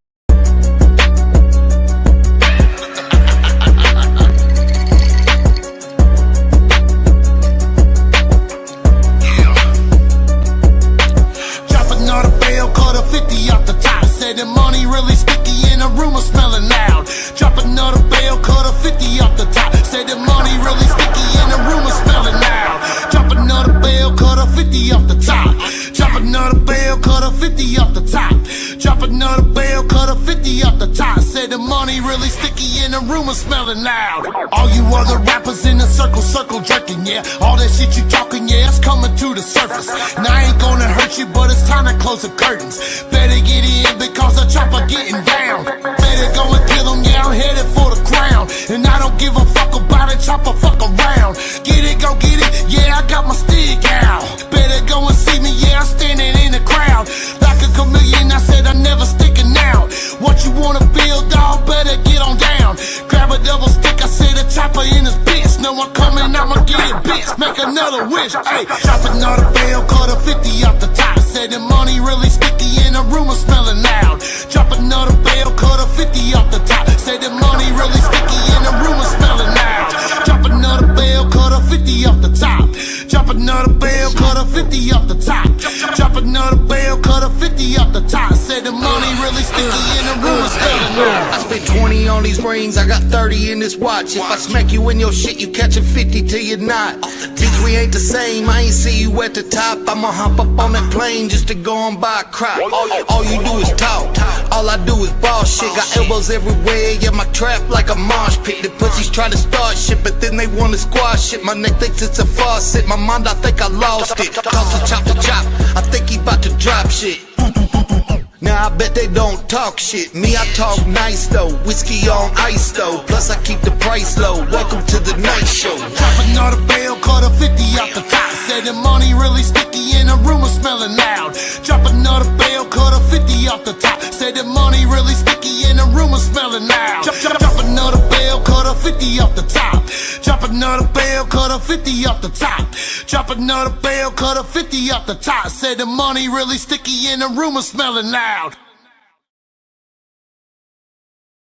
Drop another bell, cut a 50 off the top. Say the money really sticky and the rumor smelling loud. Drop another bell, cut a 50 off the top. Say the money really sticky and the rumor smelling loud. Drop another bell, cut a 50 off the top. Drop another bell, cut a 50 off the top. Drop another bell, cut a 50 off the top. Say the money really sticky and the rumor smelling loud. All you other rappers in the circle jerking, yeah. All that shit you talking, yeah, it's coming to the surface. Now I ain't gonna hurt you, but it's time to close the curtains. Better get in because the chopper getting down. Better go and kill him, yeah, I'm headed for the crown. And I don't give a fuck about it, chopper fuck around. Get it, go get it, yeah, I got my stick out. Better go and see me, yeah, I'm standing in the crowd. Like a chameleon, I said I'm never sticking out. What you wanna feel, dog, better get on down. Grab a double stick, I said a chopper in his bitch. No one coming, I'ma get it, bitch. Make another wish, hey. Drop another bell, cut a 50 off the top. Said the money really sticky and the rumor smelling loud. Drop another bail, cut a 50 off the top. Said the money really sticky and the rumor smelling loud. Drop another bail, cut a 50 off the top. Drop another bail, cut a 50 off the top. Drop another bail, cut a 50 off the top. Said the money really sticky and the rumor smelling loud. I spent 20 on these rings, I got 30 in this watch. If I smack you in your shit, you catch a 50 till you're not. Bitch, we ain't the same, I ain't see you at the top. I'ma hop up on that plane just to go and buy a crop. All you do is talk, all I do is ball shit. Got elbows everywhere, yeah, my trap like a mosh pit. The pussies try to start shit, but then they wanna squash shit. My neck thinks it's a faucet, my mind, I think I lost it. Toss a chop to chop, I think he about to drop shit. Now I bet they don't talk shit. Me, I talk nice though. Whiskey on ice though. Plus I keep the price low. Welcome to the night show. Drop another bail, cut a 50 off the top. Said the money really sticky and the rumor smelling loud. Drop another bail, cut a 50 off the top. Said the money really sticky and the rumor smelling loud. Drop another bail, cut a 50 off the top. Drop another bail, cut a 50 off the top. Drop another bail, cut a 50 off the top. Said the money really sticky and the rumor smelling loud.